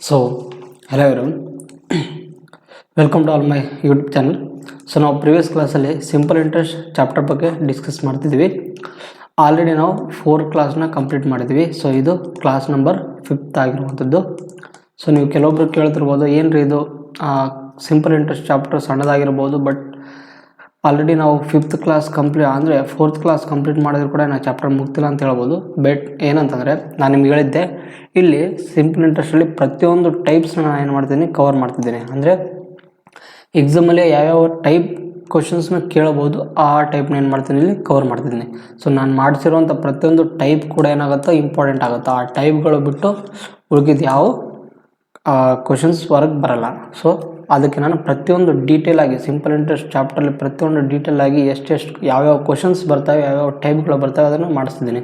So, hello everyone, welcome to all my YouTube channel. So ನಾವು previous ಕ್ಲಾಸಲ್ಲಿ simple interest chapter ಬಗ್ಗೆ discuss ಮಾಡ್ತಿದ್ವಿ. Already ನಾವು 4 ಕ್ಲಾಸ್ನ ಕಂಪ್ಲೀಟ್ ಮಾಡಿದ್ವಿ. ಸೊ ಇದು ಕ್ಲಾಸ್ ನಂಬರ್ 5th ಆಗಿರುವಂಥದ್ದು. ಸೊ ನೀವು ಕೆಲವೊಬ್ರು ಕೇಳ್ತಿರ್ಬೋದು, ಏನ್ರಿ ಇದು ಸಿಂಪಲ್ ಇಂಟ್ರೆಸ್ಟ್ ಚಾಪ್ಟರ್ ಸಣ್ಣದಾಗಿರ್ಬೋದು, ಬಟ್ ಆಲ್ರೆಡಿ ನಾವು 5th ಕ್ಲಾಸ್ ಕಂಪ್ಲೀಟ್ ಅಂದರೆ 4th ಕ್ಲಾಸ್ ಕಂಪ್ಲೀಟ್ ಮಾಡಿದ್ರು ಕೂಡ ನಾವು ಚಾಪ್ಟರ್ ಮುಗ್ತಿಲ್ಲ ಅಂತ ಹೇಳ್ಬೋದು. ಬಟ್ ಏನಂತಂದರೆ ನಾನು ನಿಮ್ಗೆ ಹೇಳಿದ್ದೆ, ಇಲ್ಲಿ ಸಿಂಪಲ್ ಇಂಟ್ರೆಸ್ಟಲ್ಲಿ ಪ್ರತಿಯೊಂದು ಟೈಪ್ಸ್ನ ನಾನು ಏನು ಮಾಡ್ತೀನಿ, ಕವರ್ ಮಾಡ್ತಿದ್ದೀನಿ. ಅಂದರೆ ಎಕ್ಸಾಮಲ್ಲಿ ಯಾವ್ಯಾವ ಟೈಪ್ ಕ್ವಶನ್ಸ್ನ ಕೇಳಬಹುದು ಆ ಟೈಪ್ನ ಏನು ಮಾಡ್ತೀನಿ, ಇಲ್ಲಿ ಕವರ್ ಮಾಡ್ತಿದ್ದೀನಿ. ಸೊ ನಾನು ಮಾಡಿಸಿರುವಂಥ ಪ್ರತಿಯೊಂದು ಟೈಪ್ ಕೂಡ ಏನಾಗುತ್ತೋ ಇಂಪಾರ್ಟೆಂಟ್ ಆಗುತ್ತೋ, ಆ ಟೈಪ್ಗಳು ಬಿಟ್ಟು ಉಳಿದಿದ್ದು ಯಾವ ಕ್ವಶನ್ಸ್ ಹೊರಗೆ ಬರಲ್ಲ. ಸೊ ಅದಕ್ಕೆ ನಾನು ಪ್ರತಿಯೊಂದು ಡೀಟೇಲಾಗಿ ಸಿಂಪಲ್ ಇಂಟ್ರೆಸ್ಟ್ ಚಾಪ್ಟರ್ಲಿ ಪ್ರತಿಯೊಂದು ಡೀಟೇಲಾಗಿ ಎಷ್ಟೆಷ್ಟು ಯಾವ್ಯಾವ ಕ್ವಶನ್ಸ್ ಬರ್ತವೆ, ಯಾವ್ಯಾವ ಟೈಪ್ಗಳು ಬರ್ತವೆ ಅದನ್ನು ಮಾಡಿಸ್ತಿದ್ದೀನಿ.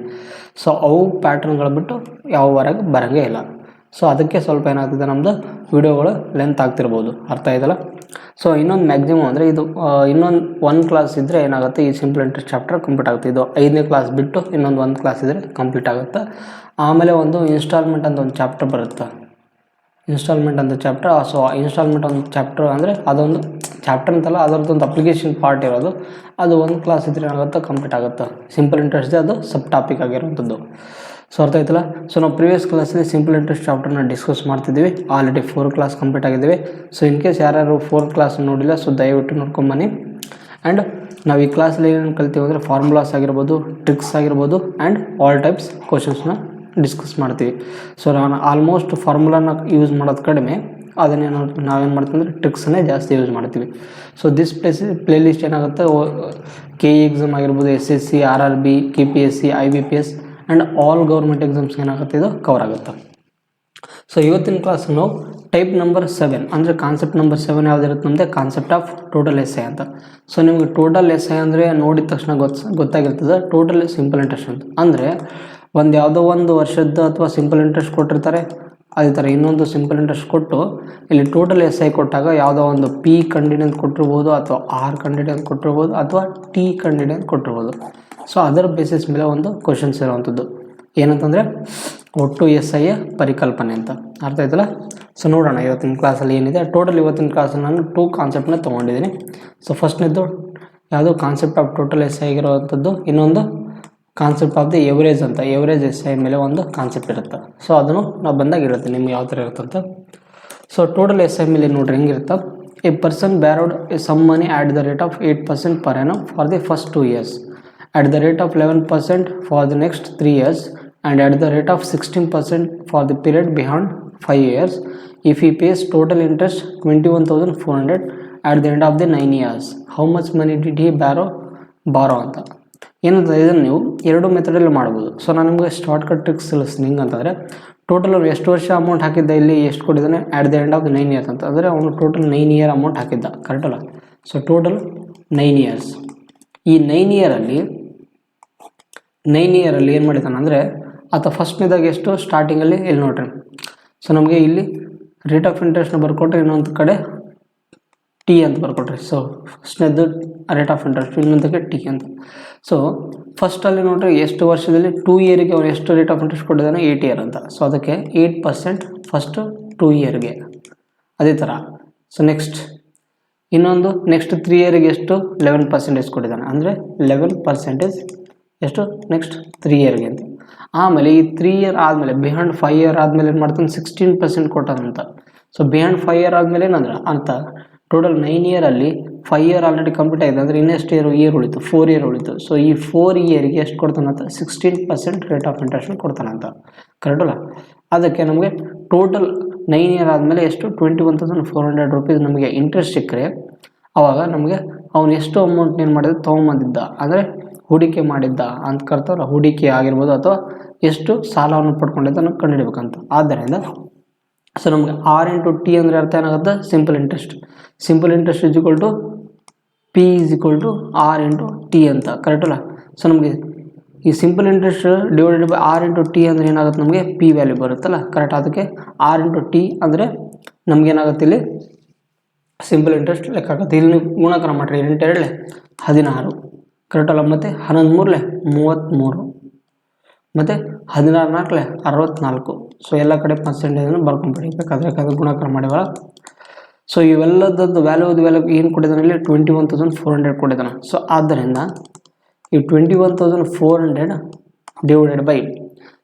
ಸೊ ಅವು ಪ್ಯಾಟ್ರನ್ಗಳು ಬಿಟ್ಟು ಯಾವ ಹೊರಗೆ ಬರೋಂಗೇ ಇಲ್ಲ. ಸೊ ಅದಕ್ಕೆ ಸ್ವಲ್ಪ ಏನಾಗ್ತಿದೆ, ನಮ್ಮದು ವಿಡಿಯೋಗಳು ಲೆಂತ್ ಆಗ್ತಿರ್ಬೋದು, ಅರ್ಥ ಆಯ್ತಲ್ಲ. ಸೊ ಇನ್ನೊಂದು ಮ್ಯಾಕ್ಸಿಮಮ್ ಅಂದರೆ ಇದು ಇನ್ನೊಂದು 1 ಕ್ಲಾಸ್ ಇದ್ದರೆ ಏನಾಗುತ್ತೆ, ಈ ಸಿಂಪಲ್ ಇಂಟ್ರೆಸ್ಟ್ ಚಾಪ್ಟರ್ ಕಂಪ್ಲೀಟ್ ಆಗುತ್ತೆ. ಇದು 5ನೇ ಕ್ಲಾಸ್ ಬಿಟ್ಟು ಇನ್ನೊಂದು 1 ಕ್ಲಾಸ್ ಇದ್ದರೆ ಕಂಪ್ಲೀಟ್ ಆಗುತ್ತೆ. ಆಮೇಲೆ ಒಂದು ಇನ್ಸ್ಟಾಲ್ಮೆಂಟ್ ಅಂತ ಒಂದು ಚಾಪ್ಟರ್ ಬರುತ್ತೆ, ಇನ್ಸ್ಟಾಲ್ಮೆಂಟ್ ಅಂತ ಚಾಪ್ಟರ್. ಸೊ ಇನ್ಸ್ಟಾಲ್ಮೆಂಟ್ ಒಂದು ಚಾಪ್ಟರ್ ಅಂದರೆ ಅದೊಂದು ಚಾಪ್ಟರ್ ಅಂತಲ್ಲ, ಅದರದ್ದೊಂದು ಅಪ್ಲಿಕೇಶನ್ ಪಾರ್ಟ್ ಇರೋದು. ಅದು 1 ಕ್ಲಾಸ್ ಇದ್ದರೆ ಏನಾಗುತ್ತೆ, ಕಂಪ್ಲೀಟ್ ಆಗುತ್ತೆ. ಸಿಂಪಲ್ ಇಂಟ್ರೆಸ್ಟ್ ಅದು ಸಬ್ ಟಾಪಿಕ್ ಆಗಿರುವಂಥದ್ದು. ಸೊ ಅರ್ಥ ಆಯ್ತಲ್ಲ. ಸೊ ನಾವು ಪ್ರಿವಿಯಸ್ ಕ್ಲಾಸಲ್ಲಿ ಸಿಂಪಲ್ ಇಂಟ್ರೆಸ್ಟ್ ಚಾಪ್ಟರ್ನ ಡಿಸ್ಕಸ್ ಮಾಡ್ತಿದ್ದೀವಿ. ಆಲ್ರೆಡಿ 4 ಕ್ಲಾಸ್ ಕಂಪ್ಲೀಟ್ ಆಗಿದ್ದೀವಿ. ಸೊ ಇನ್ ಕೇಸ್ ಯಾರ್ಯಾರು 4th ಕ್ಲಾಸ್ ನೋಡಿಲ್ಲ, ಸೊ ದಯವಿಟ್ಟು ನೋಡ್ಕೊಂಬನ್ನಿ. ಆ್ಯಂಡ್ ನಾವು ಈ ಕ್ಲಾಸಲ್ಲಿ ಏನೇನು ಕಲ್ತೀವಿ ಅಂದರೆ ಫಾರ್ಮುಲಾಸ್ ಆಗಿರ್ಬೋದು, ಟ್ರಿಕ್ಸ್ ಆಗಿರ್ಬೋದು, ಆ್ಯಂಡ್ ಆಲ್ ಟೈಪ್ಸ್ ಕ್ವಶನ್ಸ್ನ ಡಿಸ್ಕಸ್ ಮಾಡ್ತೀವಿ. ಸೊ ನಾನು ಆಲ್ಮೋಸ್ಟ್ ಫಾರ್ಮುಲಾನ ಯೂಸ್ ಮಾಡೋದು ಕಡಿಮೆ, ಅದನ್ನೇನು ನಾವೇನು ಮಾಡ್ತೀವಿ ಅಂದರೆ ಟ್ರಿಕ್ಸನ್ನೇ ಜಾಸ್ತಿ ಯೂಸ್ ಮಾಡ್ತೀವಿ. ಸೊ ದಿಸ್ ಪ್ಲೇಲಿಸ್ಟ್ ಏನಾಗುತ್ತೆ, KE ಎಕ್ಸಾಮ್ ಆಗಿರ್ಬೋದು, SSC, RRB, KPSC, IBPS and all government exams ಏನಾಗುತ್ತೆ, ಇದು ಕವರ್ ಆಗುತ್ತೆ. ಸೊ ಇವತ್ತಿನ ಕ್ಲಾಸ್ ನಾವು ಟೈಪ್ ನಂಬರ್ 7 ಅಂದರೆ ಕಾನ್ಸೆಪ್ಟ್ ನಂಬರ್ 7 ಯಾವುದಿರುತ್ತೆ ನಮ್ಮದೇ, ಕಾನ್ಸೆಪ್ಟ್ ಆಫ್ ಟೋಟಲ್ ಎಸ್ಐ ಅಂತ. ಸೊ ನಿಮಗೆ ಟೋಟಲ್ ಎಸ್ಐ ಅಂದರೆ ನೋಡಿದ ತಕ್ಷಣ ಗೊತ್ತಾಗಿರ್ತದೆ, ಟೋಟಲ್ ಸಿಂಪಲ್ ಇಂಟ್ರೆಸ್ಟ್ ಅಂತ. ಅಂದರೆ ಯಾವುದೋ ಒಂದು ವರ್ಷದ್ದು ಅಥವಾ ಸಿಂಪಲ್ ಇಂಟ್ರೆಸ್ಟ್ ಕೊಟ್ಟಿರ್ತಾರೆ, ಅದೇ ಥರ ಇನ್ನೊಂದು ಸಿಂಪಲ್ ಇಂಟ್ರೆಸ್ಟ್ ಕೊಟ್ಟು ಇಲ್ಲಿ ಟೋಟಲ್ ಎಸ್ ಐ ಕೊಟ್ಟಾಗ ಯಾವುದೋ ಒಂದು P ಕಂಡಿಡಿ ಅಂತ ಕೊಟ್ಟಿರ್ಬೋದು, ಅಥವಾ R ಕಂಡಿಡಿ ಅಂತ ಕೊಟ್ಟಿರ್ಬೋದು, ಅಥವಾ T ಕಂಡಿಡಿ ಅಂತ ಕೊಟ್ಟಿರ್ಬೋದು. ಸೊ ಅದರ ಬೇಸಿಸ್ ಮೇಲೆ ಒಂದು ಕ್ವಶನ್ಸ್ ಇರುವಂಥದ್ದು ಏನಂತಂದರೆ ಒಟ್ಟು ಎಸ್ ಐಯ ಪರಿಕಲ್ಪನೆ ಅಂತ. ಅರ್ಥ ಆಯ್ತಲ್ಲ. ಸೊ ನೋಡೋಣ ಇವತ್ತಿನ ಕ್ಲಾಸಲ್ಲಿ ಏನಿದೆ. ಟೋಟಲ್ ಇವತ್ತಿನ ಕ್ಲಾಸಲ್ಲಿ ನಾನು 2 ಕಾನ್ಸೆಪ್ಟ್ನ ತೊಗೊಂಡಿದ್ದೀನಿ. ಸೊ ಫಸ್ಟ್ನೇದು ಯಾವುದು concept of total S I ಆಗಿರುವಂಥದ್ದು, ಇನ್ನೊಂದು ಕಾನ್ಸೆಪ್ಟ್ ಆಫ್ ದಿ ಎವರೇಜ್ ಅಂತ. ಎವರೇಜ್ ಎಸ್ ಐ ಮೇಲೆ ಒಂದು ಕಾನ್ಸೆಪ್ಟ್ ಇರುತ್ತೆ. ಸೊ ಅದನ್ನು ನಾವು ಬಂದಾಗ ಇರುತ್ತೆ ನಿಮ್ಗೆ ಯಾವ ಥರ ಇರುತ್ತಂತ. ಸೊ ಟೋಟಲ್ ಎಸ್ ಐ ಮೇಲೆ ನೋಡ್ರಿ ಹೆಂಗಿರುತ್ತೆ, a person borrowed some money at the rate of 8% per annum for the first 2 years, at the rate of 11% for the next 3 years, and at the rate of 16% for the period beyond 5 years, if he pays total interest 21,400 at the end of the 9 years, how much money did he borrow ಅಂತ. ಏನಂತ ಇದನ್ನು ನೀವು 2 ಮೆಥಡಲ್ಲಿ ಮಾಡ್ಬೋದು. So ನಾನು ನಿಮಗೆ shortcut tricks ತಿಳಿಸ್ತೀನಿ. ಹಿಂಗಂತಂದರೆ total ಅವ್ರು ಎಷ್ಟು ವರ್ಷ ಅಮೌಂಟ್ ಹಾಕಿದ್ದ, ಇಲ್ಲಿ ಎಷ್ಟು ಕೊಟ್ಟಿದ್ದಾನೆ, at the end of the 9 years ಅಂತ. ಅಂದರೆ ಅವನು ಟೋಟಲ್ 9 year ಅಮೌಂಟ್ ಹಾಕಿದ್ದ, ಕರೆಕ್ಟ್ ಅಲ್ಲ. So total 9 years. ಈ 9 year ಏನು ಮಾಡಿದ್ದಾನೆ ಅಂದರೆ ಆತ ಫಸ್ಟ್ನೇದಾಗ ಎಷ್ಟು ಸ್ಟಾರ್ಟಿಂಗಲ್ಲಿ ಇಲ್ಲಿ ನೋಡ್ರಿ. ಸೊ ನಮಗೆ ಇಲ್ಲಿ ರೇಟ್ ಆಫ್ ಇಂಟ್ರೆಸ್ಟ್ನ ಬರ್ಕೊಟ್ರೆ, ಇನ್ನೊಂದು ಕಡೆ T ಅಂತ ಬರ್ಕೊಟ್ರಿ. ಸೊ ಫಸ್ಟ್ನೇದು ರೇಟ್ ಆಫ್ ಇಂಟ್ರೆಸ್ಟ್, ಇನ್ನೊಂದಕ್ಕೆ T ಅಂತ. ಸೊ ಫಸ್ಟಲ್ಲಿ ನೋಡ್ರಿ ಎಷ್ಟು ವರ್ಷದಲ್ಲಿ 2 yearಗೆ ಅವನು ಎಷ್ಟು ರೇಟ್ ಆಫ್ ಇಂಟ್ರೆಸ್ಟ್ ಕೊಟ್ಟಿದ್ದಾನೆ, 8 year ಅಂತ. ಸೊ ಅದಕ್ಕೆ 8% ಫಸ್ಟು 2 yearಗೆ. ಅದೇ ಥರ ಸೊ ಇನ್ನೊಂದು ನೆಕ್ಸ್ಟ್ 3 yearಗೆ ಎಷ್ಟು 11% ಕೊಟ್ಟಿದ್ದಾನೆ, ಅಂದರೆ 11% ಎಷ್ಟು ನೆಕ್ಸ್ಟ್ 3 yearಗೆ ಅಂತ. ಆಮೇಲೆ ಈ 3 year ಆದಮೇಲೆ ಬಿಹಾಂಡ್ 5 year ಆದಮೇಲೆ ಏನು ಮಾಡ್ತಾನೆ, 16% ಕೊಟ್ಟಾನಂತ. ಸೊ ಬಿಹಾಂಡ್ 5 year ಆದಮೇಲೆ ಏನಂದ್ರೆ ಅಂತ total 9 year 5 year already complete ಆಗಿದೆ, ಅಂದರೆ ಇನ್ನೆಷ್ಟು ಇಯರ್ ಉಳಿತು, 4 year ಉಳಿತು. ಸೊ ಈ 4 yearಗೆ ಎಷ್ಟು ಕೊಡ್ತಾನಂತ, 16% ರೇಟ್ ಆಫ್ ಇಂಟ್ರೆಸ್ಟ್ ಕೊಡ್ತಾನಂತ, ಕರೆಕ್ಟ್ ಅಲ್ಲ. ಅದಕ್ಕೆ ನಮಗೆ ಟೋಟಲ್ 9 year ಆದಮೇಲೆ ಎಷ್ಟು 21,400 rupees ನಮಗೆ ಇಂಟ್ರೆಸ್ಟ್ ಸಿಕ್ಕರೆ, ಆವಾಗ ನಮಗೆ ಅವನು ಎಷ್ಟು ಅಮೌಂಟ್ ಏನು ಮಾಡಿದ ತೊಗೊಂಬಂದಿದ್ದ, ಅಂದರೆ ಹೂಡಿಕೆ ಮಾಡಿದ್ದ ಅಂತ ಕರ್ತಾವಲ್ಲ, ಹೂಡಿಕೆ ಆಗಿರ್ಬೋದು, ಅಥವಾ ಎಷ್ಟು ಸಾಲವನ್ನು ಪಡ್ಕೊಂಡಿದ್ದನ್ನು ಕಂಡುಹಿಡಬೇಕಂತ. ಆದ್ದರಿಂದ ಸೊ ನಮಗೆ R ಇಂಟು T ಅಂದರೆ ಅರ್ಥ ಏನಾಗುತ್ತೆ, simple interest. Simple interest is equal to P is equal to R into T ಅಂತ, ಕರೆಕ್ಟ್ ಅಲ್ಲ. ಸೊ ನಮಗೆ ಈ simple interest divided by R into T ಅಂದರೆ ಏನಾಗುತ್ತೆ, ನಮಗೆ P ವ್ಯಾಲ್ಯೂ ಬರುತ್ತಲ್ಲ, ಕರೆಕ್ಟ್. ಅದಕ್ಕೆ R ಇಂಟು T ಅಂದರೆ ನಮಗೇನಾಗುತ್ತೆ, ಇಲ್ಲಿ ಸಿಂಪಲ್ ಇಂಟ್ರೆಸ್ಟ್ ಲೆಕ್ಕ ಆಗುತ್ತೆ. ಇಲ್ಲಿ ನೀವು ಗುಣಾಕಾರ ಮಾಡಿರಿ, 8 2 16, ಕರೆಕ್ಟ್ ಅಲ್ಲ. ಮತ್ತು 11 3 33, ಮತ್ತು 16 4 64. ಸೊ ಎಲ್ಲ ಕಡೆ ಪರ್ಸೆಂಟೇಜನ್ನು ಬರ್ಕೊಂಡ್ಬಿಡಿ, ಬೇಕಾದ್ರೆ ಗುಣಾಕಾರ ಮಾಡಿವಲ್ಲ. ಸೊ ಇವೆಲ್ಲದದ್ದು ವ್ಯಾಲ್ಯೂ ಏನು ಕೊಟ್ಟಿದ್ದಾನೆ ಇಲ್ಲಿ 21,400 ಕೊಟ್ಟಿದ್ದಾನೆ. ಸೊ ಆದ್ದರಿಂದ ಈ 21,400 ಡಿವೈಡೆಡ್ ಬೈ,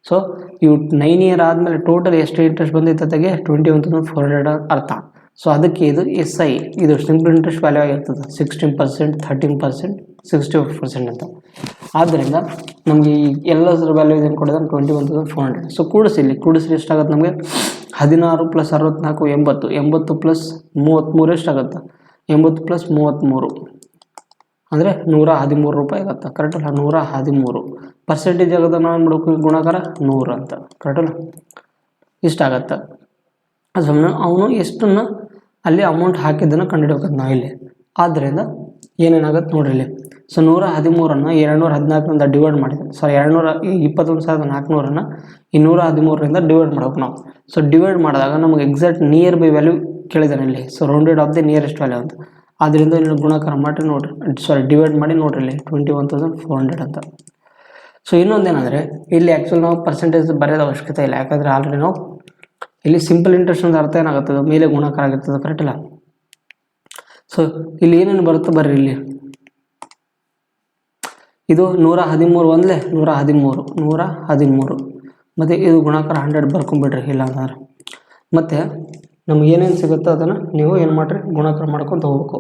ಸೊ ಇವು 9 ಇಯರ್ ಆದಮೇಲೆ ಟೋಟಲ್ ಎಷ್ಟು ಇಂಟ್ರೆಸ್ಟ್ ಬಂದಿದ್ದತೆಗೆ 21,400 ಅರ್ಥ. ಸೊ ಅದಕ್ಕೆ ಇದು SI, ಇದು ಸಿಂಪಲ್ ಇಂಟ್ರೆಸ್ಟ್ ವ್ಯಾಲ್ಯೂ ಆಗಿರ್ತದೆ 16%, 13%, 65% ಅಂತ. ಆದ್ದರಿಂದ ನಮಗೆ ಈ ಎಲ್ಲದರ ವ್ಯಾಲ್ಯೂ ಏನು ಕೊಟ್ಟಿದ್ದಾನೆ 21,400. ಸೊ ಕೂಡಿಸಿ ಎಷ್ಟಾಗುತ್ತೆ ನಮಗೆ 16 + 64 80, 80 + 33 ಎಷ್ಟಾಗುತ್ತೆ 80 + 33 ಅಂದರೆ 113 ರೂಪಾಯಿ ಆಗುತ್ತೆ. ಕರೆಕ್ಟಲ್ಲ, 113 ಪರ್ಸೆಂಟೇಜ್ ಆಗುತ್ತೆ. ನಾವು ಏನು ಮಾಡಬೇಕು ಗುಣಾಕಾರ 100 ಅಂತ, ಕರೆಕ್ಟಲ್ಲ, ಇಷ್ಟಾಗತ್ತೆ. ಸುಮ್ಮನೆ ಅವನು ಎಷ್ಟನ್ನು ಅಲ್ಲಿ ಅಮೌಂಟ್ ಹಾಕಿದ್ದನ್ನು ಕಂಡುಹಿಡಿಯಬೇಕು ನಾವು ಇಲ್ಲಿ. ಆದ್ದರಿಂದ ಏನೇನಾಗುತ್ತೆ ನೋಡ್ರಿ ಇಲ್ಲಿ. ಸೊ 113ಅನ್ನು 214ರಿಂದ ಡಿವೈಡ್ ಮಾಡಿದೆ. ಸೊ 221,400ಅನ್ನು 213ರಿಂದ ಡಿವೈಡ್ ಮಾಡ್ಬೇಕು ನಾವು. ಸೊ ಡಿವೈಡ್ ಮಾಡಿದಾಗ ನಮಗೆ ಎಕ್ಸಾಕ್ಟ್ ನಿಯರ್ ಬೈ ವ್ಯಾಲ್ಯೂ ಕೇಳಿದ್ದಾನೆ ಇಲ್ಲಿ. So rounded of the nearest value ಅಂತ. ಆದ್ದರಿಂದ ಇಲ್ಲಿ ಗುಣಾಕಾರ ಮಾಡಿ ನೋಡಿರಿ, ಡಿವೈಡ್ ಮಾಡಿ ನೋಡಿರಿ ಇಲ್ಲಿ 21,400 ಅಂತ. ಸೊ ಇನ್ನೊಂದೇನೆಂದರೆ ಇಲ್ಲಿ ಆ್ಯಕ್ಚುಲಿ ನಾವು ಪರ್ಸೆಂಟೇಜ್ ಬರೆಯೋದು ಅವಶ್ಯಕತೆ ಇಲ್ಲ, ಯಾಕಂದರೆ ಆಲ್ರೆಡಿ ನಾವು ಇಲ್ಲಿ ಸಿಂಪಲ್ ಇಂಟ್ರೆಸ್ಟ್ ಅಂತ ಅರ್ಥ ಏನಾಗುತ್ತದೆ ಮೇಲೆ ಗುಣಾಕಾರ ಆಗಿರ್ತದೆ, ಕರೆಕ್ಟಿಲ್ಲ. ಸೊ ಇಲ್ಲಿ ಏನೇನು ಬರುತ್ತೆ ಬರ್ರಿ ಇಲ್ಲಿ. ಇದು 113 ಒಂದಲೇ 113 ಮತ್ತು ಇದು ಗುಣಾಕಾರ 100 ಬರ್ಕೊಂಬಿಡ್ರಿ ಇಲ್ಲ ಅಂತಂದ್ರೆ. ಮತ್ತು ನಮ್ಗೆ ಏನೇನು ಸಿಗುತ್ತೋ ಅದನ್ನು ನೀವು ಏನು ಮಾಡಿರಿ ಗುಣಾಕಾರ ಮಾಡ್ಕೊತ ಹೋಗ್ಬೇಕು.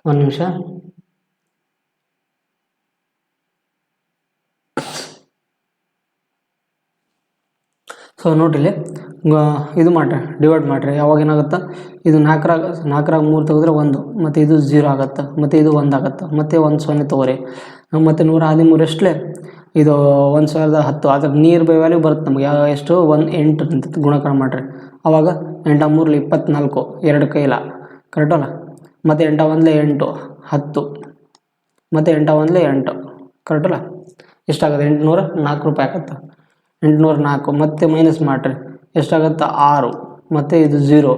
ಒಂದು ನಿಮಿಷ. ಸೊ ನೋಡ್ರಿ ಇದು ಮಾಡಿರಿ, ಡಿವೈಡ್ ಮಾಡಿರಿ. ಯಾವಾಗ ಏನಾಗುತ್ತೆ ಇದು 4ರಾಗ 3 ತೆಗೆದ್ರೆ 1, ಮತ್ತು ಇದು 0 ಆಗುತ್ತೆ, ಮತ್ತು ಇದು 1 ಆಗುತ್ತೆ, ಮತ್ತು 1 0 ತೊಗೊರಿ. ಮತ್ತು 113 ಎಷ್ಟಲೇ ಇದು 1010. ಅದ್ರ ನಿಯರ್ ಬೈ ವ್ಯಾಲ್ಯೂ ಬರುತ್ತೆ ನಮಗೆ ಎಷ್ಟು 8 ಅಂತ ಗುಣಾಕಾರ ಮಾಡಿರಿ. ಆವಾಗ 8 3 24 2 ಕೈಲ, ಕರೆಕ್ಟಲ್ಲ. ಮತ್ತು 8 1 8 10, ಮತ್ತು 8 1 8, ಕರೆಕ್ಟಲ್ಲ. ಎಷ್ಟಾಗುತ್ತೆ 804 ರೂಪಾಯಿ ಆಗುತ್ತೆ. 804 ಮತ್ತು ಮೈನಸ್ ಮಾಡಿರಿ ಎಷ್ಟಾಗುತ್ತೆ 6, ಮತ್ತು ಇದು 0,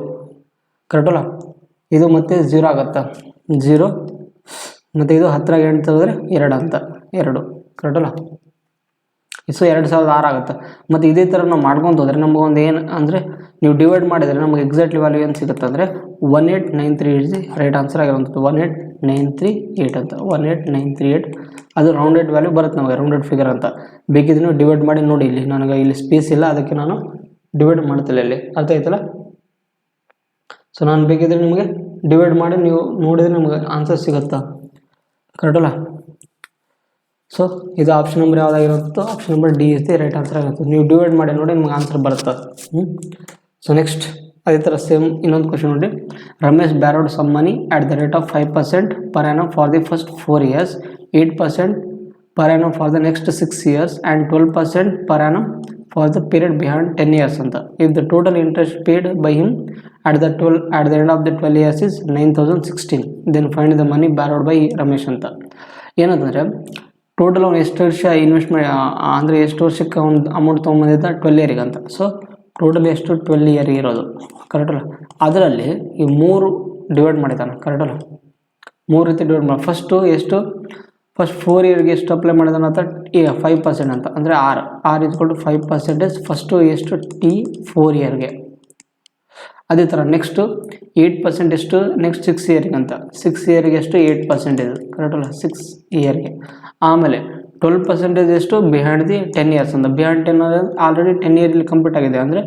ಕರೆಕ್ಟಲ್ಲ. ಇದು ಮತ್ತು 0 ಆಗುತ್ತೆ 0, ಮತ್ತು ಇದು 10ರಾಗ 8 ತೆಗೆದ್ರೆ 2 ಅಂತ 2, ಕರೆಕ್ಟಲ್ಲ. ಸೊ 2006 ಆಗುತ್ತೆ. ಮತ್ತು ಇದೇ ಥರ ನಾವು ಮಾಡ್ಕೊಂಡು ಹೋದರೆ ನಮಗೆ ಒಂದು ಏನು ಅಂದರೆ ನೀವು ಡಿವೈಡ್ ಮಾಡಿದರೆ ನಮಗೆ ಎಕ್ಸಾಕ್ಟ್ಲಿ ವ್ಯಾಲ್ಯೂ ಏನು ಸಿಗುತ್ತೆ ಅಂದರೆ 18938 ರೈಟ್ ಆನ್ಸರ್ ಆಗಿರುವಂಥದ್ದು. 18938 ಅಂತ 18938 ಅದು ರೌಂಡೆಡ್ ವ್ಯಾಲ್ಯೂ ಬರುತ್ತೆ ನಮಗೆ, ರೌಂಡೆಡ್ ಫಿಗರ್ ಅಂತ. ಬೇಕಿದ್ರೆ ನೀವು ಡಿವೈಡ್ ಮಾಡಿ ನೋಡಿ. ಇಲ್ಲಿ ನನಗೆ ಇಲ್ಲಿ ಸ್ಪೇಸ್ ಇಲ್ಲ, ಅದಕ್ಕೆ ನಾನು ಡಿವೈಡ್ ಮಾಡ್ತಿಲ್ಲ ಇಲ್ಲಿ, ಅರ್ಥ ಆಯ್ತಲ್ಲ. ಸೊ ನಾನು ಬೇಕಿದ್ರೆ ನಿಮಗೆ ಡಿವೈಡ್ ಮಾಡಿ ನೀವು ನೋಡಿದರೆ ನಿಮಗೆ ಆನ್ಸರ್ ಸಿಗುತ್ತಾ, ಕರೆಕ್ಟಲ್ಲ. ಸೊ ಇದು ಆಪ್ಷನ್ ನಂಬರ್ ಯಾವುದಾಗಿರುತ್ತೋ option number D is the right answer ಆಗಿರುತ್ತೆ. ನೀವು ಡಿವೈಡ್ ಮಾಡಿ ನೋಡಿ ನಿಮ್ಗೆ ಆನ್ಸರ್ ಬರುತ್ತೆ. ಸೊ ನೆಕ್ಸ್ಟ್ ಅದೇ ಥರ ಸೇಮ್ ಇನ್ನೊಂದು ಕ್ವಶನ್ ನೋಡಿ. Ramesh borrowed some money at the rate of 5% per annum for the first 4 years, 8% per annum for the next 6 years, and 12% per annum for the period behind 10 years ಅಂತ. If the total interest paid by him at the end of the 12 years is 9,016, then find the money borrowed by Ramesh ಅಂತ. ಏನಂತಂದರೆ total ಅವ್ನು ಎಷ್ಟು ವರ್ಷ investment ಅಂದರೆ ಎಷ್ಟು ವರ್ಷಕ್ಕೆ ಅವ್ನು ಅಮೌಂಟ್ ತೊಗೊಂಬಂದಿದ್ದ 12 ಇಯರಿಗೆ ಅಂತ. ಸೊ ಟೋಟಲ್ ಎಷ್ಟು 12 ಇಯರ್ ಇರೋದು, ಕರೆಕ್ಟಲ್ಲ. ಅದರಲ್ಲಿ ಈ 3 ಡಿವೈಡ್ ಮಾಡಿದ್ದಾನೆ, ಕರೆಕ್ಟಲ್ಲ. 3 ರೀತಿ ಡಿವೈಡ್ ಮಾಡಿ ಫಸ್ಟ್ 4 ಇಯರ್ಗೆ ಎಷ್ಟು ಅಪ್ಲೈ ಮಾಡಿದಾನೆ ಅಂತ 5% ಅಂತ, ಅಂದರೆ 6 = 5%. ಫಸ್ಟು ಎಷ್ಟು T 4 ಇಯರ್ಗೆ. ಅದೇ ಥರ ನೆಕ್ಸ್ಟು 8% ಎಷ್ಟು ನೆಕ್ಸ್ಟ್ 6 ಇಯರ್ಗೆ ಅಂತ, 6 ಇಯರ್ಗೆ ಎಷ್ಟು 8%, ಕರೆಕ್ಟಲ್ಲ 6 ಇಯರ್ಗೆ. ಆಮೇಲೆ 12% ಎಷ್ಟು ಬಿಹೈಂಡ್ ದಿ 10 years ಅಂತ. ಬಿಹೈಂಡ್ 10 ಆಲ್ರೆಡಿ 10 ಇಯರ್ಲಿ ಕಂಪ್ಲೀಟ್ ಆಗಿದೆ, ಅಂದರೆ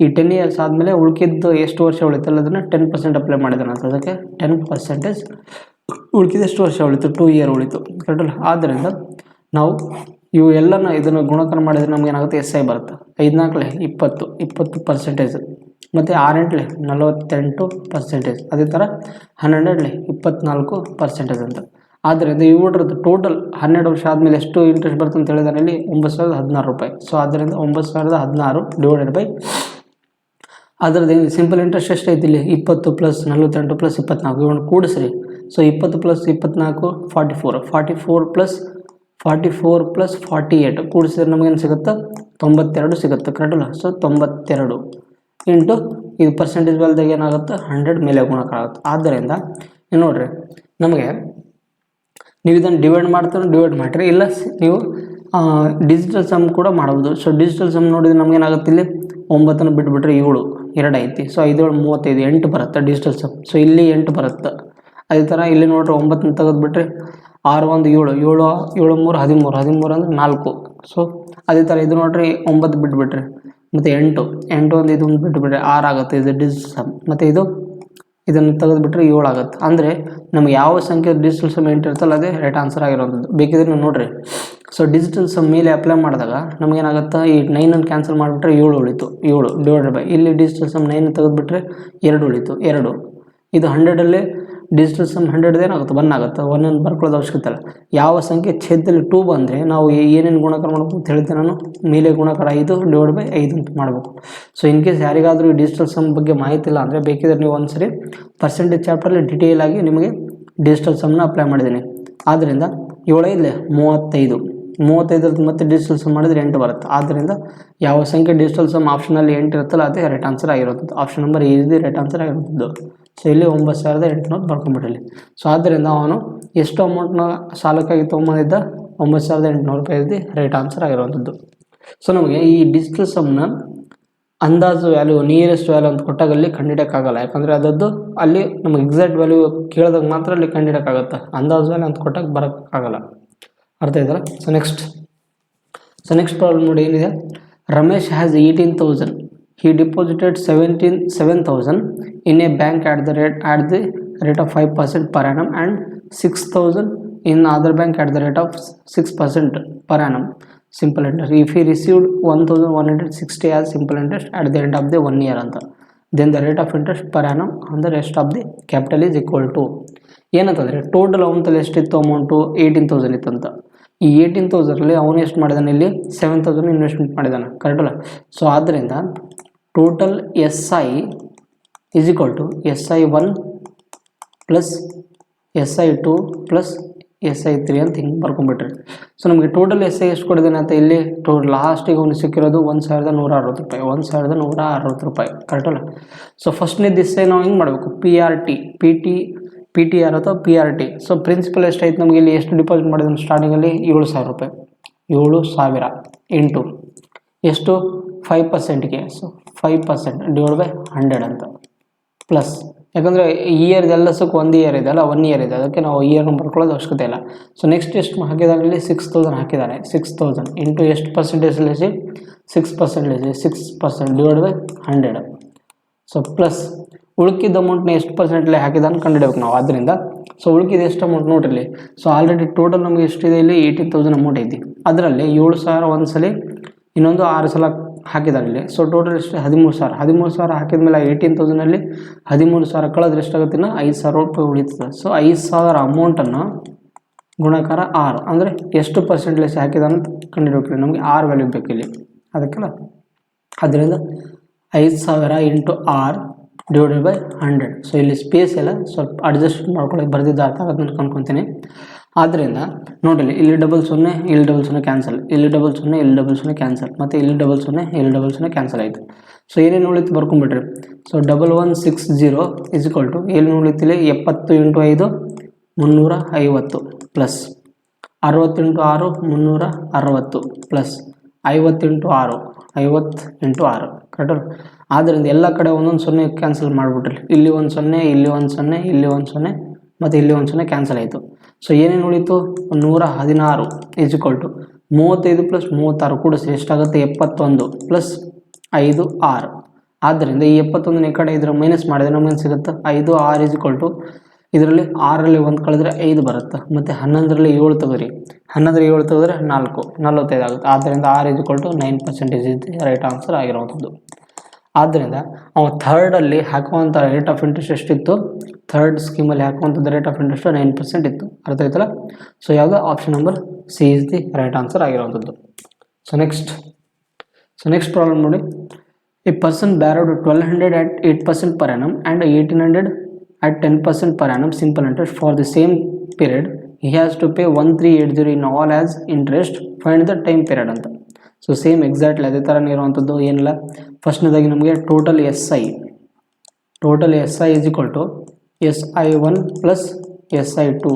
ಈ 10 years ಆದಮೇಲೆ ಉಳ್ಕಿದ್ದು ಎಷ್ಟು ವರ್ಷ ಉಳಿತಲ್ಲ ಅದನ್ನು 10% ಅಪ್ಲೈ ಮಾಡಿದಾನೆ ಅಂತ. ಅದಕ್ಕೆ 10% ಉಳ್ಕಿದ್ದು ಎಷ್ಟು ವರ್ಷ ಉಳಿತು 2 year ಉಳಿತು, ಕರೆಕ್ಟಲ್ಲ. ಆದ್ದರಿಂದ ನಾವು ಇವು ಎಲ್ಲನ ಇದನ್ನು ಗುಣಾಕಾರ ಮಾಡಿದರೆ ನಮ್ಗೆ ಏನಾಗುತ್ತೆ SI ಬರುತ್ತೆ. 5 4 20%, ಮತ್ತು 6 8 48%, ಅದೇ ಥರ 12 24% ಅಂತ. ಆದ್ದರಿಂದ ಇವುಡ್ರದ್ದು ಟೋಟಲ್ 12 ವರ್ಷ ಆದಮೇಲೆ ಎಷ್ಟು ಇಂಟ್ರೆಸ್ಟ್ ಬರುತ್ತೆ ಅಂತ ಹೇಳಿದಾನೆ ಇಲ್ಲಿ 9,016 ರೂಪಾಯಿ. ಸೊ ಆದ್ದರಿಂದ 9,016 ಡಿವೈಡೆಡ್ ಬೈ ಅದರದ್ದು ಸಿಂಪಲ್ ಇಂಟ್ರೆಸ್ಟ್ ಎಷ್ಟೈತಿ ಇಲ್ಲಿ 20 + 48 + 24 ಇವನ್ನು ಕೂಡಿಸ್ರಿ. ಸೊ 20 + 24 44, 44 + 48 ಕೂಡಿಸಿದ್ರೆ ನಮಗೇನು ಸಿಗುತ್ತೆ 92 ಸಿಗುತ್ತೆ, ಕರೆಕ್ಟಲ್ಲ. ಸೊ 92 ಇಂಟು ಇದು ಪರ್ಸೆಂಟೇಜ್ ವ್ಯಾಲ್ಯೂದಾಗ ಏನಾಗುತ್ತೆ 100 ಮೇಲೆ ಗುಣಾಕಾರ ಆಗುತ್ತೆ. ಆದ್ದರಿಂದ ನೋಡಿರಿ ನಮಗೆ ನೀವು ಇದನ್ನು ಡಿವೈಡ್ ಮಾಡಿರಿ, ಇಲ್ಲ ನೀವು ಡಿಜಿಟಲ್ ಸಮ್ ಕೂಡ ಮಾಡ್ಬೋದು. ಸೊ ಡಿಜಿಟಲ್ ಸಮ್ ನೋಡಿದ್ರೆ ನಮಗೇನಾಗುತ್ತೆ, ಇಲ್ಲಿ 9 ಬಿಟ್ಬಿಟ್ರೆ 7 2 ಐತಿ. ಸೊ 5 7 35 8 ಬರುತ್ತೆ ಡಿಜಿಟಲ್ ಸಮ್. ಸೊ ಇಲ್ಲಿ 8 ಬರುತ್ತೆ. ಅದೇ ಥರ ಇಲ್ಲಿ ನೋಡ್ರಿ 9 ತೆಗೆದುಬಿಟ್ರೆ 6 1 7 7 7 3 13 13 ಅಂದರೆ 4. ಸೊ ಅದೇ ಥರ ಇದು ನೋಡ್ರಿ 9 ಬಿಟ್ಬಿಟ್ರೆ ಮತ್ತು 8 8 1 ಇದು ಬಿಟ್ಬಿಟ್ರೆ 6 ಆಗುತ್ತೆ. ಇದು ಡಿಜಿಟಲ್ ಸಮ್. ಮತ್ತು ಇದನ್ನು ತೆಗೆದುಬಿಟ್ರೆ 7 ಆಗುತ್ತೆ. ಅಂದರೆ ನಮ್ಗೆ ಯಾವ ಸಂಖ್ಯೆ ಡಿಜಿಟಲ್ ಸಮ್ ಇರ್ತಲ್ಲ ಅದೇ ರೈಟ್ ಆನ್ಸರ್ ಆಗಿರೋದು. ಬೇಕಿದ್ರೆ ನೀವು ನೋಡಿರಿ. ಸೊ ಡಿಜಿಟಲ್ ಸಮ್ ಮೇಲೆ ಅಪ್ಲೈ ಮಾಡಿದಾಗ ನಮಗೇನಾಗುತ್ತೆ, ಈ 9 ಕ್ಯಾನ್ಸಲ್ ಮಾಡಿಬಿಟ್ರೆ 7 ಉಳಿತು. 7 ಡಿವೈಡೆಡ್ ಬೈ ಇಲ್ಲಿ ಡಿಜಿಟಲ್ ಸಮ್ 9 ತೆಗೆದುಬಿಟ್ರೆ 2 ಉಳಿತು 2. ಇದು 100ಅಲ್ಲಿ ಡಿಜಿಟಲ್ ಸಮ್ 100 ಏನಾಗುತ್ತೆ 1 ಆಗುತ್ತೆ. 1 ಬರ್ಕೊಳ್ಳೋದು ಅವಶ್ಯಕತೆ ಇಲ್ಲ. ಯಾವ ಸಂಖ್ಯೆ ಛೇದದಲ್ಲಿ 2 ಬಂದರೆ ನಾವು ಏನೇನು ಗುಣಾಕಾರ ಮಾಡಬೇಕು ಅಂತ ಹೇಳ್ತೇನೆ ನಾನು. ಮೇಲೆ ಗುಣಾಕಾರ 5 ಡಿವೈಡ್ ಬೈ 5 ಅಂತ ಮಾಡಬೇಕು. ಸೊ ಇನ್ ಕೇಸ್ ಯಾರಿಗಾದರೂ ಈ ಡಿಜಿಟಲ್ ಸಮ್ ಬಗ್ಗೆ ಮಾಹಿತಿ ಇಲ್ಲ ಅಂದರೆ ಬೇಕಿದ್ರೆ ನೀವು ಒಂದ್ಸರಿ ಪರ್ಸೆಂಟೇಜ್ ಚಾಪ್ಟರಲ್ಲಿ ಡಿಟೇಲ್ ಆಗಿ ನಿಮಗೆ ಡಿಜಿಟಲ್ ಸಮ್ನ ಅಪ್ಲೈ ಮಾಡಿದ್ದೀನಿ. ಆದ್ದರಿಂದ 7 ಇಲ್ಲಿ 35 35 ಮತ್ತೆ ಡಿಜಿಟಲ್ ಸಮ್ ಮಾಡಿದರೆ 8 ಬರುತ್ತೆ. ಆದ್ದರಿಂದ ಯಾವ ಸಂಖ್ಯೆ ಡಿಜಿಟಲ್ ಸಮ್ ಆಪ್ಷನಲ್ಲಿ 8 ಇರುತ್ತಲ್ಲ ಅದೇ ರೈಟ್ ಆನ್ಸರ್ ಆಗಿರುತ್ತದೆ. Option number is the right answer ಆಗಿರುತ್ತದೆ. ಸೊ ಇಲ್ಲಿ 9800 ಬರ್ಕೊಂಡ್ಬಿಟ್ಟಿಲ್ಲಿ. ಸೊ ಆದ್ದರಿಂದ ಅವನು ಎಷ್ಟು ಅಮೌಂಟ್ನ ಸಾಲಕ್ಕಾಗಿ ತೊಗೊಂಬಂದಿದ್ದ 9800 ರೂಪಾಯಿ ಇಸ್ ದಿ ರೈಟ್ ಆನ್ಸರ್ ಆಗಿರುವಂಥದ್ದು. ಸೊ ನಮಗೆ ಈ ಡಿಜಿಟಲ್ ಸಮ್ನ ಅಂದಾಜು ವ್ಯಾಲ್ಯೂ ನಿಯರೆಸ್ಟ್ ವ್ಯಾಲ್ಯೂ ಅಂತ ಕೊಟ್ಟಾಗ ಅಲ್ಲಿ ಕಂಡುಹಿಡಿಯೋಕ್ಕಾಗಲ್ಲ. ಯಾಕಂದರೆ ಅದದ್ದು ಅಲ್ಲಿ ನಮಗೆ ಎಕ್ಸಾಕ್ಟ್ ವ್ಯಾಲ್ಯೂ ಕೇಳಿದಾಗ ಮಾತ್ರ ಅಲ್ಲಿ ಕಂಡುಹಿಡಿಯೋಕ್ಕಾಗುತ್ತೆ. ಅಂದಾಜು ವ್ಯಾಲ್ಯೂ ಅಂತ ಕೊಟ್ಟಾಗ ಬರೋಕ್ಕಾಗಲ್ಲ. ಅರ್ಥ ಆಯ್ತಲ್ಲ. ಸೊ ನೆಕ್ಸ್ಟ್ ಪ್ರಾಬ್ಲಮ್ ನೋಡಿ ಏನಿದೆ. Ramesh has 18,000. He deposited 7,000 in a bank at the rate of 5% per annum and 6,000 in other bank at the rate of 6% per annum. Simple interest. If he received 1,160 as simple interest at the end of the 1 year ಅಂತ, then the rate of interest per annum on the rest of the capital is equal to ಏನಂತಂದರೆ total ಅವನಲ್ಲಿ ಎಷ್ಟಿತ್ತು amount 18,000 ಇತ್ತಂತ. ಈ 18,000ಅಲ್ಲಿ ಅವನು ಎಷ್ಟು ಮಾಡಿದಾನೆ, ಇಲ್ಲಿ 7,000 investment ಮಾಡಿದಾನೆ. ಕರೆಕ್ಟಲ್ಲ. ಸೊ ಆದ್ದರಿಂದ total SI is equal to SI1 plus SI2 plus SI3 ಅಂತ ಹಿಂಗೆ ಬರ್ಕೊಂಡ್ಬಿಟ್ರಿ. ಸೊ ನಮಗೆ ಟೋಟಲ್ SI ಎಷ್ಟು ಕೊಡಿದಾನೆ ಅಂತ ಇಲ್ಲಿ ಲಾಸ್ಟಿಗೆ ಅವನು ಸಿಕ್ಕಿರೋದು 1,160 ರೂಪಾಯಿ. 1,160 ರೂಪಾಯಿ. ಕರೆಕ್ಟಲ್ಲ. ಸೊ ಫಸ್ಟ್ನೇದು SI ನಾವು ಹಿಂಗೆ ಮಾಡಬೇಕು, PTR ಅಥವಾ PRT. ಸೊ ಪ್ರಿನ್ಸಿಪಲ್ ಎಷ್ಟಾಯ್ತು ನಮಗೆ, ಇಲ್ಲಿ ಎಷ್ಟು ಡಿಪಾಸಿಟ್ ಮಾಡಿದ್ರು ಸ್ಟಾರ್ಟಿಂಗಲ್ಲಿ 7,000 ರೂಪಾಯಿ. 7,000 ಇಂಟು ಎಷ್ಟು 5%ಗೆ. ಸೊ 5% ಡಿವೈಡ್ ಬೈ 100 ಅಂತ ಪ್ಲಸ್, ಯಾಕಂದರೆ ಇಯರ್ದೆಲ್ಲ ಸಕ್ಕೆ 1 ಇಯರ್ ಇದೆ ಅಲ್ಲ, 1 ಇಯರ್ ಇದೆ, ಅದಕ್ಕೆ ನಾವು ಇಯರ್ನ ಬರ್ಕೊಳ್ಳೋದು ಅವಶ್ಯಕತೆ ಇಲ್ಲ. ಸೊ ನೆಕ್ಸ್ಟ್ ಎಷ್ಟು ಹಾಕಿದಾನೆ ಇಲ್ಲಿ 6,000 ಹಾಕಿದ್ದಾನೆ. 6,000 ಇಂಟು ಎಷ್ಟು ಪರ್ಸೆಂಟೇಜಲ್ಲಿ 6% ಡಿವೈಡ್ ಬೈ 100. ಸೊ ಪ್ಲಸ್ ಉಳ್ಕಿದ ಅಮೌಂಟ್ನ ಎಷ್ಟು ಪರ್ಸೆಂಟಲ್ಲಿ ಹಾಕಿದಾನೆ ಕಂಡುಹಿಡಬೇಕು ನಾವು. ಆದ್ದರಿಂದ ಸೊ ಉಳ್ಕಿದ ಎಷ್ಟು ಅಮೌಂಟ್ ನೋಡ್ರಿ. ಸೊ ಆಲ್ರೆಡಿ ಟೋಟಲ್ ನಮಗೆ ಎಷ್ಟಿದೆ ಇಲ್ಲಿ 18,000 ಅಮೌಂಟ್ ಐತಿ. ಅದರಲ್ಲಿ 7,000 ಒಂದು ಸಲ, ಇನ್ನೊಂದು 6 ಸಲ ಹಾಕಿದ್ದಾರೆ ಇಲ್ಲಿ. ಸೊ ಟೋಟಲ್ ಎಷ್ಟು 13,000 ಹಾಕಿದ್ಮೇಲೆ 18,000ಅಲ್ಲಿ 13,000 ಕಳೆದ್ರೆ ಎಷ್ಟಾಗುತ್ತೆ, 5,000 ರೂಪಾಯಿ ಉಳಿತದೆ. ಸೊ 5,000 ಅಮೌಂಟನ್ನು ಗುಣಾಕಾರ 6 ಅಂದರೆ ಎಷ್ಟು ಪರ್ಸೆಂಟೇಜ್ ಹಾಕಿದಾನೆ ಅಂತ ಕಂಡುಹಿಡಬೇಕು. ನಮಗೆ 6 ವ್ಯಾಲ್ಯೂ ಬೇಕು ಇಲ್ಲಿ, ಅದಕ್ಕೆಲ್ಲ. ಅದರಿಂದ 5,000 ಇಂಟು 6 ಡಿವೈಡೆಡ್ ಬೈ 100. ಸೊ ಇಲ್ಲಿ ಸ್ಪೇಸ್ ಎಲ್ಲ ಸ್ವಲ್ಪ ಅಡ್ಜಸ್ಟ್ ಮಾಡ್ಕೊಳ್ಳಿ, ಬರೆದಿದ್ದ ಅರ್ಥ ಆಗೋದು ಅಂತ ಅನ್ಕೊತೀನಿ. ಆದ್ದರಿಂದ ನೋಡಿರಿ, ಇಲ್ಲಿ 00 ಇಲ್ಲಿ 00 ಕ್ಯಾನ್ಸಲ್, ಇಲ್ಲಿ 00 ಇಲ್ಲಿ 00 ಕ್ಯಾನ್ಸಲ್, ಮತ್ತು ಇಲ್ಲಿ 00 ಇಲ್ಲಿ 00 ಕ್ಯಾನ್ಸಲ್ ಆಯಿತು. ಸೊ ಏನೇನು ಉಳಿತು ಬರ್ಕೊಂಡ್ಬಿಟ್ರಿ. ಸೊ 1160 ಇಸ್ ಈಕ್ವಲ್ ಟು ಏನು ಉಳಿತಿಲ್ಲಿ 70 into 5 350 plus 60 into 6 360 plus 50 into 6 50 into 6. ಕರೆಕ್ಟಲ್ಲ. ಆದ್ದರಿಂದ ಎಲ್ಲ ಕಡೆ ಒಂದೊಂದು 0 ಕ್ಯಾನ್ಸಲ್ ಮಾಡಿಬಿಟ್ರಿ. ಇಲ್ಲಿ 1 0 ಇಲ್ಲಿ 1 0 ಇಲ್ಲಿ 1 0 ಮತ್ತು ಇಲ್ಲಿ 1 0 ಕ್ಯಾನ್ಸಲ್ ಆಯಿತು. ಸೊ ಏನೇನು ಉಳಿತು 116 ಈಸ್ ಈಕ್ವಲ್ ಟು 35 ಪ್ಲಸ್ 36 ಕೂಡ ಎಷ್ಟಾಗುತ್ತೆ 71 ಪ್ಲಸ್ 5 6. ಆದ್ದರಿಂದ ಈ 71 ಈ ಕಡೆ ಇದರ ಮೈನಸ್ ಮಾಡಿದ್ರೆ ನಮಗೇನು ಸಿಗುತ್ತೆ 5 6 ಈಸ್ ಈಕ್ವಲ್ ಟು ಇದರಲ್ಲಿ 6ರಲ್ಲಿ 1 ಕಳೆದ್ರೆ 5 ಬರುತ್ತೆ. ಮತ್ತು 11ರಲ್ಲಿ 7 ತೆಗೆದ್ರಿ, 11ರಲ್ಲಿ 7 ತೆಗೆದ್ರೆ 4 45 ಆಗುತ್ತೆ. ಆದ್ದರಿಂದ 6 is equal to 9% is right answer ಆಗಿರುವಂಥದ್ದು. ಆದ್ದರಿಂದ ಅವ ಥರ್ಡಲ್ಲಿ ಹಾಕುವಂಥ ರೇಟ್ ಆಫ್ ಇಂಟ್ರೆಸ್ಟ್ ಎಷ್ಟಿತ್ತು, ಥರ್ಡ್ ಸ್ಕೀಮಲ್ಲಿ ಹಾಕುವಂಥದ್ದು ರೇಟ್ ಆಫ್ ಇಂಟ್ರೆಸ್ಟ್ 9% ಇತ್ತು. ಅರ್ಥ ಆಯ್ತಲ್ಲ. ಸೊ ಯಾವುದು option number C is the right answer ಆಗಿರುವಂಥದ್ದು. ಸೊ ನೆಕ್ಸ್ಟ್ ಪ್ರಾಬ್ಲಮ್ ನೋಡಿ. A person borrowed 1,200 at 8% per annum and 1,800 at 10% per annum simple interest for the same period. He has to pay 1,380 in all as interest. Find the time period ಅಂತ. So same exactly ಅದೇ ಥರನೇ ಇರುವಂಥದ್ದು. ಏನಿಲ್ಲ, ಫಸ್ಟ್ನೇದಾಗಿ ನಮಗೆ total S I is equal to SI1 plus SI2.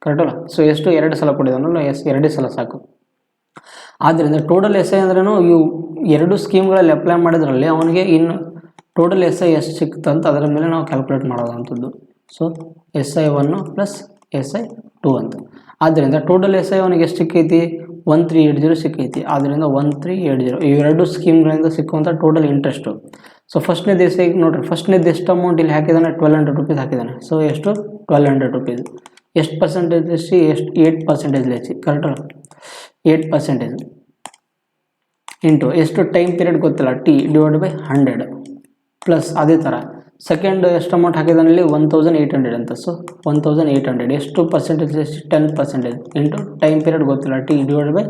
ಕರೆಕ್ಟಲ್ಲ. So ಎಷ್ಟು 2 ಸಲ ಕೊಟ್ಟಿದ್ದಾನಲ್ಲ, 2 ಸಲ ಸಾಕು. ಆದ್ದರಿಂದ ಟೋಟಲ್ ಎಸ್ ಐ ಅಂದ್ರೂ ಇವು ಎರಡು ಸ್ಕೀಮ್ಗಳಲ್ಲಿ ಅಪ್ಲೈ ಮಾಡಿದ್ರಲ್ಲಿ ಅವನಿಗೆ ಇನ್ನು ಟೋಟಲ್ ಎಸ್ ಐ ಎಷ್ಟು ಸಿಕ್ತು ಅಂತ ಅದರ ಮೇಲೆ ನಾವು ಕ್ಯಾಲ್ಕುಲೇಟ್ ಮಾಡೋದಂಥದ್ದು. So S I 1 plus S I 2 ಅಂತ. ಆದ್ದರಿಂದ ಟೋಟಲ್ ಎಸ್ ಐ ಅವನಿಗೆ ಎಷ್ಟು ಸಿಕ್ಕೈತಿ 1380 ಸಿಕ್ಕೈತಿ. ಆದ್ದರಿಂದ 1380 ಇವೆರಡು ಸ್ಕೀಮ್ಗಳಿಂದ ಸಿಕ್ಕುವಂಥ ಟೋಟಲ್ ಇಂಟ್ರೆಸ್ಟು. ಸೊ ಫಸ್ಟ್ನೇದು ಎಸ್ ಐ ನೋಡಿರಿ, ಫಸ್ಟ್ನೇದು ಎಷ್ಟು ಅಮೌಂಟ್ ಇಲ್ಲಿ ಹಾಕಿದ್ದಾನೆ 1200 ರೂಪೀಸ್ ಹಾಕಿದ್ದಾನೆ. ಸೊ ಎಷ್ಟು 1200 ರೂಪೀಸ್. ಎಷ್ಟು ಪರ್ಸೆಂಟೇಜ್ ಎಷ್ಟು 8% ಲೆಚ್ಚಿ ಕರೆಕ್ಟಲ್ಲ, 8% ಇಂಟು ಎಷ್ಟು ಟೈಮ್ ಪೀರಿಯಡ್ ಗೊತ್ತಿಲ್ಲ ಟಿ ಡಿವೈಡ್ ಬೈ 100 ಪ್ಲಸ್ ಅದೇ ಥರ ಸೆಕೆಂಡ್ ಎಷ್ಟು ಅಮೌಂಟ್ ಹಾಕಿದಾನೆ ಇಲ್ಲಿ 1800 ಅಂತ. ಸೊ 1800 ಎಷ್ಟು ಪರ್ಸೆಂಟೇಜ್ ಎಷ್ಟು 10% ಇಂಟು ಟೈಮ್ ಪೀರಿಯಡ್ ಗೊತ್ತಿಲ್ಲ ಟಿ ಡಿವೈಡ್ ಬೈ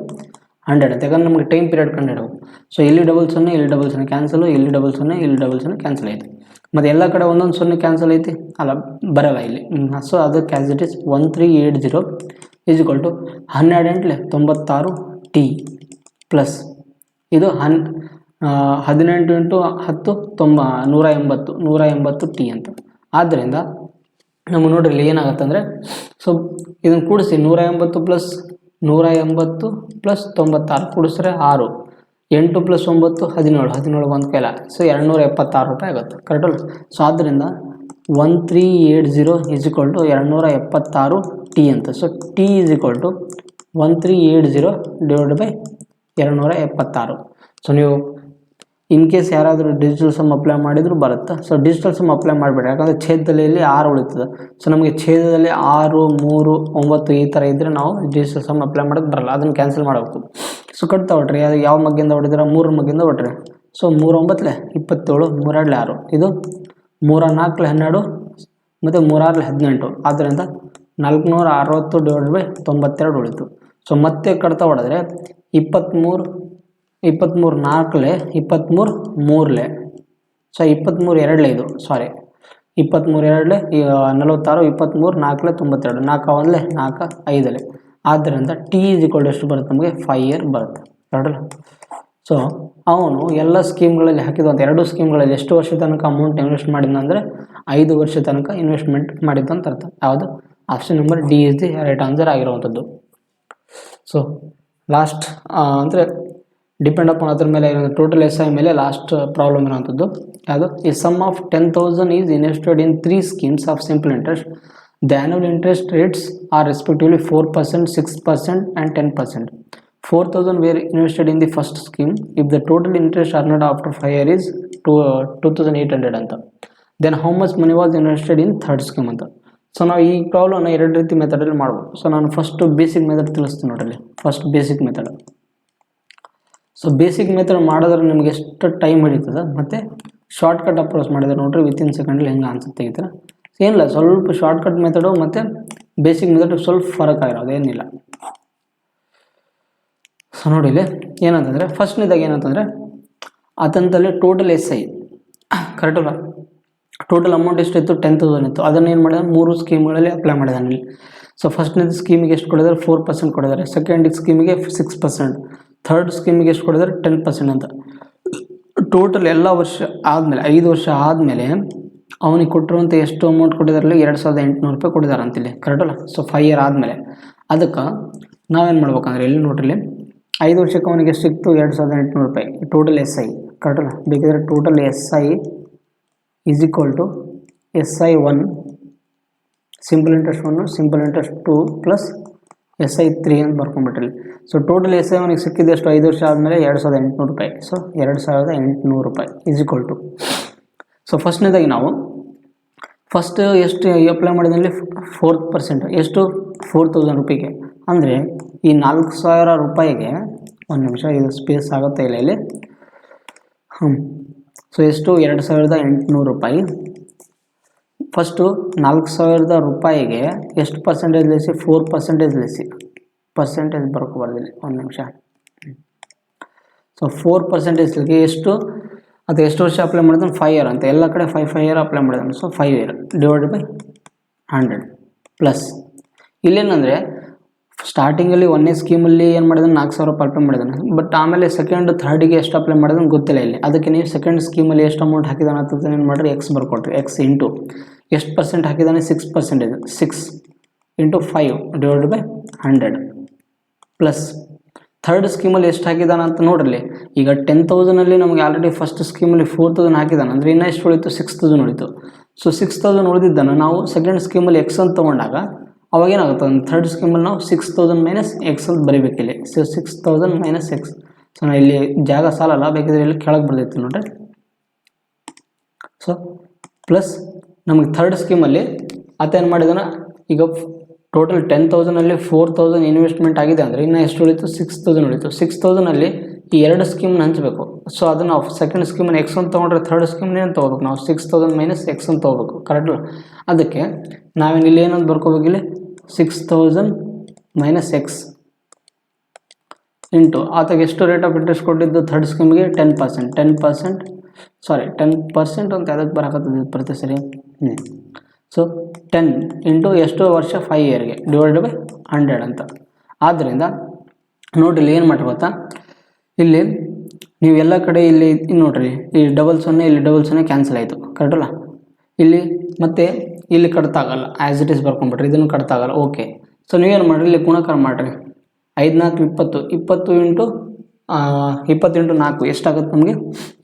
100 ಅಂತ. ಯಾಕಂದ್ರೆ ನಮಗೆ ಟೈಮ್ ಪೀರಿಯಡ್ ಕಂಡುಹಿಡಬೇಕು. ಸೊ ಇಲ್ಲಿ ಡಬಲ್ 0 ಇಲ್ಲಿ ಡಬಲ್ 0 ಕ್ಯಾನ್ಸಲು, ಇಲ್ಲಿ ಡಬಲ್ 0 ಇಲ್ಲಿ ಡಬಲ್ 0 ಕ್ಯಾನ್ಸಲ್ ಐತಿ. ಮತ್ತು ಎಲ್ಲ ಕಡೆ ಒಂದೊಂದು 0 ಕ್ಯಾನ್ಸಲ್ ಐತಿ ಅಲ್ಲ ಬರಲ್ಲ ಇಲ್ಲಿ. ಸೊ ಅದಕ್ಕೆ as it is 1380 is equal to 12 96 T plus ಇದು 18 ಇಂಟು 10 180 ಟಿ ಅಂತ. ಆದ್ದರಿಂದ ನಮಗೆ ನೋಡ್ರಿ ಇಲ್ಲಿ ಏನಾಗುತ್ತೆ ಅಂದರೆ, ಸೊ ಇದನ್ನು ಕೂಡಿಸಿ 180 ಪ್ಲಸ್ 180 ಪ್ಲಸ್ 96 ಕೂಡಿಸಿದ್ರೆ 6, 8 ಪ್ಲಸ್ 9 17 ಒಂದು ಕೈಲ. ಸೊ 276 ರೂಪಾಯಿ ಆಗುತ್ತೆ ಕರೆಕ್ಟಲ್ಲ. ಸೊ ಆದ್ದರಿಂದ 1380 ಈಸ್ ಈಕ್ವಲ್ ಟು 276 ಟಿ ಅಂತ. So T is equal to 1380 divide by 276. So ನೀವು ಇನ್ ಕೇಸ್ ಯಾರಾದರೂ ಡಿಜಿಟಲ್ ಸಮ್ ಅಪ್ಲೈ ಮಾಡಿದರೂ ಬರುತ್ತೆ. ಸೊ ಡಿಜಿಟಲ್ ಸಮ್ ಅಪ್ಲೈ ಮಾಡಿಬಿಡ್ರಿ, ಯಾಕಂದರೆ ಛೇದದಲ್ಲಿ 6 ಉಳಿತದೆ. ಸೊ ನಮಗೆ ಛೇದದಲ್ಲಿ 6, 3, 9 ಈ ಥರ ಇದ್ದರೆ ನಾವು ಡಿಜಿಟಲ್ ಸಮ್ ಅಪ್ಲೈ ಮಾಡೋಕ್ಕೆ ಬರಲ್ಲ, ಅದನ್ನು ಕ್ಯಾನ್ಸಲ್ ಮಾಡಬೇಕು. ಸೊ ಕಟ್ತಾ ಹೊಟ್ರಿ, ಅದು ಯಾವ ಮಗ್ಗಿಂದ ಹೊಡಿದ್ರೆ 3 ಮಗ್ಗಿಂದ ಹೊಟ್ರಿ. ಸೊ 3 9 27, 3 2 6, ಇದು 3 4 12 ಮತ್ತು 3 6 18. ಆದ್ದರಿಂದ 460 ಡಿವೈಡ್ ಬೈ 92 ಉಳಿತು. ಸೊ ಮತ್ತೆ ಕಟ್ತಾ ಹೊಡೆದ್ರೆ 23 4 23 3 ಸೊ 23 2 ಇದು ಸಾರಿ 23 2 46 23 4 92 4 1 4 5. ಆದ್ದರಿಂದ ಟಿ ಈಸ್ ಈಕ್ವಲ್ ಎಷ್ಟು ಬರುತ್ತೆ ನಮಗೆ 5 ಇಯರ್ ಬರುತ್ತೆ ಕರೆಕ್ಟಲ್ಲ. ಸೊ ಅವನು ಎಲ್ಲ ಸ್ಕೀಮ್ಗಳಲ್ಲಿ ಹಾಕಿದಂಥ ಎರಡು ಸ್ಕೀಮ್ಗಳಲ್ಲಿ ಎಷ್ಟು ವರ್ಷ ತನಕ ಅಮೌಂಟ್ ಇನ್ವೆಸ್ಟ್ ಮಾಡಿದ್ನಂದರೆ 5 ವರ್ಷ ತನಕ ಇನ್ವೆಸ್ಟ್ಮೆಂಟ್ ಮಾಡಿದ್ದಂತ ಅರ್ಥ. ಯಾವುದು option number D is the right answer ಆಗಿರುವಂಥದ್ದು. ಸೊ ಲಾಸ್ಟ್ ಅಂದರೆ ಡಿಪೆಂಡ್ ಅಪಾನ್ ಅದ್ರ ಮೇಲೆ ಟೋಟಲ್ ಎಸ್ ಐ ಮೇಲೆ ಲಾಸ್ಟ್ ಪ್ರಾಬ್ಲಮ್ ಇರೋವಂಥದ್ದು ಯಾವುದು, ಈ sum of 10,000 is invested in 3 schemes of simple interest. The annual interest rates are respectively 4%, 6% and 10%. 4,000 were invested in the first scheme. If the total interest earned after 5 years is 2,800 ಅಂತ. Then how much money was invested in third scheme ಅಂತ. So ನಾವು ಈ ಪ್ರಾಬ್ಲಮ್ನ ಎರಡು ರೀತಿ ಮೆಥಡಲ್ಲಿ ಮಾಡ್ಬೋದು. So ನಾನು first basic method ತಿಳಿಸ್ತೀನಿ ನೋಡ್ರಿ. First basic method. So basic method ಮಾಡಿದ್ರೆ ನಿಮ್ಗೆ ಎಷ್ಟು ಟೈಮ್ ಹಿಡಿತದೆ, ಮತ್ತು ಶಾರ್ಟ್ಕಟ್ ಅಪ್ರೋಚ್ ಮಾಡಿದ್ರೆ ನೋಡ್ರಿ ವಿತಿನ್ ಸೆಕೆಂಡಲ್ಲಿ ಹೆಂಗೆ ಆನ್ಸರ್ ತೆಗಿತಾರೆ. ಏನಿಲ್ಲ, ಸ್ವಲ್ಪ ಶಾರ್ಟ್ಕಟ್ ಮೆಥಡು ಮತ್ತು ಬೇಸಿಕ್ ಮೆಥಡ್ ಸ್ವಲ್ಪ ಫರಕ್ ಆಗಿರೋದು, ಏನಿಲ್ಲ. ಸೊ ನೋಡಿ ಇಲ್ಲಿ ಏನಂತಂದರೆ ಫಸ್ಟ್ನೇದಾಗ ಏನಂತಂದರೆ ಆತಂತಲ್ಲಿ ಟೋಟಲ್ ಎಸ್ ಐ ಕರೆಕ್ಟಲ್ಲ, ಟೋಟಲ್ ಅಮೌಂಟ್ ಎಷ್ಟಿತ್ತು 10,000 ಇತ್ತು. ಅದನ್ನು ಏನು ಮಾಡಿದ 3 ಸ್ಕೀಮ್ಗಳಲ್ಲಿ ಅಪ್ಲೈ ಮಾಡಿದಾನೆ ಇಲ್ಲಿ. ಸೊ ಫಸ್ಟ್ನೇದು ಸ್ಕೀಮಿಗೆ ಎಷ್ಟು ಕೊಡಿದ್ದಾರೆ 4% ಕೊಡಿದ್ದಾರೆ, ಸೆಕೆಂಡ್ ಸ್ಕೀಮಿಗೆ 6%, ಥರ್ಡ್ ಸ್ಕೀಮಿಗೆ ಎಷ್ಟು ಕೊಡಿದ್ದಾರೆ 10% ಅಂತ. ಟೋಟಲ್ ಎಲ್ಲ ವರ್ಷ ಆದಮೇಲೆ 5 ವರ್ಷ ಆದಮೇಲೆ ಅವನಿಗೆ ಕೊಟ್ಟಿರುವಂಥ ಎಷ್ಟು ಅಮೌಂಟ್ ಕೊಟ್ಟಿದ್ದಾರಲ್ಲಿ 2,800 ರೂಪಾಯಿ ಕೊಟ್ಟಿದ್ದಾರೆ ಅಂತಿಲ್ಲಿ ಕರೆಕ್ಟಲ್ಲ. ಸೊ 5 ಇಯರ್ ಆದಮೇಲೆ ಅದಕ್ಕೆ ನಾವೇನು ಮಾಡ್ಬೇಕಂದ್ರೆ ಇಲ್ಲಿ ನೋಡ್ರಿ 5 ವರ್ಷಕ್ಕೆ ಅವನಿಗೆ ಎಷ್ಟು ಸಿಕ್ತು 2,800 ರೂಪಾಯಿ ಟೋಟಲ್ ಎಸ್ ಐ ಕರೆಕ್ಟಲ್ಲ. ಬೇಕಿದ್ರೆ total S I is equal to S I 1 simple interest 1 simple interest 2 plus S I 3 ಅಂತ ಬರ್ಕೊಂಡ್ಬಿಟ್ರಿ. ಸೊ ಟೋಟಲ್ ಎಸ್ ಐ ಅವನಿಗೆ ಸಿಕ್ಕಿದ್ದು ಎಷ್ಟು 5 ವರ್ಷ ಆದಮೇಲೆ 2,800 ರೂಪಾಯಿ. ಸೊ 2,800 ರೂಪಾಯಿ ಈಸ್ ಈಕ್ವಲ್ ಟು. ಸೊ ಫಸ್ಟ್ನೇದಾಗಿ ನಾವು ಫಸ್ಟ್ ಎಷ್ಟು ಅಪ್ಲೈ ಮಾಡಿದಲ್ಲಿ 4% ಎಷ್ಟು 4,000 ರೂಪಾಯಿಗೆ. ಅಂದರೆ ಈ 4,000 ರೂಪಾಯಿಗೆ ಒಂದು ನಿಮಿಷ ಇದು ಸ್ಪೇಸ್ ಆಗುತ್ತೆ ಇಲ್ಲ ಇಲ್ಲಿ. ಸೊ ಎಷ್ಟು 2,800 ರೂಪಾಯಿ. ಫಸ್ಟು 4,000 ರೂಪಾಯಿಗೆ ಎಷ್ಟು ಪರ್ಸೆಂಟೇಜ್ ಲೆಸಿ 4% ಲೆಸಿ, ಪರ್ಸೆಂಟೇಜ್ ಬರ್ಕೋಬಾರ್ದಿಲ್ಲ ಒಂದು ನಿಮಿಷ. ಸೊ 4% ಎಷ್ಟು ಅದು ಎಷ್ಟು ವರ್ಷ ಅಪ್ಲೈ ಮಾಡಿದ್ರೆ 5 ಇಯರ್ ಅಂತ, ಎಲ್ಲ ಕಡೆ 5 ಇಯರ್ ಅಪ್ಲೈ ಮಾಡಿದಾನೆ. So 5 year divide by 100 plus ಇಲ್ಲೇನಂದರೆ ಸ್ಟಾರ್ಟಿಂಗಲ್ಲಿ 1ನೇ ಸ್ಕೀಮಲ್ಲಿ ಏನು ಮಾಡಿದಾನೆ 4,000 ರೂಪಾಯಿ ಅಪ್ಲೈ ಮಾಡಿದಾನೆ. ಬಟ್ ಆಮೇಲೆ ಸೆಕೆಂಡ್ ಥರ್ಡಿಗೆ ಎಷ್ಟು ಅಪ್ಲೈ ಮಾಡಿದಾನೆ ಗೊತ್ತಿಲ್ಲ ಇಲ್ಲಿ. ಅದಕ್ಕೆ ನೀವು ಸೆಕೆಂಡ್ ಸ್ಕೀಮಲ್ಲಿ ಎಷ್ಟು ಅಮೌಂಟ್ ಹಾಕಿದಾನೆ ಅಂತ ಏನು ಮಾಡಿರಿ ಎಕ್ಸ್ ಬರ್ಕೊಟ್ರಿ. ಎಕ್ಸ್ ಇಂಟು ಎಷ್ಟು ಪರ್ಸೆಂಟ್ ಹಾಕಿದಾನೆ 6%, 6 into 5 divide by 100 plus third ಸ್ಕೀಮಲ್ಲಿ ಎಷ್ಟು ಹಾಕಿದಾನ ಅಂತ ನೋಡ್ರಿ. ಈಗ 10,000 ನಮಗೆ ಆಲ್ರೆಡಿ ಫಸ್ಟ್ ಸ್ಕೀಮಲ್ಲಿ 4,000 ಹಾಕಿದಾನೆ ಅಂದರೆ ಇನ್ನೂ ಎಷ್ಟು ಉಳಿತು, 6,000 ಉಳಿತು. ಸೊ 6,000 ಉಳಿದಿದ್ದಾನೆ ನಾವು ಸೆಕೆಂಡ್ ಸ್ಕೀಮಲ್ಲಿ ಎಕ್ಸ್ ಅಂತ ತೊಗೊಂಡಾಗ ಅವಾಗ ಏನಾಗುತ್ತೆ, ಒಂದು ಥರ್ಡ್ ಸ್ಕೀಮಲ್ಲಿ ನಾವು 6,000 ಮೈನಸ್ ಎಕ್ಸ್ ಅಂತ ಬರೀಬೇಕಿಲ್ಲಿ. So 6,000 minus X. ಸೊ ನಾನು ಇಲ್ಲಿ ಜಾಗ ಸಾಲಲ್ಲ, ಬೇಕಿದ್ರೆ ಇಲ್ಲಿ ಕೆಳಗೆ ಬರ್ದೈತಿ ನೋಡ್ರಿ. ಸೊ ಪ್ಲಸ್ ನಮಗೆ ಥರ್ಡ್ ಸ್ಕೀಮಲ್ಲಿ ಆತೇನು ಮಾಡಿದಾನ, ಈಗ ಟೋಟಲ್ 10,000 4,000 ಇನ್ವೆಸ್ಟ್ಮೆಂಟ್ ಆಗಿದೆ ಅಂದರೆ ಇನ್ನೂ ಎಷ್ಟು ಉಳಿತು, 6,000 ಉಳಿತು. 6,000 ಈ ಎರಡು ಸ್ಕೀಮ್ನ ಹಂಚಬೇಕು. ಸೊ ಅದನ್ನು ನಾವು ಸೆಕೆಂಡ್ ಸ್ಕೀಮನ್ನು ಎಕ್ಸ್ ಅಂತ ತೊಗೊಂಡ್ರೆ ಥರ್ಡ್ ಸ್ಕೀಮ್ನ ಏನು ತೊಗೋಬೇಕು ನಾವು, 6,000 ಮೈನಸ್ ಎಕ್ಸ್ ಅಂತ ತೊಗೋಬೇಕು, ಕರೆಕ್ಟಲ್ಲ. ಅದಕ್ಕೆ ನಾವೇನು ಇಲ್ಲಿ ಏನಂತ ಬರ್ಕೋಬೇಕು, ಇಲ್ಲಿ 6,000 ಮೈನಸ್ ಎಕ್ಸ್ ಇಂಟು ಆತಗೆ ಎಷ್ಟು ರೇಟ್ ಆಫ್ ಇಂಟ್ರೆಸ್ಟ್ ಕೊಟ್ಟಿದ್ದು ಥರ್ಡ್ ಸ್ಕೀಮ್ಗೆ 10%. 10% ಅಂತ ಅದಕ್ಕೆ ಬರಕತ್ತದ ಪ್ರತಿ ಸರಿ. ಸೊ 10 ಇಂಟು ಎಷ್ಟು ವರ್ಷ, 5 ಇಯರ್ಗೆ ಡಿವೈಡೆಡ್ ಬೈ 100 ಅಂತ. ಆದ್ದರಿಂದ ನೋಡ್ರಿ ಇಲ್ಲಿ ಏನು ಮಾಡ್ರಿ ಗೊತ್ತಾ, ಇಲ್ಲಿ ನೀವು ಎಲ್ಲ ಕಡೆ ಇಲ್ಲಿ ನೋಡ್ರಿ, ಇಲ್ಲಿ ಡಬಲ್ 0 ಇಲ್ಲಿ ಡಬಲ್ 0 ಕ್ಯಾನ್ಸಲ್ ಆಯಿತು, ಕರೆಕ್ಟಲ್ಲ. ಇಲ್ಲಿ ಮತ್ತೆ ಇಲ್ಲಿ ಕಟ್ತಾಗಲ್ಲ, ಆ್ಯಸ್ ಇಟ್ ಈಸ್ ಬರ್ಕೊಂಡ್ಬಿಟ್ರಿ, ಇದನ್ನು ಕಟ್ತಾಗಲ್ಲ. ಓಕೆ, ಸೊ ನೀವೇನು ಮಾಡಿರಿ, ಇಲ್ಲಿ ಗುಣಕಾರ ಮಾಡಿರಿ. 5 4 20, 20 ಇಂಟು 4 ಎಷ್ಟಾಗುತ್ತೆ ನಮಗೆ,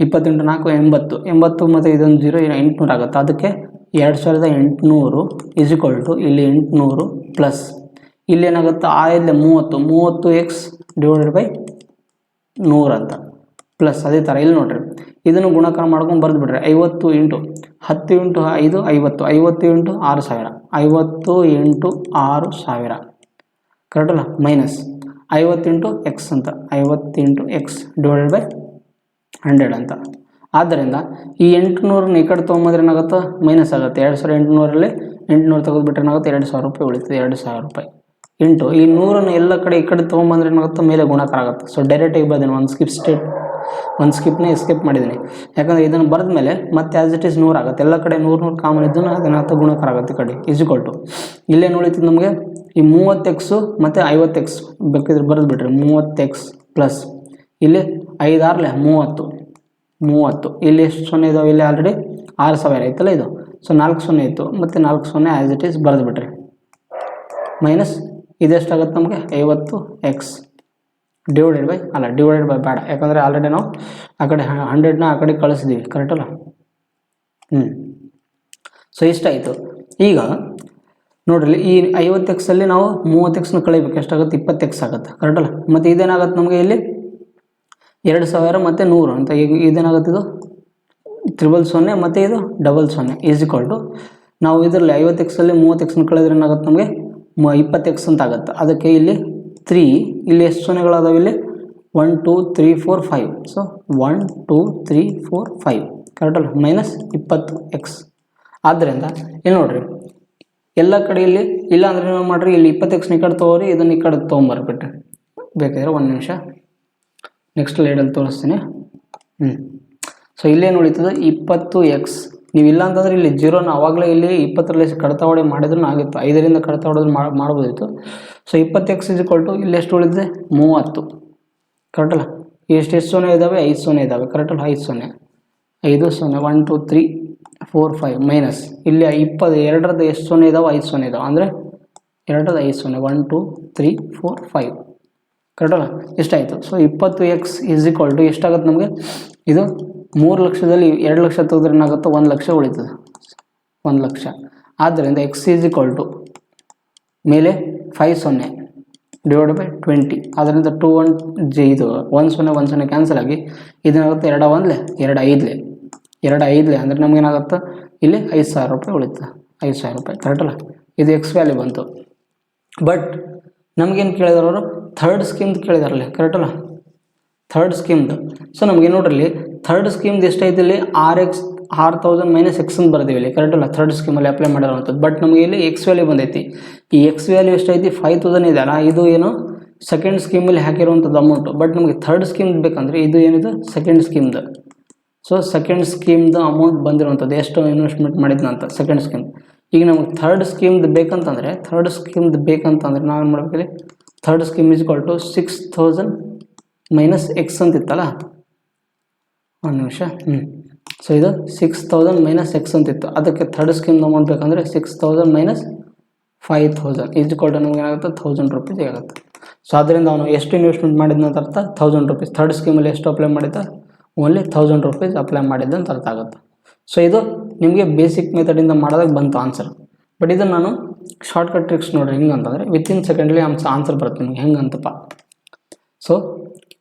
20 ಇಂಟು 4 80. 80 ಮತ್ತು ಇದೊಂದು 0 800 ಆಗುತ್ತೆ. ಅದಕ್ಕೆ 2800 ಇಸ್ ಈಕ್ವಲ್ ಟು ಇಲ್ಲಿ 800 ಪ್ಲಸ್ ಇಲ್ಲಿ ಏನಾಗುತ್ತೆ, ಇಲ್ಲಿ 30 ಎಕ್ಸ್ ಡಿವೈಡೆಡ್ ಬೈ 100 ಅಂತ ಪ್ಲಸ್. ಅದೇ ಥರ ಇಲ್ಲಿ ನೋಡ್ರಿ, ಇದನ್ನು ಗುಣಕಾರ ಮಾಡ್ಕೊಂಡು ಬರೆದುಬಿಡ್ರಿ. 50 ಇಂಟು 10 ಇಂಟು 5 50, 50 ಇಂಟು 6,000, 50 ಇಂಟು 6,000 ಕರೆಕ್ಟಲ್ಲ, ಮೈನಸ್ 50 ಇಂಟು ಎಕ್ಸ್ ಅಂತ, 50 ಇಂಟು ಎಕ್ಸ್ ಡಿವೈಡೆಡ್ ಬೈ 100 ಅಂತ. ಆದ್ದರಿಂದ ಈ 800 ಈ ಕಡೆ ತೊಗೊಂಬಂದ್ರೆ ಏನಾಗುತ್ತೆ, ಮೈನಸ್ ಆಗುತ್ತೆ. 2800 800 ತೆಗೆದುಬಿಟ್ರೆ ಏನಾಗುತ್ತೆ, 2,000 ರೂಪಾಯಿ ಉಳಿತದೆ. 2,000 ರೂಪಾಯಿ ಇಂಟು ಈ 100 ಎಲ್ಲ ಕಡೆ ಈ ಕಡೆ ತೊಗೊಂಬಂದ್ರೆ ಏನಾಗುತ್ತೆ, ಮೇಲೆ ಗುಣಕಾರ ಆಗುತ್ತೆ. ಸೊ ಡೈರೆಕ್ಟಾಗಿ ಬರ್ತೀನಿ, ಒಂದು ಸ್ಕಿಪ್ನೇ ಎಸ್ಕೇಪ್ ಮಾಡಿದ್ದೀನಿ. ಯಾಕಂದರೆ ಇದನ್ನು ಬರೆದ ಮೇಲೆ ಮತ್ತೆ ಆ್ಯಸ್ ಇಟ್ ಈಸ್ 100 ಆಗುತ್ತೆ. ಎಲ್ಲ ಕಡೆ 100 ಕಾಮನ್ ಇದ್ದನ್ನು ಅದನ್ನ ಗುಣಕಾರ ಆಗುತ್ತೆ. ಈ ಕಡೆ ಈಸ್ ಈಕ್ವಲ್ ಟು ಇಲ್ಲೇನು ಉಳಿತದೆ ನಮಗೆ, ಈ 30x ಮತ್ತು 50x ಬೇಕಿದ್ರೆ ಬರೆದು ಬಿಡ್ರಿ. 30x ಪ್ಲಸ್ ಇಲ್ಲಿ 5 6 30, ಇಲ್ಲಿ ಎಷ್ಟು 0 ಇದಾವೆ, ಇಲ್ಲಿ ಆಲ್ರೆಡಿ 6,000 ಐತಲ್ಲ ಇದು. ಸೊ 4 0 ಇತ್ತು ಮತ್ತು 4 0 ಆ್ಯಸ್ ಇಟ್ ಈಸ್ ಬರೆದು ಬಿಡ್ರಿ. ಮೈನಸ್ ಇದೆಷ್ಟಾಗುತ್ತೆ ನಮಗೆ, 50x ಡಿವೈಡೆಡ್ ಬೈ ಬೇಡ, ಯಾಕಂದರೆ ಆಲ್ರೆಡಿ ನಾವು ಆ ಕಡೆ 100ನ ಆ ಕಡೆ ಕಳಿಸಿದ್ದೀವಿ, ಕರೆಕ್ಟಲ್ಲ. ಸೊ ಇಷ್ಟಾಯಿತು. ಈಗ ನೋಡ್ರಿ, ಈ 50x ನಾವು 30x ಕಳಿಬೇಕು, ಎಷ್ಟಾಗುತ್ತೆ, 20x ಆಗುತ್ತೆ, ಕರೆಕ್ಟಲ್ಲ. ಮತ್ತು ಇದೇನಾಗುತ್ತೆ ನಮಗೆ ಇಲ್ಲಿ 2,000 ಮತ್ತು 100 ಅಂತ. ಈಗ ಇದೇನಾಗುತ್ತೆ, ಇದು 000 ಮತ್ತು ಇದು 00 ಈಸ್ ಈಕ್ವಲ್ ಟು ನಾವು ಇದರಲ್ಲಿ 50x 30x ಕಳೆದ್ರೆ ಏನಾಗುತ್ತೆ ನಮಗೆ 20x ಅಂತ ಆಗುತ್ತೆ. ಅದಕ್ಕೆ ಇಲ್ಲಿ 3 ಇಲ್ಲಿ ಎಷ್ಟು ಸೊನ್ನೆಗಳದಾವೆ, ಇಲ್ಲಿ 1 2 3 4 5. ಸೊ 1 2 3 4 5 ಕರೆಕ್ಟಲ್ಲ, ಮೈನಸ್ 20x. ಆದ್ದರಿಂದ ಇಲ್ಲಿ ನೋಡ್ರಿ, ಎಲ್ಲ ಕಡೆ ಇಲ್ಲಿ ಇಲ್ಲ ಅಂದರೆ ಏನು ಮಾಡಿರಿ, ಇಲ್ಲಿ 20x ಈ ಕಡೆ ತೊಗೋರಿ, ಇದನ್ನು ಈ ಕಡೆ ತೊಗೊಂಬರ್ಬಿಟ್ರಿ. ಬೇಕಾದ್ರೆ 1 ನಿಮಿಷ ನೆಕ್ಸ್ಟ್ ಲೈಡಲ್ಲಿ ತೋರಿಸ್ತೀನಿ. ಸೊ ಇಲ್ಲೇನು ಉಳಿತದೆ, 20x. ನೀವು ಇಲ್ಲ ಅಂತಂದರೆ ಇಲ್ಲಿ 0ನ ಆವಾಗಲೇ ಇಲ್ಲಿ 20ರಲ್ಲಿ ಕಡತ ಹೊಡೆ ಮಾಡಿದ್ರೂ ಆಗಿತ್ತು, 5ರಿಂದ ಕಡತ ಹೊಡೆದು ಮಾಡ್ಬೋದಿತ್ತು. So 20x is equal to ಇಲ್ಲಿ ಎಷ್ಟು ಉಳಿದಿದೆ, 30 ಕರೆಕ್ಟಲ್ಲ. ಎಷ್ಟು 0 ಇದ್ದಾವೆ, 5 0 ಇದ್ದಾವೆ, ಕರೆಕ್ಟಲ್ಲ. 5 0 1 2 3 4 5 ಮೈನಸ್ ಇಲ್ಲಿ 22ರದ್ದು ಎಷ್ಟು 0 ಇದ್ದಾವೆ, 5 0 ಇದ್ದಾವೆ, ಅಂದರೆ 2ರದ 5 0 1 2 3 4 5 ಕರೆಕ್ಟಲ್ಲ. ಎಷ್ಟಾಯಿತು. So 20x is equal to ಎಷ್ಟಾಗುತ್ತೆ ನಮಗೆ, ಇದು 3 ಲಕ್ಷದಲ್ಲಿ 2 ಲಕ್ಷ ತೆಗೆದ್ರೆ ಏನಾಗುತ್ತೆ, 1 ಲಕ್ಷ ಉಳಿತದೆ, 1 ಲಕ್ಷ. ಆದ್ದರಿಂದ ಎಕ್ಸ್ ಈಸ್ ಈಕ್ವಲ್ ಟು ಮೇಲೆ 5 0 ಡಿವೈಡ್ ಬೈ 20. ಅದರಿಂದ 2 1 ಇದು 1 0 1 0 ಕ್ಯಾನ್ಸಲ್ ಆಗಿ ಇದೇನಾಗುತ್ತೆ, 2 1 2 5 ಅಂದರೆ ನಮಗೇನಾಗುತ್ತೆ, ಇಲ್ಲಿ 5,000 ರೂಪಾಯಿ ಉಳಿತದೆ, 5,000 ರೂಪಾಯಿ ಕರೆಕ್ಟಲ್ಲ. ಇದು ಎಕ್ಸ್ ವ್ಯಾಲ್ಯೂ ಬಂತು. ಬಟ್ ನಮಗೇನು ಕೇಳಿದಾರೆ ಅವರು, ಥರ್ಡ್ ಸ್ಕೀಮ್ದು ಕೇಳಿದಾರಲ್ಲ, ಕರೆಕ್ಟಲ್ಲ, ಥರ್ಡ್ ಸ್ಕೀಮ್ದು. ಸೊ ನಮಗೆ ನೋಡ್ರಿ, ಥರ್ಡ್ ಸ್ಕೀಮ್ದು ಎಷ್ಟೈತಿ, ಇಲ್ಲಿ 6,000 ಮೈನಸ್ ಎಕ್ಸ್ ಅಂತ ಬರ್ತೀವಿ ಇಲ್ಲಿ, ಕರೆಕ್ಟಲ್ಲ. ಥರ್ಡ್ ಸ್ಕೀಮಲ್ಲಿ ಅಪ್ಲೈ ಮಾಡಿರೋವಂಥದ್ದು. ಬಟ್ ನಮಗೆ ಇಲ್ಲಿ ಎಕ್ಸ್ ವ್ಯಾಲ್ಯೂ ಬಂದೈತಿ. ಈ ಎಕ್ಸ್ ವ್ಯಾಲ್ಯೂ ಎಷ್ಟೈತಿ, 5,000 ಇದೆಯಲ್ಲ, ಇದು ಏನು ಸೆಕೆಂಡ್ ಸ್ಕೀಮಲ್ಲಿ ಹಾಕಿರುವಂಥದ್ದು ಅಮೌಂಟು. ಬಟ್ ನಮಗೆ ಥರ್ಡ್ ಸ್ಕೀಮ್ ಬೇಕಂದರೆ ಇದು ಏನಿದೆ, ಸೆಕೆಂಡ್ ಸ್ಕೀಮ್ದು. ಸೊ ಸೆಕೆಂಡ್ ಸ್ಕೀಮ್ದು ಅಮೌಂಟ್ ಬಂದಿರುವಂಥದ್ದು, ಎಷ್ಟು ಇನ್ವೆಸ್ಟ್ಮೆಂಟ್ ಮಾಡಿದ್ನ ಅಂತ ಸೆಕೆಂಡ್ ಸ್ಕೀಮ್. ಈಗ ನಮಗೆ ಥರ್ಡ್ ಸ್ಕೀಮ್ದು ಬೇಕಂತಂದರೆ ನಾವೇನು ಮಾಡಬೇಕಿಲ್ಲಿ, third scheme is equal to 6,000 minus X ಅಂತಿತ್ತಲ್ಲ, 1 ನಿಮಿಷ. ಸೊ ಇದು 6,000 ಮೈನಸ್ ಎಕ್ಸ್ ಅಂತಿತ್ತು. ಅದಕ್ಕೆ ಥರ್ಡ್ ಸ್ಕೀಮ್ದು ಅಮೌಂಟ್ ಬೇಕಂದರೆ 6,000 ಮೈನಸ್ 5,000 ಈಸ್ ಈಕ್ವಲ್ ಟು ನಮ್ಗೆ ಏನಾಗುತ್ತೆ, 1,000 ರೂಪೀಸ್ ಆಗುತ್ತೆ. ಸೊ ಅದರಿಂದ ಅವನು ಎಷ್ಟು ಇನ್ವೆಸ್ಟ್ಮೆಂಟ್ ಮಾಡಿದ್ನ ಅಂತ ಅರ್ಥ 1000 ರೂಪೀಸ್. ಥರ್ಡ್ ಸ್ಕೀಮಲ್ಲಿ ಎಷ್ಟು ಅಪ್ಲೈ ಮಾಡಿದ್ದ, ಓನ್ಲಿ 1000 ರೂಪೀಸ್ ಅಪ್ಲೈ ಮಾಡಿದ್ದ ಅಂತ ಅರ್ಥ ಆಗುತ್ತೆ. ಸೊ ಇದು ನಿಮಗೆ ಬೇಸಿಕ್ ಮೆಥಡಿಂದ ಮಾಡಿದಾಗ ಬಂತು ಆನ್ಸರ್. ಬಟ್ ಇದನ್ನು ನಾನು ಶಾರ್ಟ್ಕಟ್ ಟ್ರಿಕ್ಸ್ ನೋಡಿರಿ ಹೆಂಗೆ ಅಂತಂದರೆ ವಿತಿನ್ ಸೆಕೆಂಡ್ಲಿ ಆನ್ಸರ್ ಬರುತ್ತೆ ನಿಮಗೆ ಹೆಂಗೆ ಅಂತಪ್ಪ. ಸೊ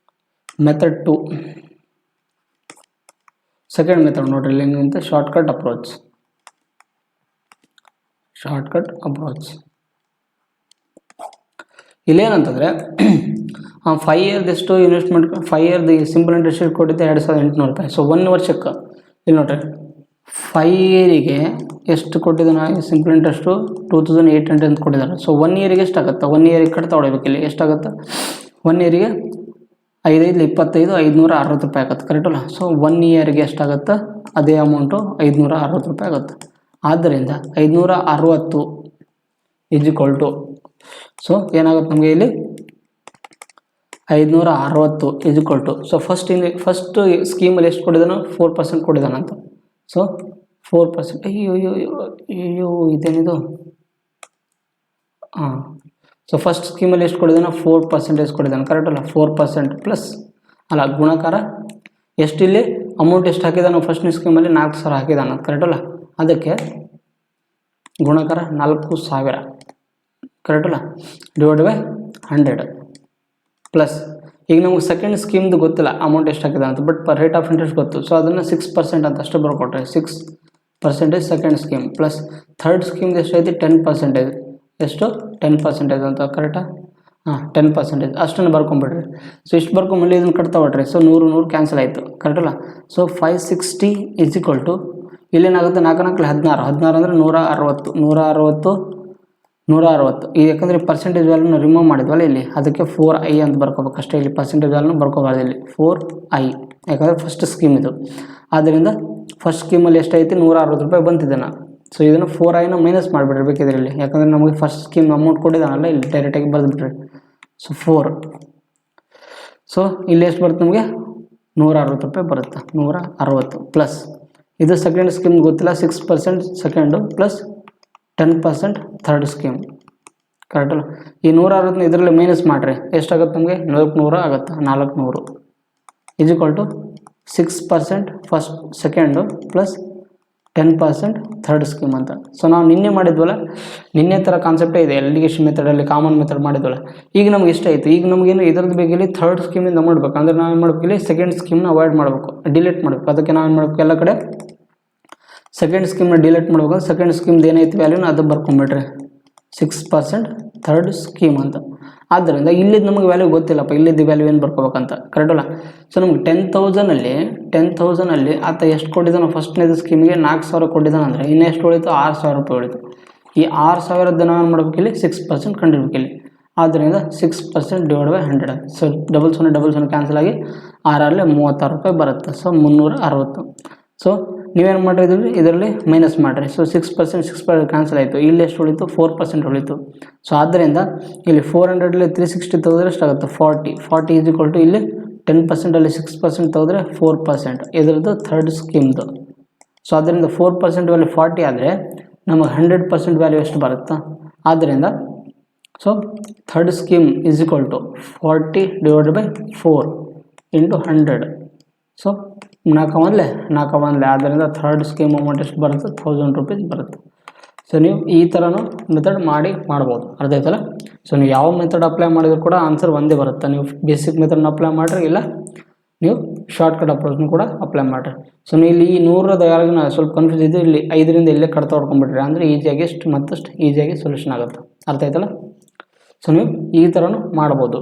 ಮೆಥಡ್ 2, ಸೆಕೆಂಡ್ ಮೆಥಡ್ ನೋಡಿರಿ ಹೆಂಗೆ ಅಂತ, ಶಾರ್ಟ್ಕಟ್ ಅಪ್ರೋಚ್. ಇಲ್ಲೇನಂತಂದರೆ 5 ಇಯರ್ದು ಎಷ್ಟು ಇನ್ವೆಸ್ಟ್ಮೆಂಟ್, 5 ಇಯರ್ದು ಸಿಂಪಲ್ ಇಂಟ್ರೆಸ್ಟ್ ರೇಟ್ ಕೊಟ್ಟಿದ್ದೆ 2800 ರೂಪಾಯಿ. ಸೊ 1 ವರ್ಷಕ್ಕೆ ಇಲ್ಲಿ ನೋಡ್ರಿ 5 ಇಯರಿಗೆ ಎಷ್ಟು ಕೊಟ್ಟಿದ್ದಾನೆ ಸಿಂಪಲ್ ಇಂಟ್ರೆಸ್ಟು 2800 ಅಂತ ಕೊಟ್ಟಿದ್ದಾರೆ. ಸೊ 1 ಇಯರಿಗೆ ಎಷ್ಟಾಗುತ್ತೆ, 1 ಇಯರಿಗೆ ಕಟ್ತಾ ಹೊಡಬೇಕು. ಇಲ್ಲಿ ಎಷ್ಟಾಗುತ್ತೆ, 1 ಇಯರಿಗೆ 5 5 25 560 ರೂಪಾಯಿ ಆಗುತ್ತೆ, ಕರೆಕ್ಟಲ್ಲ. ಸೊ 1 ಇಯರಿಗೆ ಎಷ್ಟಾಗುತ್ತೆ, ಅದೇ ಅಮೌಂಟು 560 ರೂಪಾಯಿ ಆಗುತ್ತೆ. ಆದ್ದರಿಂದ 560 ಈಸ್ ಈಕ್ವಲ್ ಟು, ಸೊ ಏನಾಗುತ್ತೆ ನಮಗೆ ಇಲ್ಲಿ 560 is equal to, so first ಸ್ಕೀಮಲ್ಲಿ ಎಷ್ಟು ಕೊಟ್ಟಿದ್ದಾನೋ 4% ಕೊಟ್ಟಿದ್ದಾನಂತ. ಸೊ 4%, ಅಯ್ಯೋ ಇದೇನಿದು, ಸೊ ಫಸ್ಟ್ ಸ್ಕೀಮಲ್ಲಿ ಎಷ್ಟು ಕೊಟ್ಟಿದ್ದಾನೋ 4% ಕೊಟ್ಟಿದ್ದಾನೆ, ಕರೆಕ್ಟಲ್ಲ. 4% ಪ್ಲಸ್ ಅಲ್ಲ ಗುಣಾಕಾರ ಎಷ್ಟಿಲ್ಲಿ ಅಮೌಂಟ್ ಎಷ್ಟು ಹಾಕಿದಾನೋ ಫಸ್ಟ್ನೇ ಸ್ಕೀಮಲ್ಲಿ 4000 ಹಾಕಿದಾನ, ಕರೆಕ್ಟಲ್ಲ. ಅದಕ್ಕೆ ಗುಣಾಕಾರ 4000, ಕರೆಕ್ಟಲ್ಲ, ಡಿವೈಡ್ ಬೈ 100 ಪ್ಲಸ್. ಈಗ ನಮಗೆ ಸೆಕೆಂಡ್ ಸ್ಕೀಮ್ದು ಗೊತ್ತಿಲ್ಲ ಅಮೌಂಟ್ ಎಷ್ಟು ಹಾಕಿದ ಅಂತ, ಬಟ್ ರೇಟ್ ಆಫ್ ಇಂಟ್ರೆಸ್ಟ್ ಗೊತ್ತು. ಸೊ ಅದನ್ನು 6% ಅಂತ ಅಷ್ಟೇ ಬರ್ಕೊಟ್ರೆ 6% ಸೆಕೆಂಡ್ ಸ್ಕೀಮ್, ಪ್ಲಸ್ ಥರ್ಡ್ ಸ್ಕೀಮ್ದು ಎಷ್ಟೈತಿ 10%, ಎಷ್ಟು 10% ಅಂತ, ಕರೆಕ್ಟಾ. 10% ಅಷ್ಟನ್ನು ಬರ್ಕೊಂಬಿಡ್ರಿ. ಸೊ ಇಷ್ಟು ಬರ್ಕೊಂಬಲ್ಲಿ ಇದನ್ನು ಕಟ್ತಾ ಹೊಟ್ರಿ. ಸೊ 100 ಕ್ಯಾನ್ಸಲ್ ಆಯಿತು, ಕರೆಕ್ಟಲ್ಲ. ಸೊ 560 ಈಸ್ ಈಕ್ವಲ್ ಟು, ಇಲ್ಲೇನಾಗುತ್ತೆ 4 4 16 ಅಂದರೆ 160 ಈಗ ಯಾಕಂದರೆ ಪರ್ಸೆಂಟೇಜ್ ವ್ಯಾಲ್ಯೂನ ರಿಮೂವ್ ಮಾಡಿದ್ವಲ್ಲ ಇಲ್ಲಿ, ಅದಕ್ಕೆ 4i ಅಂತ ಬರ್ಕೋಬೇಕು ಅಷ್ಟೇ. ಇಲ್ಲಿ ಪರ್ಸೆಂಟೇಜ್ ವ್ಯಾಲ್ಯೂನ ಬರ್ಕೋಬಾರ್ದು, ಇಲ್ಲಿ 4i ಯಾಕಂದರೆ ಫಸ್ಟ್ ಸ್ಕೀಮ್ ಇದು. ಆದ್ದರಿಂದ ಫಸ್ಟ್ ಸ್ಕೀಮಲ್ಲಿ ಎಷ್ಟೈತಿ 160 ರೂಪಾಯಿ ಬಂತಿದ್ದಾನೆ. ಸೊ ಇದನ್ನು 4iನ ಮೈನಸ್ ಮಾಡಿಬಿಡ್ರಿ ಬೇಕಿದ್ರೆ ಇಲ್ಲಿ, ಯಾಕಂದರೆ ನಮಗೆ ಫಸ್ಟ್ ಸ್ಕೀಮ್ ಅಮೌಂಟ್ ಕೊಟ್ಟಿದ್ದಾನಲ್ಲ ಇಲ್ಲಿ ಡೈರೆಕ್ಟಾಗಿ ಬರೆದ್ಬಿಟ್ರಿ. ಸೊ 4, ಸೊ ಇಲ್ಲಿ ಎಷ್ಟು ಬರುತ್ತೆ ನಮಗೆ 160 ರೂಪಾಯಿ ಬರುತ್ತೆ. 160 ಪ್ಲಸ್ ಇದು ಸೆಕೆಂಡ್ ಸ್ಕೀಮ್ ಗೊತ್ತಿಲ್ಲ, 6% ಸೆಕೆಂಡು ಪ್ಲಸ್ 10% ಥರ್ಡ್ ಸ್ಕೀಮ್, ಕರೆಕ್ಟಲ್ಲ. ಈ 160 ಇದರಲ್ಲಿ ಮೈನಸ್ ಮಾಡಿರಿ ಎಷ್ಟಾಗುತ್ತೆ ನಮಗೆ 400 ಆಗುತ್ತೆ. 400 is equal to 6% first second plus 10% third scheme ಅಂತ. ಸೊ ನಾವು ನಿನ್ನೆ ಮಾಡಿದ್ವಲ್ಲ, ನಿನ್ನೆ ಥರ ಕಾನ್ಸೆಪ್ಟೇ ಇದೆ ಎಲಿಗೇಷನ್ ಮೆಥಡಲ್ಲಿ, ಕಾಮನ್ ಮೆಥಡ್ ಮಾಡಿದ್ವಲ್ಲ. ಈಗ ನಮ್ಗೆ ಇಷ್ಟ ಆಯಿತು, ಈಗ ನಮಗೇನು ಇದರದ್ದು ಬೇಕಿಲ್ಲಿ ಥರ್ಡ್ ಸ್ಕೀಮಿಂದ ಮಾಡಬೇಕು. ಅಂದರೆ ನಾವೇನು ಮಾಡಬೇಕು, ಇಲ್ಲಿ ಸೆಕೆಂಡ್ ಸ್ಕೀಮ್ನ ಅವಾಯ್ಡ್ ಮಾಡಬೇಕು, ಡಿಲೀಟ್ ಮಾಡಬೇಕು. ಅದಕ್ಕೆ ನಾವೇನು ಮಾಡಬೇಕು, ಎಲ್ಲ ಕಡೆ ಸೆಕೆಂಡ್ ಸ್ಕೀಮ್ನ ಡಿಲೀಟ್ ಮಾಡ್ಬೇಕು. ಸೆಕೆಂಡ್ ಸ್ಕೀಮ್ದು ಏನೈತಿ ವ್ಯಾಲ್ಯೂನ ಅದು ಬರ್ಕೊಂಬಿಟ್ರಿ 6% ಥರ್ಡ್ ಸ್ಕೀಮ್ ಅಂತ. ಆದ್ದರಿಂದ ಇಲ್ಲಿದ್ದು ನಮಗೆ ವ್ಯಾಲ್ಯೂ ಗೊತ್ತಿಲ್ಲಪ್ಪ, ಇಲ್ಲಿದ್ದು ವ್ಯಾಲ್ಯೂ ಏನು ಬರ್ಕೋಬೇಕಂತ, ಕರೆಕ್ಟಲ್ಲ. ಸೊ ನಮ್ಗೆ 10,000ಅಲ್ಲಿ ಆತ ಎಷ್ಟು ಕೊಟ್ಟಿದ್ದಾನೋ ಫಸ್ಟ್ನೇದು ಸ್ಕೀಮಿಗೆ 4000 ಕೊಟ್ಟಿದ್ದಾನೆ ಅಂದರೆ ಇನ್ನೂ ಎಷ್ಟು ಉಳಿತು, 6000 ರೂಪಾಯಿ ಉಳಿತು. ಈ 6000 ನಾವು ಏನು ಮಾಡ್ಬೇಕು, ಇಲ್ಲಿ 6% ಕಂಡಿಡ್ಬೇಕು ಇಲ್ಲಿ. ಆದ್ದರಿಂದ 6% ಡಿವೈಡ್ ಬೈ 100. ಸೊ 00 ಕ್ಯಾನ್ಸಲ್ ಆಗಿ 6 36 ರೂಪಾಯಿ ಬರುತ್ತೆ. ಸೊ 360. ಸೊ ನೀವೇನು ಮಾಡಿದ್ರಿ, ಇದರಲ್ಲಿ ಮೈನಸ್ ಮಾಡಿರಿ. ಸೊ 6% ಕ್ಯಾನ್ಸಲ್ ಆಯಿತು. ಇಲ್ಲಿ ಎಷ್ಟು ಉಳಿತು, 4% ಉಳಿತು. ಸೊ ಆದ್ದರಿಂದ ಇಲ್ಲಿ 400 360 ತೆಗೆದ್ರೆ ಎಷ್ಟಾಗುತ್ತೆ, 40 ಈಸ್ ಈಕ್ವಲ್ ಟು ಇಲ್ಲಿ 10% 6% ತೆಗೆದ್ರೆ 4% ಇದರದ್ದು ಥರ್ಡ್ ಸ್ಕೀಮ್ದು. ಸೊ ಆದ್ದರಿಂದ 4% ವ್ಯಾಲ್ಯೂ 40 ಆದರೆ ನಮಗೆ 100% ವ್ಯಾಲ್ಯೂ ಎಷ್ಟು ಬರುತ್ತಾ. ಆದ್ದರಿಂದ so third scheme is equal to 40 divide by 4 into 100. So 4 ಆದ್ದರಿಂದ ಥರ್ಡ್ ಸ್ಕೀಮ್ ಅಮೌಂಟ್ ಎಷ್ಟು ಬರುತ್ತೆ, 1000 ರೂಪೀಸ್ ಬರುತ್ತೆ. ಸೊ ನೀವು ಈ ಥರನೂ ಮೆಥಡ್ ಮಾಡ್ಬೋದು, ಅರ್ಥ ಆಯ್ತಲ್ಲ. ಸೊ ನೀವು ಯಾವ ಮೆಥಡ್ ಅಪ್ಲೈ ಮಾಡಿದ್ರು ಕೂಡ ಆನ್ಸರ್ ಒಂದೇ ಬರುತ್ತೆ. ನೀವು ಬೇಸಿಕ್ ಮೆಥಡ್ನ ಅಪ್ಲೈ ಮಾಡಿರಿ, ಇಲ್ಲ ನೀವು ಶಾರ್ಟ್ಕಟ್ ಅಪ್ರೋಚ್ನ ಕೂಡ ಅಪ್ಲೈ ಮಾಡಿರಿ. ಸೊ ನೀವು ಇಲ್ಲಿ ಈ 100 ಯಾರಿಗೂ ಸ್ವಲ್ಪ ಕನ್ಫ್ಯೂಸ್ ಇದೆ, ಇಲ್ಲಿ 5ರಿಂದ ಇಲ್ಲೇ ಕಡ್ತಾ ಹೊಡ್ಕೊಂಡ್ಬಿಟ್ರಿ ಅಂದರೆ ಈಸಿಯಾಗಿ ಮತ್ತಷ್ಟು ಈಸಿಯಾಗಿ ಸೊಲ್ಯೂಷನ್ ಆಗುತ್ತೆ, ಅರ್ಥ ಆಯ್ತಲ್ಲ. ಸೊ ನೀವು ಈ ಥರನೂ ಮಾಡ್ಬೋದು.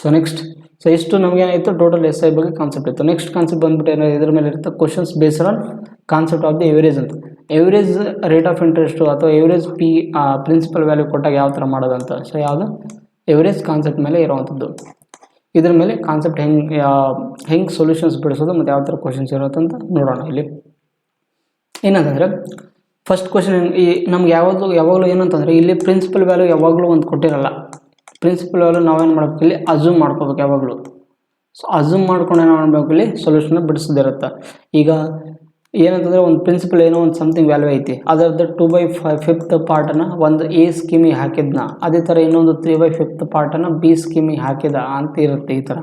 ಸೊ ನೆಕ್ಸ್ಟ್, ಸೊ ಇಷ್ಟು ನಮಗೇನಾಯಿತು ಟೋಟಲ್ SI ಬಗ್ಗೆ ಕಾನ್ಸೆಪ್ಟ್ ಇತ್ತು. ನೆಕ್ಸ್ಟ್ ಕಾನ್ಸೆಪ್ಟ್ ಬಂದ್ಬಿಟ್ಟು ಏನೋ ಇದ್ರ ಮೇಲೆ ಇರುತ್ತೆ, questions based on concept of the average ಅಂತ. ಎವರೇಜ್ ರೇಟ್ ಆಫ್ ಇಂಟ್ರೆಸ್ಟು ಅಥವಾ ಎವರೇಜ್ ಪ್ರಿನ್ಸಿಪಲ್ ವ್ಯಾಲ್ಯೂ ಕೊಟ್ಟಾಗ ಯಾವ ಥರ ಮಾಡೋದಂತ. ಸೊ ಯಾವುದು ಎವರೇಜ್ ಕಾನ್ಸೆಪ್ಟ್ ಮೇಲೆ ಇರುವಂಥದ್ದು. ಇದ್ರ ಮೇಲೆ ಕಾನ್ಸೆಪ್ಟ್ ಹೆಂಗೆ ಸೊಲ್ಯೂಷನ್ಸ್ ಬಿಡಿಸೋದು ಮತ್ತು ಯಾವ ಥರ ಕ್ವಶನ್ಸ್ ಇರುತ್ತೆ ಅಂತ ನೋಡೋಣ. ಇಲ್ಲಿ ಏನಂತಂದರೆ ಫಸ್ಟ್ ಕ್ವಶನ್ ಈ ನಮ್ಗೆ ಯಾವಾಗಲೂ ಏನಂತಂದರೆ ಇಲ್ಲಿ ಪ್ರಿನ್ಸಿಪಲ್ ವ್ಯಾಲ್ಯೂ ಯಾವಾಗಲೂ ಒಂದು ಕೊಟ್ಟಿರಲ್ಲ. ಪ್ರಿನ್ಸಿಪಲ್ ವ್ಯಾಲ್ಯೂ ನಾವೇನು ಮಾಡ್ಬೇಕು, ಇಲ್ಲಿ ಅಸ್ಯೂಮ್ ಮಾಡ್ಕೋಬೇಕು ಯಾವಾಗಲೂ. ಸೊ ಅಸ್ಯೂಮ್ ಮಾಡ್ಕೊಂಡು ನಾವು ಮಾಡಬೇಕು, ಇಲ್ಲಿ ಸೊಲ್ಯೂಷನ್ ಬಿಡಿಸೋದಿರುತ್ತೆ. ಈಗ ಏನಂತಂದರೆ ಒಂದು ಪ್ರಿನ್ಸಿಪಲ್ ಏನೋ ಒಂದು ಸಮಥಿಂಗ್ ವ್ಯಾಲ್ಯೂ ಐತಿ, ಅದರದ್ದು 2/5 ಪಾರ್ಟನ್ನು ಒಂದು ಎ ಸ್ಕೀಮಿಗೆ ಹಾಕಿದ್ನ, ಅದೇ ಥರ ಇನ್ನೊಂದು 3/5 ಪಾರ್ಟನ್ನು ಬಿ ಸ್ಕೀಮಿಗೆ ಹಾಕಿದ ಅಂತ ಇರುತ್ತೆ ಈ ಥರ.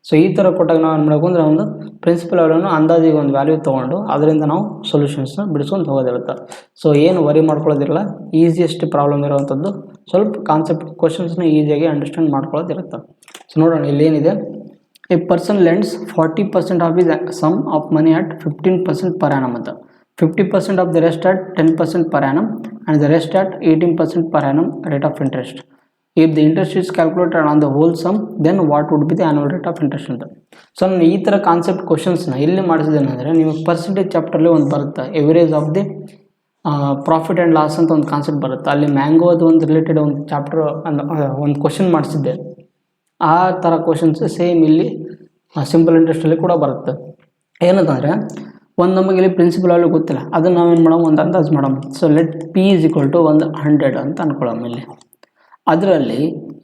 ಸೊ ಈ ಥರ ಕೊಟ್ಟಾಗ ನಾವು ಏನು ಮಾಡಬೇಕು ಅಂದರೆ ಒಂದು ಪ್ರಿನ್ಸಿಪಲ್ ವ್ಯಾಲ್ಯೂನ ಅಂದಾಜಿಗೆ ಒಂದು ವ್ಯಾಲ್ಯೂ ತೊಗೊಂಡು ಅದರಿಂದ ನಾವು ಸೊಲ್ಯೂಷನ್ಸ್ನ ಬಿಡಿಸ್ಕೊಂಡು ಹೋಗೋದಿರುತ್ತೆ. ಸೊ ಏನು ವರಿ ಮಾಡ್ಕೊಳ್ಳೋದಿರಲ್ಲ, ಈಸಿಯೆಸ್ಟ್ ಪ್ರಾಬ್ಲಮ್ ಇರುವಂಥದ್ದು, ಸ್ವಲ್ಪ ಕಾನ್ಸೆಪ್ಟ್ ಕ್ವಶನ್ಸ್ನ ಈಸಿಯಾಗಿ ಅಂಡರ್ಸ್ಟ್ಯಾಂಡ್ ಮಾಡ್ಕೊಳ್ಳೋದಿರುತ್ತೆ. ಸೊ ನೋಡೋಣ ಇಲ್ಲಿ ಏನಿದೆ. A person lends 40% of is sum of money at 15% per annum ಅಂತ, 50% of the rest at 10% per annum and the rest at 18% per annum rate of interest. If the interest is calculated on the whole sum then what would be the annual rate of interest ಅಂತ. So ನಾನು ಈ ಥರ concept ಕ್ವಶನ್ಸ್ನ ಎಲ್ಲಿ ಮಾಡಿಸಿದ್ದೇನೆಂದರೆ, ನಿಮಗೆ percentage ಚಾಪ್ಟರ್ಲಿ ಒಂದು ಬರುತ್ತೆ, average of the profit and loss ಅಂತ ಒಂದು ಕಾನ್ಸೆಪ್ಟ್ ಬರುತ್ತೆ. ಅಲ್ಲಿ ಮ್ಯಾಂಗೋದು ಒಂದು ರಿಲೇಟೆಡ್ ಒಂದು ಚಾಪ್ಟರ್ ಒಂದು ಕ್ವಶನ್ ಮಾಡಿಸಿದ್ದೆ. ಆ ಥರ ಕ್ವಶನ್ಸ್ ಸೇಮ್ ಇಲ್ಲಿ ಸಿಂಪಲ್ ಇಂಟ್ರೆಸ್ಟಲ್ಲಿ ಕೂಡ ಬರುತ್ತೆ. ಏನಂತಂದರೆ ಒಂದು ನಮಗೆ ಇಲ್ಲಿ ಪ್ರಿನ್ಸಿಪಲ್ ವ್ಯಾಲ್ಯೂ ಗೊತ್ತಿಲ್ಲ, ಅದನ್ನು ನಾವೇನು ಮಾಡೋಣ, ಒಂದು ಅಂದಾಜು ಮಾಡೋಣ. So let P is equal to ಒಂದು 100 ಅಂತ ಅನ್ಕೊಳ್ಳೋಣ. ಇಲ್ಲಿ ಅದರಲ್ಲಿ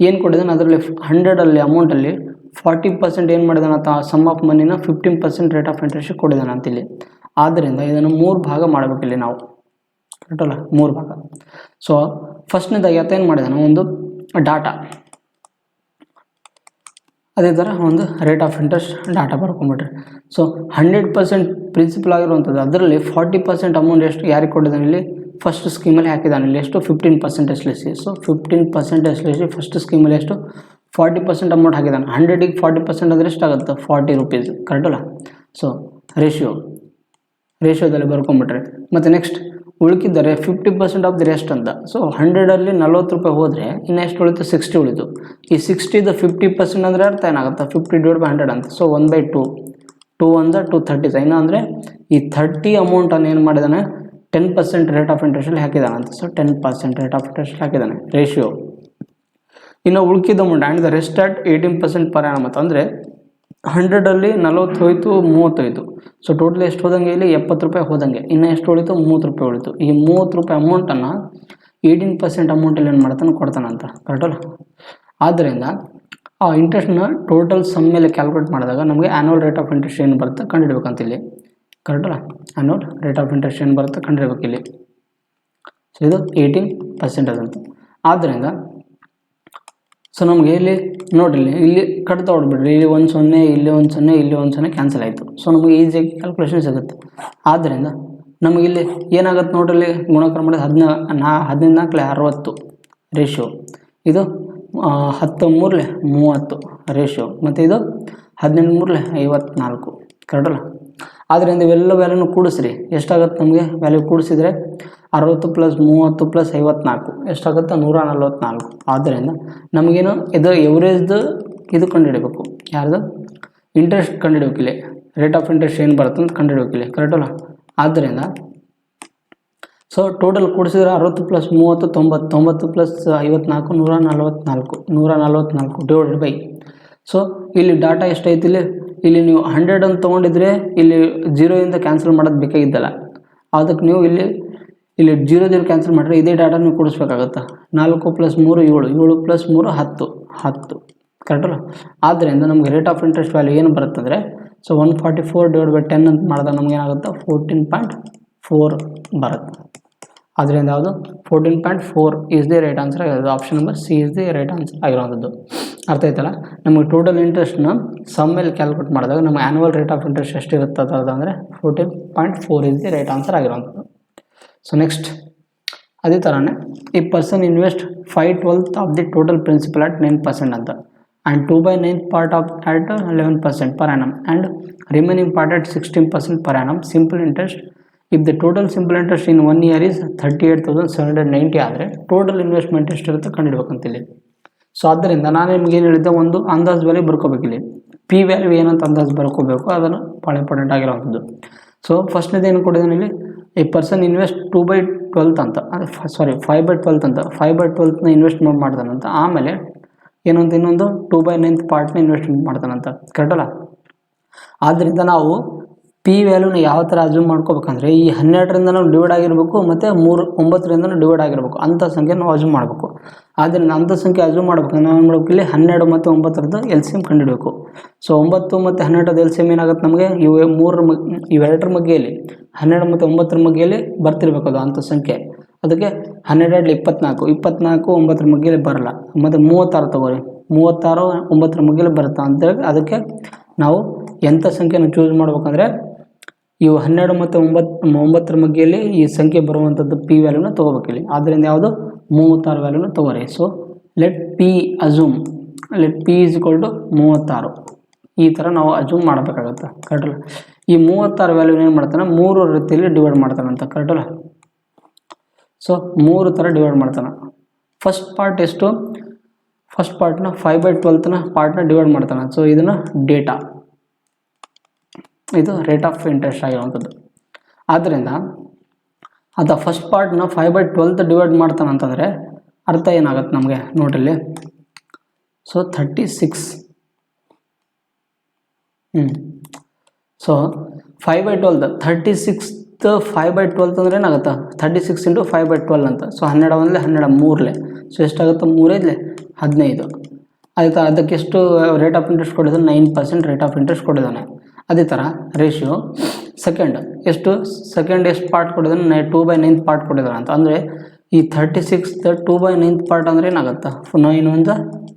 ಏನು ಕೊಟ್ಟಿದ್ದಾನೆ, ಅದರಲ್ಲಿ 100ಅಲ್ಲಿ ಅಮೌಂಟಲ್ಲಿ 40% ಏನು ಮಾಡಿದಾನೆ ಅಂತ ಸಮ್ ಆಫ್ ಮನಿನ 15% ರೇಟ್ ಆಫ್ ಇಂಟ್ರೆಸ್ಟ್ ಕೊಟ್ಟಿದ್ದಾನೆ ಅಂತಿಲ್ಲಿ. ಆದ್ದರಿಂದ ಇದನ್ನು 3 ಭಾಗ ಮಾಡಬೇಕಿಲ್ಲಿ ನಾವು, ಕರೆಕ್ಟಲ್ಲ, 3 ಭಾಗ. ಸೊ ಫಸ್ಟ್ನೇದಾಗಿ ಆತ ಏನು ಮಾಡಿದಾನೆ, ಒಂದು ಡಾಟಾ, ಅದೇ ಥರ ಒಂದು ರೇಟ್ ಆಫ್ ಇಂಟ್ರೆಸ್ಟ್ ಡಾಟಾ ಬರ್ಕೊಂಬಿಟ್ರೆ. ಸೊ 100% ಪ್ರಿನ್ಸಿಪಲ್ ಆಗಿರುವಂಥದ್ದು, ಅದರಲ್ಲಿ 40% ಅಮೌಂಟ್ ಎಷ್ಟು ಯಾರಿಗೆ ಕೊಟ್ಟಿದ್ದಾನೆ, ಇಲ್ಲಿ ಫಸ್ಟ್ ಸ್ಕೀಮಲ್ಲಿ ಹಾಕಿದ್ದಾನೆ. ಇಲ್ಲಿ ಎಷ್ಟು 15% ಎಸ್ಲಿಸಿ. ಸೊ 15% ಎಸ್ಲಿಸಿ ಫಸ್ಟ್ ಸ್ಕೀಮಲ್ಲಿ ಎಷ್ಟು 40% ಅಮೌಂಟ್ ಹಾಕಿದ್ದಾನೆ. 100ಗೆ 40% ಅಂದರೆ ಎಷ್ಟಾಗುತ್ತೆ, 40 ರೂಪೀಸ್, ಕರೆಕ್ಟಲ್ಲ. ಸೊ ರೇಷಿಯೋದಲ್ಲಿ ಬರ್ಕೊಂಬಿಟ್ರೆ. ಮತ್ತು ನೆಕ್ಸ್ಟ್ ಉಳ್ಕಿದ್ದಾರೆ 50% ಆಫ್ ದಿ ರೆಸ್ಟ್ ಅಂತ. ಸೊ 100ಅಲ್ಲಿ 40 ರೂಪಾಯಿ ಹೋದರೆ ಇನ್ನು ಎಷ್ಟು ಉಳಿತು, 60 ಉಳಿತು. ಈ 60ದ 50% ಅಂದರೆ ಅರ್ಥ ಏನಾಗುತ್ತೆ, 50/100 ಅಂತ. ಸೊ 1/2, 2 ಅಂದರೆ 230. ಇನ್ನು ಅಂದರೆ ಈ 30 ಅಮೌಂಟನ್ನು ಏನು ಮಾಡಿದಾನೆ, 10% ರೇಟ್ ಆಫ್ ಇಂಟ್ರೆಸ್ಟಲ್ಲಿ ಹಾಕಿದಾನಂತ. ಸೊ 10% ರೇಟ್ ಆಫ್ ಇಂಟ್ರೆಸ್ಟ್ ಹಾಕಿದ್ದಾನೆ, ರೇಷಿಯೋ. ಇನ್ನು ಉಳ್ಕಿದ amount and the rest at 18% per annum ಅಂತ. ಅಂದರೆ 100ಅಲ್ಲಿ 40 ಹೋಯಿತು, 30 ಹೋಯಿತು. ಸೊ ಟೋಟಲ್ ಎಷ್ಟು ಹೋದಂಗೆ, ಇಲ್ಲಿ 70 ರೂಪಾಯಿ ಹೋದಂಗೆ. ಇನ್ನು ಎಷ್ಟು ಉಳಿತು, 30 ರೂಪಾಯಿ ಉಳಿತು. ಈ 30 ರೂಪಾಯಿ ಅಮೌಂಟನ್ನು 18% ಅಮೌಂಟಲ್ಲಿ ಏನು ಮಾಡ್ತಾನೆ, ಕೊಡ್ತಾನಂತ, ಕರೆಕ್ಟಲ್ಲ. ಆದ್ದರಿಂದ ಆ ಇಂಟ್ರೆಸ್ಟ್ನ ಟೋಟಲ್ ಸಮ್ ಮೇಲೆ ಕ್ಯಾಲ್ಕುಲೇಟ್ ಮಾಡಿದಾಗ ನಮಗೆ ಆ್ಯನುವಲ್ ರೇಟ್ ಆಫ್ ಇಂಟ್ರೆಸ್ಟ್ ಏನು ಬರುತ್ತೆ ಕಂಡುಹಿಡ್ಬೇಕಂತ ಇಲ್ಲಿ, ಕರೆಕ್ಟಲ್ಲ. ಆ್ಯನುವಲ್ ರೇಟ್ ಆಫ್ ಇಂಟ್ರೆಸ್ಟ್ ಏನು ಬರುತ್ತೆ ಕಂಡುಹಿಡ್ಬೇಕು ಇಲ್ಲಿ. ಸೊ ಇದು 18% ಅದಂತ. ಆದ್ದರಿಂದ ಸೊ ನಮಗೆ ಇಲ್ಲಿ ನೋಡಿರಿ, ಇಲ್ಲಿ ಕಟ್ತಾ ಹೊಡ್ಬಿಡ್ರಿ, ಇಲ್ಲಿ 1 0, ಇಲ್ಲಿ 1 0, ಇಲ್ಲಿ 1 0 ಕ್ಯಾನ್ಸಲ್ ಆಯಿತು. ಸೊ ನಮಗೆ ಈಸಿಯಾಗಿ ಕ್ಯಾಲ್ಕುಲೇಷನ್ ಸಿಗುತ್ತೆ. ಆದ್ದರಿಂದ ನಮಗಿಲ್ಲಿ ಏನಾಗುತ್ತೆ ನೋಡ್ರಿ, ಗುಣಾಕಾರ ಮಾಡಿದ 14 60 ರೇಷಿಯೋ. ಇದು 10 3 30 ರೇಷಿಯೋ. ಮತ್ತು ಇದು 18 3 54, ಕರೆಕ್ಟಲ್ಲ. ಆದ್ದರಿಂದ ಇವೆಲ್ಲ ವ್ಯಾಲ್ಯೂನು ಕೂಡಿಸ್ರಿ, ಎಷ್ಟಾಗುತ್ತೆ ನಮಗೆ ವ್ಯಾಲ್ಯೂ ಕೂಡಿಸಿದರೆ 60 + 30 + 54 ಎಷ್ಟಾಗುತ್ತೆ, 144. ಆದ್ದರಿಂದ ನಮಗೇನು ಇದು ಎವರೇಜ್ದು ಇದು ಕಂಡುಹಿಡಬೇಕು, ಯಾರ್ದು ಇಂಟ್ರೆಸ್ಟ್ ಕಂಡುಹಿಡಬೇಕು. ಇಲ್ಲಿ ರೇಟ್ ಆಫ್ ಇಂಟ್ರೆಸ್ಟ್ ಏನು ಬರುತ್ತೆ ಅಂತ ಕಂಡುಹಿಡಬೇಕು ಇಲ್ಲಿ, ಕರೆಕ್ಟಲ್ಲ. ಆದ್ದರಿಂದ ಸೊ ಟೋಟಲ್ ಕೂಡಿಸಿದ್ರೆ 60 + 30 90, 90 + 54 144 ಡಿವೈಡೆಡ್ ಬೈ. ಸೊ ಇಲ್ಲಿ ಡಾಟಾ ಎಷ್ಟೈತಿ, ಇಲ್ಲಿ ನೀವು 100 ಅಂತ ತೊಗೊಂಡಿದ್ರೆ ಇಲ್ಲಿ 0ಇಂದ ಕ್ಯಾನ್ಸಲ್ ಮಾಡೋದು ಬೇಕಾಗಿದ್ದಲ್ಲ. ಅದಕ್ಕೆ ನೀವು ಇಲ್ಲಿ 0 ಕ್ಯಾನ್ಸಲ್ ಮಾಡಿದ್ರೆ ಇದೇ ಡಾಟಾ ನೀವು ಕೂಡಿಸ್ಬೇಕಾಗುತ್ತೆ. 4 + 3 7, 7 + 3 10 10, ಕರೆಕ್ಟಲ್ಲ. ಆದ್ದರಿಂದ ನಮಗೆ ರೇಟ್ ಆಫ್ ಇಂಟ್ರೆಸ್ಟ್ ವ್ಯಾಲ್ಯೂ ಏನು ಬರುತ್ತೆ ಅಂದರೆ, ಸೊ 144/10 ಅಂತ ಮಾಡಿದಾಗ ನಮ್ಗೆ ಏನಾಗುತ್ತೆ, 14.4 ಬರುತ್ತೆ. ಅದರಿಂದ ಯಾವುದು 14.4 ಈಸ್ ದಿ ರೈಟ್ ಆನ್ಸರ್ ಆಗಿರೋದು. Option number C is the right answer ಆಗಿರೋವಂಥದ್ದು. ಅರ್ಥ ಆಯ್ತಲ್ಲ. ನಮಗೆ ಟೋಟಲ್ ಇಂಟ್ರೆಸ್ಟ್ನ ಸಮ್ ಮೇಲೆ ಕ್ಯಾಲ್ಕುಲೇಟ್ ಮಾಡಿದಾಗ ನಮ್ಮ ಆ್ಯನುವಲ್ ರೇಟ್ ಆಫ್ ಇಂಟ್ರೆಸ್ಟ್ ಎಷ್ಟಿರುತ್ತೆ ಅಂದರೆ 14.4 ಈಸ್ ದಿ ರೈಟ್ ಆನ್ಸರ್ ಆಗಿರೋವಂಥದ್ದು. ಸೊ ನೆಕ್ಸ್ಟ್ ಅದೇ ಥರನೇ ಈ person invest 5/12 of the total principal at 9% ಅಂತ, and 2/9 part of at 11% per annum and remaining part at 16% per annum simple interest. If the total simple interest in 1 year is 38,790 ಆದರೆ total investment ಎಷ್ಟಿರುತ್ತೆ ಕಂಡುಹಿಡ್ಬೇಕಂತಿಲ್ಲಿ. So ಆದ್ದರಿಂದ ನಾನು ನಿಮ್ಗೆ ಏನು ಹೇಳಿದ್ದೆ, ಒಂದು ಅಂದಾಜು ವ್ಯಾಲ್ಯೂ ಬರ್ಕೋಬೇಕಿಲ್ಲಿ, ಪಿ ವ್ಯಾಲ್ಯೂ ಏನಂತ ಅಂದಾಜು ಬರ್ಕೋಬೇಕು, ಅದನ್ನು ಭಾಳ ಇಂಪಾರ್ಟೆಂಟ್ ಆಗಿರೋವಂಥದ್ದು. ಸೊ ಫಸ್ಟ್ನೇದು ಏನು ಕೊಟ್ಟಿದ್ದಾನೆ ಇಲ್ಲಿ, ಈ ಪರ್ಸನ್ ಇನ್ವೆಸ್ಟ್ 2/12 ಅಂತ, ಅದು 5/12 ಅಂತ, 5/12ನ ಇನ್ವೆಸ್ಟ್ಮೆಂಟ್ ಮಾಡ್ತಾನಂತ. ಆಮೇಲೆ ಏನಂತ ಇನ್ನೊಂದು 2/9 ಪಾರ್ಟ್ನ ಇನ್ವೆಸ್ಟ್ಮೆಂಟ್ ಮಾಡ್ತಾನಂತ, ಕರೆಕ್ಟಲ್ಲ. ಆದ್ದರಿಂದ ನಾವು ಪಿ ವ್ಯಾಲ್ಯೂನ ಯಾವ ಥರ ಅಸ್ಯೂಮ್ ಮಾಡ್ಕೋಬೇಕಂದ್ರೆ, ಈ 12ರಿಂದ ಡಿವೈಡ್ ಆಗಿರಬೇಕು ಮತ್ತು 9ರಿಂದ ಡಿವೈಡ್ ಆಗಿರಬೇಕು ಅಂಥ ಸಂಖ್ಯೆ ನಾವು ಅಸ್ಯೂಮ್ ಮಾಡಬೇಕು. ಆದ್ದರಿಂದ ಅಂಥ ಸಂಖ್ಯೆ ಅಸ್ಯೂಮ್ ಮಾಡ್ಬೇಕು. ನಾವು ಏನು ಮಾಡ್ಬೇಕು, ಇಲ್ಲಿ 12 ಮತ್ತು 9ರದ್ದು ಎಲ್ ಸಿ ಎಮ್ ಕಂಡುಹಿಡಬೇಕು. ಸೊ 9 ಮತ್ತು 12 ಎಲ್ ಸಿ ಎಮ್ ಏನಾಗುತ್ತೆ ನಮಗೆ, ಇವೆರಡರ ಮಧ್ಯೆಯಲ್ಲಿ 12 ಮತ್ತು 9ರ ಮಧ್ಯೆಯಲ್ಲಿ ಬರ್ತಿರ್ಬೇಕು ಅದು ಅಂಥ ಸಂಖ್ಯೆ. ಅದಕ್ಕೆ 12 24, 24 9ರ ಮಧ್ಯೆಯಲ್ಲಿ ಬರಲ್ಲ. ಮತ್ತು 36 ತಗೋರಿ, 36 9ರ ಮಧ್ಯೆಯಲ್ಲಿ ಬರುತ್ತೆ ಅಂತೇಳಿ ಅದಕ್ಕೆ ನಾವು ಎಂಥ ಸಂಖ್ಯೆನ ಚೂಸ್ ಮಾಡ್ಬೇಕಂದ್ರೆ ಇವು 12 ಮತ್ತು 9ರ ಮಧ್ಯೆಯಲ್ಲಿ ಈ ಸಂಖ್ಯೆ ಬರುವಂಥದ್ದು ಪಿ ವ್ಯಾಲ್ಯೂನ ತೊಗೋಬೇಕು ಇಲ್ಲಿ. ಆದ್ದರಿಂದ ಯಾವುದು 36 ವ್ಯಾಲ್ಯೂನ ತೊಗೋರಿ. So let P assume, let P is equal to 36. ಈ ಥರ ನಾವು ಅಸ್ಯೂಮ್ ಮಾಡಬೇಕಾಗತ್ತೆ, ಕರೆಕ್ಟಲ್ಲ. ಈ 36 ವ್ಯಾಲ್ಯೂನ ಏನು ಮಾಡ್ತಾನೆ, 3 ರೀತಿಯಲ್ಲಿ ಡಿವೈಡ್ ಮಾಡ್ತಾನಂತ, ಕರೆಕ್ಟಲ್ಲ. ಸೊ 3 ಥರ ಡಿವೈಡ್ ಮಾಡ್ತಾನೆ. ಫಸ್ಟ್ ಪಾರ್ಟ್ ಎಷ್ಟು, ಫಸ್ಟ್ ಪಾರ್ಟ್ನ 5/12ನ ಪಾರ್ಟ್ನ ಡಿವೈಡ್ ಮಾಡ್ತಾನೆ. ಸೊ ಇದನ್ನು ಡೇಟಾ, ಇದು ರೇಟ್ ಆಫ್ ಇಂಟ್ರೆಸ್ಟ್ ಆಗಿರುವಂಥದ್ದು. ಆದ್ದರಿಂದ ಅದು ಫಸ್ಟ್ ಪಾರ್ಟ್ನ 5/12 ಡಿವೈಡ್ ಮಾಡ್ತಾನೆ ಅಂತಂದರೆ ಅರ್ಥ ಏನಾಗುತ್ತೆ ನಮಗೆ ನೋಡ್ರಿ. ಸೊ 36, ಸೊ 5/12, 36 5/12 ಅಂದ್ರೆ ಏನಾಗುತ್ತೆ, 36 × 5/12 ಅಂತ. ಸೊ 12 ಒಂದಲೇ 12, 3ಲೇ. ಸೊ ಎಷ್ಟಾಗುತ್ತೆ, 3 15 ಆಯಿತಾ. ಅದಕ್ಕೆ ಎಷ್ಟು ರೇಟ್ ಆಫ್ ಇಂಟ್ರೆಸ್ಟ್ ಕೊಟ್ಟಿದ್ದಾನೆ, 9% ರೇಟ್ ಆಫ್ ಇಂಟ್ರೆಸ್ಟ್ ಕೊಟ್ಟಿದ್ದಾನೆ. ಅದೇ ಥರ ರೇಷಿಯೋ ಸೆಕೆಂಡ್ ಎಷ್ಟು, ಸೆಕೆಂಡ್ ಎಷ್ಟು ಪಾರ್ಟ್ ಕೊಟ್ಟಿದ್ದಾನೆ, 2/9 ಪಾರ್ಟ್ ಕೊಟ್ಟಿದ್ದಾನೆ ಅಂತ. ಅಂದರೆ ಈ 36 2/9 ಪಾರ್ಟ್ ಅಂದರೆ ಏನಾಗುತ್ತೆ, 9 1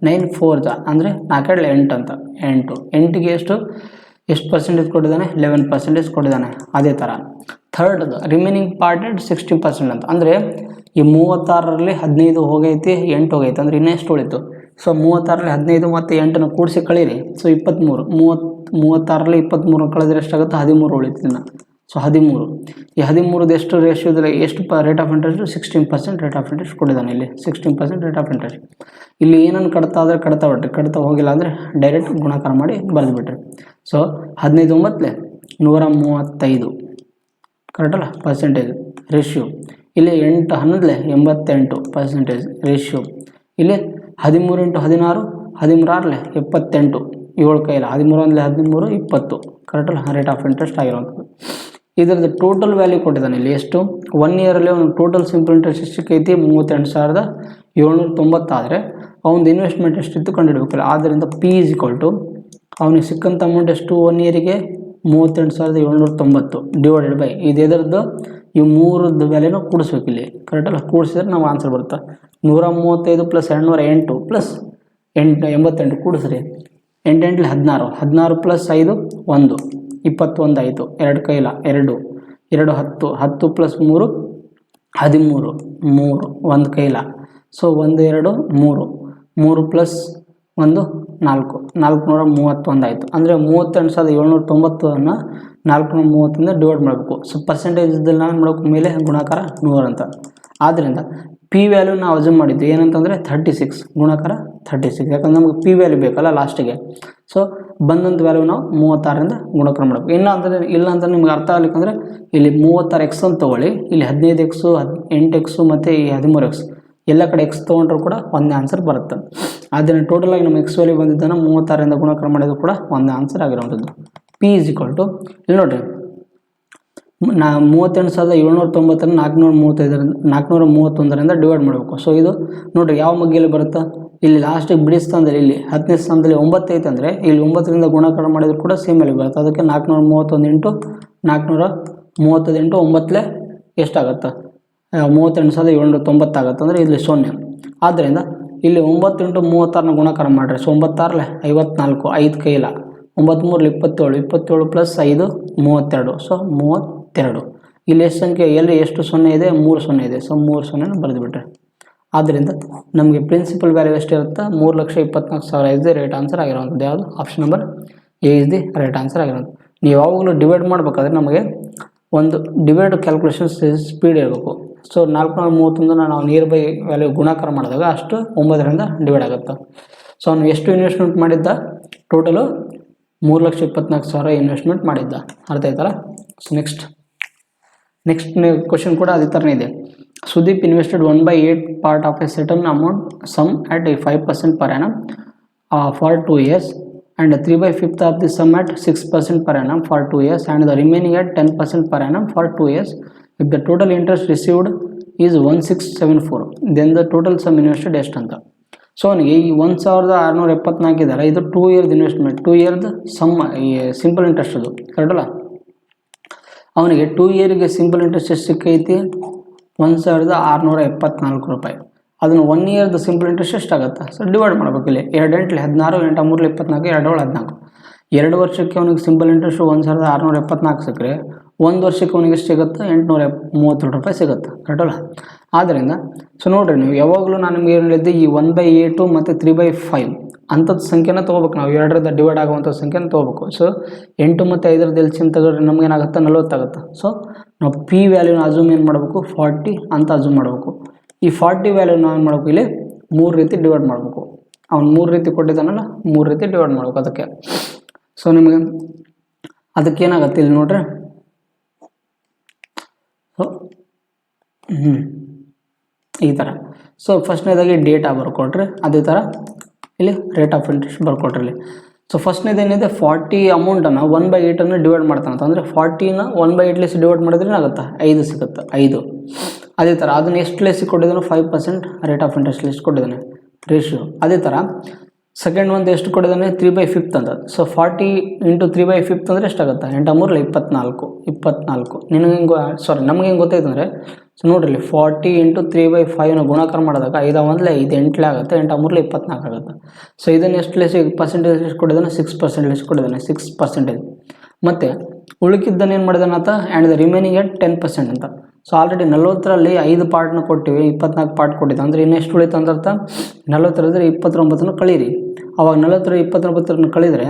9 4 ಅಂದರೆ 4 8 ಅಂತ. 8ಗೆ ಎಷ್ಟು ಪರ್ಸೆಂಟೇಜ್ ಕೊಟ್ಟಿದ್ದಾನೆ, 11% ಕೊಟ್ಟಿದ್ದಾನೆ. ಅದೇ ಥರ ಥರ್ಡ್ ರಿಮೈನಿಂಗ್ ಪಾರ್ಟ್ 16% ಅಂತ. ಅಂದರೆ ಈ 36ರಲ್ಲಿ 15 ಹೋಗೈತಿ, 8 ಹೋಗೈತಿ, ಅಂದರೆ ಇನ್ನೆಷ್ಟು ಉಳಿತು. ಸೊ 36ರಲ್ಲಿ 15 ಮತ್ತು 8ನ ಕೂಡಿಸಿ ಕಳೀರಿ. ಸೊ 23, 36ರಲ್ಲಿ 23 ಕಳೆದ್ರೆ ಎಷ್ಟಾಗುತ್ತೆ, 13 ಉಳಿತಿನ. ಸೊ 13, ಈ 13 ಎಷ್ಟು ರೇಷಿಯೋದಲ್ಲಿ ಎಷ್ಟು rate of interest, 16% rate of interest ಕೊಟ್ಟಿದ್ದಾನೆ ಇಲ್ಲಿ. 16% ರೇಟ್ ಆಫ್ ಇಂಟ್ರೆಸ್ಟ್. ಇಲ್ಲಿ ಏನನ್ನು ಕಡ್ತಾ ಆದರೆ ಕಡ್ತಾ ಬಿಟ್ರಿ, ಕಡ್ತಾ ಹೋಗಿಲ್ಲ ಅಂದರೆ ಡೈರೆಕ್ಟ್ ಗುಣಾಕಾರ ಮಾಡಿ ಬರೆದುಬಿಟ್ರಿ. ಸೊ 15 9 135 ಕರೆಕ್ಟಲ್ಲ ಪರ್ಸೆಂಟೇಜ್ ರೇಷಿಯೋ. ಇಲ್ಲಿ 8 11 88% ರೇಷಿಯೋ. ಇಲ್ಲಿ 13 × 16 13 78, 7 ಕೈಲ 13 1 13 20 ಕರೆಕ್ಟಲ್ಲ ರೇಟ್ ಆಫ್ ಇಂಟ್ರೆಸ್ಟ್ ಆಗಿರುವಂಥದ್ದು. ಇದರದ್ದು ಟೋಟಲ್ ವ್ಯಾಲ್ಯೂ ಕೊಟ್ಟಿದ್ದಾನೆ ಇಲ್ಲಿ. ಎಷ್ಟು 1 ಇಯರಲ್ಲಿ ಒಂದು ಟೋಟಲ್ ಸಿಂಪಲ್ ಇಂಟ್ರೆಸ್ಟ್ ಎಷ್ಟಕ್ಕೈತಿ, 38,790 ಆದರೆ ಅವನದು ಇನ್ವೆಸ್ಟ್ಮೆಂಟ್ ಎಷ್ಟಿತ್ತು ಕಂಡುಹಿಡಬೇಕಲ್ಲ. ಆದ್ದರಿಂದ ಪಿ ಈಸ್ ಈಕ್ವಲ್ ಟು ಅವನಿಗೆ ಸಿಕ್ಕಂಥ ಅಮೌಂಟ್ ಎಷ್ಟು 1 ಇಯರಿಗೆ 38,790 ಡಿವೈಡೆಡ್ ಬೈ ಇದು ಎದರದ್ದು, ಈ 3ದು ವ್ಯಾಲ್ಯೂನ ಕೂಡಿಸ್ಬೇಕು ಇಲ್ಲಿ, ಕರೆಕ್ಟಲ್ಲ. ಕೂಡಿಸಿದ್ರೆ ನಾವು ಆನ್ಸರ್ ಬರುತ್ತೆ 135 + 208 + 88 ಕೂಡಿಸ್ರಿ. 8 8 16, 16 + 5 1 21 ಆಯಿತು. 2 ಕೈಲ 2 2 10, 10 + 3 13 3 1 ಕೈಲ. ಸೊ 1 2 3 3 + 1 4 431 ಆಯಿತು. ಅಂದರೆ 38,790ಅನ್ನು 430 ಡಿವೈಡ್ ಮಾಡಬೇಕು. ಸೊ ಪರ್ಸೆಂಟೇಜ್ ಇದ್ದಲ್ಲಿ ನಾವು ಮಾಡಬೇಕು, ಮೇಲೆ ಗುಣಾಕಾರ 100 ಅಂತ. ಆದ್ದರಿಂದ ಪಿ ವ್ಯಾಲ್ಯೂ ನಾವು ಅಸ್ಯೂಮ್ ಮಾಡಿದ್ದು ಏನಂತಂದರೆ 36 ಗುಣಾಕಾರ 36, ಯಾಕಂದ್ರೆ ನಮಗೆ ಪಿ ವ್ಯಾಲ್ಯೂ ಬೇಕಲ್ಲ ಲಾಸ್ಟಿಗೆ. ಸೊ ಬಂದಂಥ ವ್ಯಾಲ್ಯೂ ನಾವು 36ರಿಂದ ಗುಣಾಕಾರ ಮಾಡಬೇಕು. ಇಲ್ಲ ಅಂದರೆ ನಿಮ್ಗೆ ಅರ್ಥ ಆಗ್ಲಿಕ್ಕಂದ್ರೆ ಇಲ್ಲಿ 36x ಅಂತ ತೊಗೊಳ್ಳಿ, ಇಲ್ಲಿ 15x 8x ಮತ್ತು ಈ 13x ಎಲ್ಲ ಕಡೆ x ತೊಗೊಂಡ್ರು ಕೂಡ ಒಂದೇ ಆನ್ಸರ್ ಬರುತ್ತೆ. ಆದ್ದರಿಂದ ಟೋಟಲಾಗಿ ನಮ್ಮ ಎಕ್ಸ್ ವ್ಯಾಲ್ಯೂ ಬಂದಿದ್ದಾನೆ 36ರಿಂದ ಗುಣಾಕಾರ ಮಾಡಿದ್ರು ಕೂಡ ಒಂದೇ ಆನ್ಸರ್ ಆಗಿರುವಂಥದ್ದು. ಪಿ ಈಸ್ ಈಕ್ವಲ್ ಟು ಇಲ್ಲಿ ನೋಡಿರಿ, 38,790 431ರಿಂದ ಡಿವೈಡ್ ಮಾಡಬೇಕು. ಸೊ ಇದು ನೋಡಿರಿ ಯಾವ ಮಗ್ಗಿಯಲ್ಲಿ ಬರುತ್ತಾ, ಇಲ್ಲಿ ಲಾಸ್ಟಿಗೆ ಬಿಡಿ ಸ್ಥಾನದಲ್ಲಿ ಇಲ್ಲಿ 10ನೇ ಸ್ಥಾನದಲ್ಲಿ 9 ಐತೆ ಅಂದರೆ ಇಲ್ಲಿ 9ರಿಂದ ಗುಣಾಕಾರ ಮಾಡಿದ್ರು ಕೂಡ ಸೇಮ್ ವ್ಯಾಲ್ಯೂ ಬರುತ್ತೆ. ಅದಕ್ಕೆ 431 × 438 9 ಎಷ್ಟಾಗುತ್ತೆ, 38,790 ಆಗುತ್ತೆ. ಅಂದರೆ ಇಲ್ಲಿ 0. ಆದ್ದರಿಂದ ಇಲ್ಲಿ 9 × 36ನ ಗುಣಾಕಾರ ಮಾಡಿರಿ. ಸೊ 9 6 54, 5 ಕೈಲ 9 3 27, 27 + 5 32. ಸೊ 32. ಇಲ್ಲಿ ಎಷ್ಟು ಸಂಖ್ಯೆ, ಎಲ್ಲಿ ಎಷ್ಟು 0 ಇದೆ, 3 0 ಇದೆ. ಸೊ 3 0 ಬರೆದುಬಿಟ್ರೆ. ಆದ್ದರಿಂದ ನಮಗೆ ಪ್ರಿನ್ಸಿಪಲ್ ವ್ಯಾಲ್ಯೂ ಎಷ್ಟಿರುತ್ತೆ, 3,24,000 ಇಸ್ ದಿ ರೈಟ್ ಆನ್ಸರ್ ಆಗಿರುವಂಥದ್ದು. ಯಾವುದು, option number A is the right answer ಆಗಿರೋದು. ನೀವು ಯಾವಾಗಲೂ ಡಿವೈಡ್ ಮಾಡಬೇಕಾದ್ರೆ ನಮಗೆ ಒಂದು ಡಿವೈಡ್ ಕ್ಯಾಲ್ಕುಲೇಷನ್ ಸ್ಪೀಡ್ ಇರಬೇಕು. ಸೊ 431 ನಾವು ನಿಯರ್ ಬೈ ವ್ಯಾಲ್ಯೂ ಗುಣಾಕಾರ ಮಾಡಿದಾಗ ಅಷ್ಟು 9ರಿಂದ ಡಿವೈಡ್ ಆಗುತ್ತೆ. ಸೊ ಅವನು ಎಷ್ಟು ಇನ್ವೆಸ್ಟ್ಮೆಂಟ್ ಮಾಡಿದ್ದ, ಟೋಟಲು 3,24,000 ಇನ್ವೆಸ್ಟ್ಮೆಂಟ್ ಮಾಡಿದ್ದ. ಅರ್ಥ ಆಯ್ತಲ್ಲ. ಸೊ ನೆಕ್ಸ್ಟ್ ಕ್ವಶನ್ ಕೂಡ ಅದೇ ಥರನೇ ಇದೆ. Sudeep invested 1/8 part of a certain amount sum at 5% per annum for 2 years and 3/5 of the sum at 6% per annum for 2 years and the remaining at 10% per annum for 2 years. If the total interest received is 1674. Then the total sum invested ಎಷ್ಟು ಅಂತ. So ಅವನಿಗೆ ಈ 1674 ಇದೆಯಲ್ಲ, ಇದು 2 ಇಯರ್ದು investment, 2 ಇಯರ್ದು sum ಈ simple interest ಅದು ಕರೆಕ್ಟಲ್ಲ. ಅವನಿಗೆ 2 ಇಯರ್ಗೆ ಸಿಂಪಲ್ ಇಂಟ್ರೆಸ್ಟ್ ಎಷ್ಟು ಸಿಕ್ಕೈತಿ, 1674 ರೂಪಾಯಿ. ಅದನ್ನು 1 ಇಯರ್ದು ಸಿಂಪಲ್ ಇಂಟ್ರೆಸ್ಟ್ ಎಷ್ಟಾಗುತ್ತೆ, ಸೊ ಡಿವೈಡ್ ಮಾಡ್ಬೇಕು. ಇಲ್ಲಿ 2 ಎಂಟ್ಲಿ 16, 8 3 24, 2 14. 2 ವರ್ಷಕ್ಕೆ ಅವನಿಗೆ ಸಿಂಪಲ್ ಇಂಟ್ರೆಸ್ಟು 1674 ಸಿಕ್ಕರೆ 1 ವರ್ಷಕ್ಕೆ ಅವನಿಗೆ ಎಷ್ಟು ಸಿಗುತ್ತೆ, 832 ರೂಪಾಯಿ ಸಿಗುತ್ತೆ ಕರೆಕ್ಟಲ್ಲ. ಆದ್ದರಿಂದ ಸೊ ನೋಡಿರಿ, ನೀವು ಯಾವಾಗಲೂ ನಾನು ನಿಮ್ಗೆ ಏನು ಹೇಳಿದ್ದೆ, ಈ 1/8 ಮತ್ತು 3/5 ಅಂಥದ್ದು ಸಂಖ್ಯೆನ ತೊಗೋಬೇಕು. ನಾವು 2ರಿಂದ ಡಿವೈಡ್ ಆಗುವಂಥ ಸಂಖ್ಯೆನ ತೊಗೋಬೇಕು. ಸೊ 8 ಮತ್ತು 5 ಎಲ್ಸಿಎಂ ತೆಗೆದ್ರೆ ನಮಗೇನಾಗುತ್ತೆ, 40 ಆಗುತ್ತೆ. ಸೊ ನಾವು ಪಿ ವ್ಯಾಲ್ಯೂನ ಅಜೂಮ್ ಏನು ಮಾಡಬೇಕು, 40 ಅಂತ ಅಜೂಮ್ ಮಾಡಬೇಕು. ಈ 40 ವ್ಯಾಲ್ಯೂ ನಾವು ಏನು ಮಾಡಬೇಕು, ಇಲ್ಲಿ 3 ರೀತಿ ಡಿವೈಡ್ ಮಾಡಬೇಕು. ಅವ್ನು 3 ರೀತಿ ಕೊಟ್ಟಿದ್ದಾನಲ್ಲ, 3 ರೀತಿ ಡಿವೈಡ್ ಮಾಡಬೇಕು ಅದಕ್ಕೆ. ಸೊ ನಿಮಗೆ ಅದಕ್ಕೇನಾಗುತ್ತೆ ಇಲ್ಲಿ ನೋಡ್ರಿ, ಸೊ ಈ ಥರ. ಸೊ ಫಸ್ಟ್ನೇದಾಗಿ ಡೇಟಾ ಬರ್ಕೊಟ್ರಿ, ಅದೇ ಥರ ಇಲ್ಲಿ ರೇಟ್ ಆಫ್ ಇಂಟ್ರೆಸ್ಟ್ ಬರ್ಕೊಟ್ರಿ ಇಲ್ಲಿ. ಸೊ ಫಸ್ಟ್ನೇದೇನಿದೆ, 40 ಅಮೌಂಟನ್ನು 1/8 ಡಿವೈಡ್ ಮಾಡ್ತಾನಂತ. ಅಂದರೆ 40ನ 1/8 ಡಿವೈಡ್ ಮಾಡಿದ್ರೆ ಏನಾಗುತ್ತೆ, 5 ಸಿಗುತ್ತೆ, 5. ಅದೇ ಥರ ಅದನ್ನು ಎಷ್ಟು ಲೆಸ್ ಕೊಟ್ಟಿದ್ದಾನೆ, 5% ರೇಟ್ ಆಫ್ ಇಂಟ್ರೆಸ್ಟ್ ಲಿಸ್ಟ್ ಕೊಟ್ಟಿದ್ದಾನೆ ರೇಷಿಯೋ. ಅದೇ ಥರ ಸೆಕೆಂಡ್ ಒಂದು ಎಷ್ಟು ಕೊಟ್ಟಿದ್ದಾನೆ, 3/5 ಅಂತ. ಸೊ 40 × 3/5 ಅಂದರೆ ಎಷ್ಟಾಗುತ್ತೆ, 8 3 24. ನಿನಗೆ ಹೆಂಗೆ ನಮಗೆ ಹೆಂಗೆ ಗೊತ್ತಾಯ್ತು ಅಂದರೆ, ಸೊ ನೋಡ್ರಿ 40 × 3/5ನ ಗುಣಾಕಾರ ಮಾಡಿದಾಗ 5 1 5 8 ಆಗುತ್ತೆ, 8 3 24 ಆಗುತ್ತೆ. ಸೊ ಇದನ್ನು ಎಷ್ಟು ಲೆಸ್ ಪರ್ಸೆಂಟೇಜ್ ಎಷ್ಟು ಕೊಟ್ಟಿದ್ದಾನೆ, 6% ಲೆಸ್ ಕೊಟ್ಟಿದ್ದಾನೆ, 6%. ಮತ್ತು ಉಳಿಕಿದ್ದನ್ನು ಏನು ಮಾಡಿದಾನೆ ಅಂತ, ಆ್ಯಂಡ್ ದ ರಿಮೈನಿಂಗ್ ಎಟ್ 10% ಅಂತ. ಸೊ ಆಲ್ರೆಡಿ 40ರಲ್ಲಿ 5 ಪಾರ್ಟ್ನ ಕೊಟ್ಟಿವಿ, 24 ಪಾರ್ಟ್ ಕೊಟ್ಟಿದ್ದೆ. ಅಂದರೆ ಇನ್ನೆಷ್ಟು ಉಳಿತು ಅಂತ ಅರ್ಥ, 40 29 ಕಳೀರಿ. ಅವಾಗ 40 29 ಕಳಿದರೆ,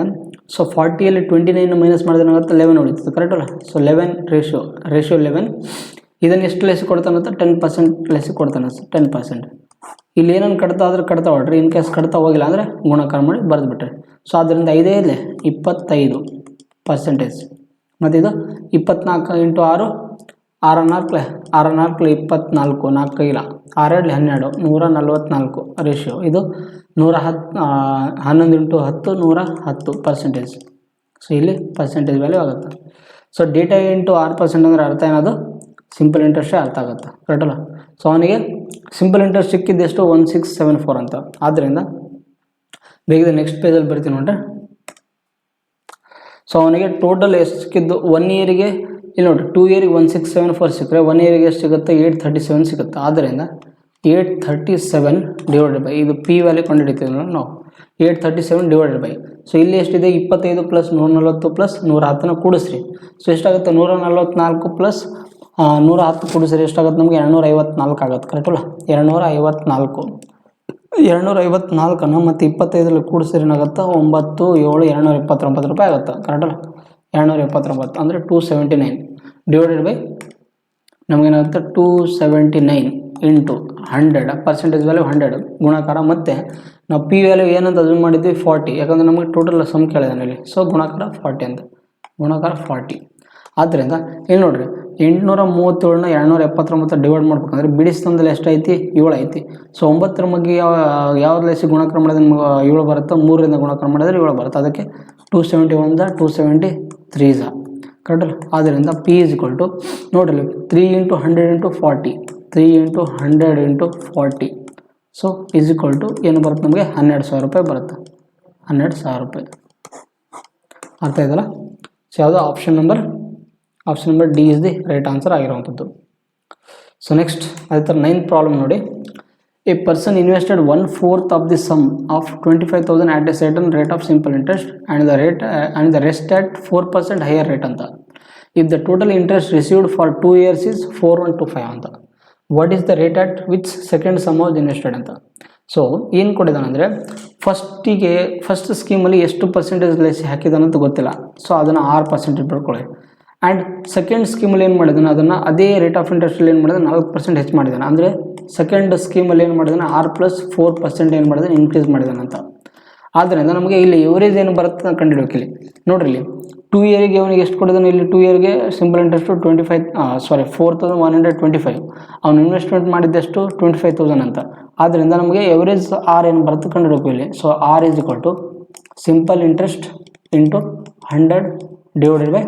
ಸೊ 40ಯಲ್ಲಿ 29 ಮೈನಸ್ ಮಾಡಿದ್ರೆ ಏನಾಗುತ್ತೆ, 11 ಉಳಿತದೆ ಕರೆಕ್ಟಲ್ಲ. So 11 ratio 11. ಇದನ್ನು ಎಷ್ಟು ಲೆಸ್ ಕೊಡ್ತಾನಂತ, 10% ಲೆಸ್ ಕೊಡ್ತಾನೆ, 10%. ಇಲ್ಲಿ ಏನನ್ನು ಕಟ್ತಾ ಆದ್ರೆ ಕಟ್ತಾ ಹೊಡ್ರಿ, ಇನ್ ಕೇಸ್ ಕಟ್ತಾ ಹೋಗಿಲ್ಲ ಅಂದರೆ ಗುಣಾಕಾರ ಮಾಡಿ ಬರೆದುಬಿಟ್ರಿ. ಸೊ ಅದರಿಂದ 5 ಇಲ್ಲೇ 25%. ಮತ್ತು ಇದು 24 × 6, 6 4 24, 4 ಇಲ್ಲ 6 2 12, 144 ರೇಷಿಯೋ. ಇದು 11 × 10 110%. ಸೊ ಇಲ್ಲಿ ಪರ್ಸೆಂಟೇಜ್ ವ್ಯಾಲ್ಯೂ ಆಗುತ್ತೆ. ಸೊ ಡೇಟಾ ಇಂಟು 6% ಅಂದರೆ ಅರ್ಥ ಏನದು, ಸಿಂಪಲ್ ಇಂಟ್ರೆಸ್ಟೇ ಅರ್ಥ ಆಗುತ್ತೆ ಕರೆಕ್ಟಲ್ಲ. ಸೊ ಅವನಿಗೆ ಸಿಂಪಲ್ ಇಂಟ್ರೆಸ್ಟ್ ಸಿಕ್ಕಿದ್ದೆಷ್ಟು, 1674 ಅಂತ. ಆದ್ದರಿಂದ ಬೇಗ ನೆಕ್ಸ್ಟ್ ಪೇಜಲ್ಲಿ ಬರ್ತೀನಿ ನೋಡ್ರಿ. ಸೊ ಅವನಿಗೆ ಟೋಟಲ್ ಎಷ್ಟು ಸಿಕ್ಕಿದ್ದು, 1 ಇಯರಿಗೆ ಇಲ್ಲಿ ನೋಡಿರಿ, 2 ಇಯರಿಗೆ 1674 ಸಿಕ್ಕರೆ 1 ಇಯರಿಗೆ ಎಷ್ಟು ಸಿಗುತ್ತೆ, 837 ಸಿಗುತ್ತೆ. ಆದ್ದರಿಂದ 837 ಡಿವೈಡೆಡ್ ಬೈ, ಇದು ಪಿ ವ್ಯಾಲ್ಯೂ ಕಂಡುಹಿಡಿತೀವಿ ನಾವು, 837 ಡಿವೈಡೆಡ್ ಬೈ. ಸೊ ಇಲ್ಲಿ ಎಷ್ಟಿದೆ, 25 + 140 + 110ನ ಕೂಡಿಸ್ರಿ. ಸೊ ಎಷ್ಟಾಗುತ್ತೆ, 144 + 110 ಕೂಡಿಸ್ರಿ ಎಷ್ಟಾಗುತ್ತೆ ನಮಗೆ, 254 ಆಗುತ್ತೆ ಕರೆಕ್ಟಲ್ಲ. 254 ಮತ್ತು 25ರಲ್ಲಿ ಕೂಡಿಸ್ರಿ ಏನಾಗುತ್ತೆ, 9 7 229 ರೂಪಾಯಿ ಆಗುತ್ತೆ ಕರೆಕ್ಟಲ್ಲ. 229 ಅಂದರೆ 279 ಡಿವೈಡೆಡ್ ಬೈ ನಮಗೇನಾಗುತ್ತೆ, 279 × 100 ಪರ್ಸೆಂಟೇಜ್ ವ್ಯಾಲ್ಯೂ 100 ಗುಣಾಕಾರ. ಮತ್ತು ನಾವು ಪಿ ವ್ಯಾಲ್ಯೂ ಏನಂತ ಅಸ್ಯೂಮ್ ಮಾಡಿದ್ವಿ, 40. ಯಾಕಂದರೆ ನಮಗೆ ಟೋಟಲ್ ಸಮ್ ಕೇಳಿದಾನೆ ಇಲ್ಲಿ. ಸೊ ಗುಣಾಕಾರ 40 ಅಂತ, ಗುಣಾಕಾರ 40. ಆದ್ದರಿಂದ ಇಲ್ಲಿ ನೋಡಿರಿ, 837ನ 279 ಡಿವೈಡ್ ಮಾಡ್ಬೇಕಂದ್ರೆ ಬಿಡಿಸ್ತಂದಲ್ಲಿ ಎಷ್ಟೈತಿ, 7 ಐತಿ. ಸೊ 9ರ ಬಗ್ಗೆ ಯಾವ್ದು ಲೆಸಿ ಗುಣಾಕಾರ ಮಾಡಿದ್ರೆ ನಮ್ಗೆ 7 ಬರುತ್ತೆ, 3ರಿಂದ ಗುಣಾಕಾರ ಮಾಡಿದ್ರೆ 7 ಬರುತ್ತೆ. ಅದಕ್ಕೆ 271 273 ಕರೆಕ್ಟಲ್ಲ. ಆದ್ದರಿಂದ ಪಿ ಈಸ್ ಈಕ್ವಲ್ ಟು ನೋಡಿರಿ, 3 × 100 × 40, 3 × 100 × 40. ಸೊ ಈಸ್ ಈಕ್ವಲ್ ಟು ಏನು ಬರುತ್ತೆ ನಮಗೆ, 12,000 ರೂಪಾಯಿ ಬರುತ್ತೆ, 12,000 ರೂಪಾಯಿ. ಅರ್ಥ ಆಯ್ತಲ್ಲ. ಸೊ ಯಾವುದು option number D is the right answer ಆಗಿರುವಂಥದ್ದು. ಸೊ ನೆಕ್ಸ್ಟ್ ಅದೇ ಥರ 9th ಪ್ರಾಬ್ಲಮ್ ನೋಡಿ. A person invested 1/4 of the sum of 25,000 at a certain rate of simple interest and the rest at 4% higher rate ಅಂತ. If the total interest received for 2 years is 4125 ಅಂತ. What is the rate at which second sum was invested ಅಂತ. So ಏನು ಕೊಟ್ಟಿದ್ದಾನಂದರೆ, first ಸ್ಕೀಮಲ್ಲಿ ಎಷ್ಟು percentage less ಹಾಕಿದಾನಂತ ಗೊತ್ತಿಲ್ಲ. So ಅದನ್ನು 6% ಬರ್ಕೊಳ್ಳಿ. And second ಸ್ಕೀಮಲ್ಲಿ ಏನು ಮಾಡಿದಾನೆ, ಅದನ್ನು ಅದೇ ರೇಟ್ ಆಫ್ ಇಂಟ್ರೆಸ್ಟಲ್ಲಿ ಏನು ಮಾಡಿದಾನೆ, 4% ಹೆಚ್ಚು ಮಾಡಿದ್ದಾನೆ. ಅಂದರೆ ಸೆಕೆಂಡ್ ಸ್ಕೀಮಲ್ಲಿ ಏನು ಮಾಡಿದಾನೆ, 6 + 4% ಏನು ಮಾಡಿದಾನೆ, ಇನ್ಕ್ರೀಸ್ ಮಾಡಿದಾನೆ ಅಂತ. ಆದ್ದರಿಂದ ನಮಗೆ ಇಲ್ಲಿ ಎವರೇಜ್ ಏನು ಬರುತ್ತೆ ಅಂತ ಕಂಡುಹಿಡಬೇಕು. ಇಲ್ಲಿ ನೋಡ್ರಿ, ಇಲ್ಲಿ 2 ಇಯರಿಗೆ ಅವನಿಗೆ ಎಷ್ಟು ಕೊಟ್ಟಿದ್ದಾನೆ, ಇಲ್ಲಿ 2 ಇಯರ್ಗೆ ಸಿಂಪಲ್ ಇಂಟ್ರೆಸ್ಟು 4125. ಅವ್ನು ಇನ್ವೆಸ್ಟ್ಮೆಂಟ್ ಮಾಡಿದ್ದೆಷ್ಟು, 25,000 ಅಂತ. ಆದ್ದರಿಂದ ನಮಗೆ ಎವರೇಜ್ ಆರ್ ಏನು ಬರುತ್ತೆ ಕಂಡುಹಿಡಬೇಕು ಇಲ್ಲಿ. So R is equal to simple interest into 100 divided by,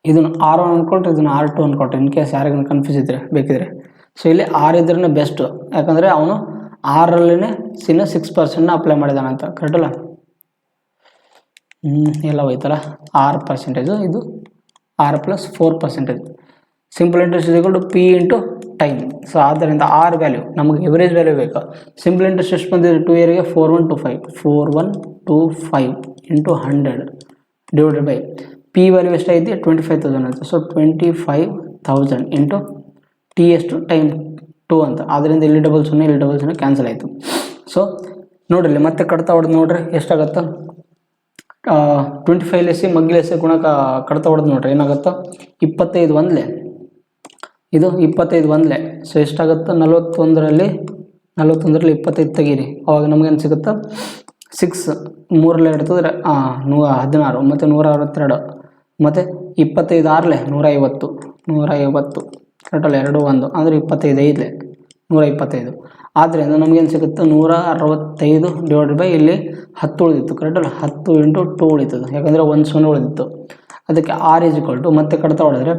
ಇದನ್ನು R1 ಅಂದ್ಕೊಳ್ರಿ, ಇದನ್ನು R2 ಅಂದ್ಕೊಳ್ರಿ. ಇನ್ ಕೇಸ್ ಯಾರಿಗೂ ಕನ್ಫ್ಯೂಸ್ ಇದ್ದರೆ ಬೇಕಿದ್ರೆ. ಸೊ ಇಲ್ಲಿ ಆರ್ ಇದ್ರೇ ಬೆಸ್ಟು, ಯಾಕಂದರೆ ಅವನು ಆರಲ್ಲೇ ಸಿನ 6% ಅಪ್ಲೈ ಮಾಡಿದಾನೆ ಅಂತ, ಕರೆಕ್ಟಲ್ಲ? ಎಲ್ಲ ಹೋಯ್ತಲ್ಲ, 6%, ಇದು R+4%. Simple interest is equal to P into time. So ಆದ್ದರಿಂದ ಆರ್ ವ್ಯಾಲ್ಯೂ ನಮಗೆ ಎವರೇಜ್ ವ್ಯಾಲ್ಯೂ ಬೇಕು. ಸಿಂಪಲ್ ಇಂಟ್ರೆಸ್ಟ್ ಎಷ್ಟು ಬಂದಿದೆ 2 ಇಯರ್ಗೆ? 4125 into 100 divided by P value ಎಷ್ಟೈತಿ? 25,000 ಅಂತ. ಸೊ 25,000 ಇಂಟು ಟಿ ಎಷ್ಟು? ಟೈಮ್ 2 ಅಂತ. ಆದ್ದರಿಂದ ಇಲ್ಲಿ ಡಬಲ್ 0 ಕ್ಯಾನ್ಸಲ್ ಆಯಿತು. ಸೊ ನೋಡ್ರಿ ಮತ್ತೆ ಕಡ್ತಾ ಹೊಡೆದು ನೋಡ್ರಿ ಎಷ್ಟಾಗತ್ತಾ? 25 ಲೆಸಿ ಮಗ್ಗಿಲೆಸಿ ಗುಣಕ ಕಡ್ತಾ ಹೊಡೆದು ನೋಡ್ರಿ ಏನಾಗುತ್ತಾ? 25 ಒಂದ್ಲೆ, ಇದು 25 ಒಂದ್ಲೆ. ಸೊ ಎಷ್ಟಾಗುತ್ತಾ? 41ರಲ್ಲಿ 25 ತೆಗೀರಿ, ಅವಾಗ ನಮಗೇನು ಸಿಗುತ್ತಾ? 6 3ರಲ್ಲಿ 2 ತೆಗೆದ್ರೆ 16 ಮತ್ತು 162 ಮತ್ತು 25 6ಲೆ 150 ಕರೆಕ್ಟಲ್ಲ? 2 1 ಅಂದರೆ 25 5ಲೆ 125. ಆದ್ದರಿಂದ ನಮಗೇನು ಸಿಗುತ್ತೆ? 165 ಡಿವೈಡೆಡ್ ಬೈ ಇಲ್ಲಿ 10 ಉಳಿದಿತ್ತು, ಕರೆಕ್ಟಲ್ಲ? 10 ಇಂಟು 2 ಉಳಿತದೆ, ಯಾಕಂದರೆ 1 0 ಉಳಿದಿತ್ತು. ಅದಕ್ಕೆ ಆರ್ ಈಸ್ ಈಕ್ವಲ್ ಟು ಮತ್ತೆ ಕಡ್ತಾ ಹೊಡೆದ್ರೆ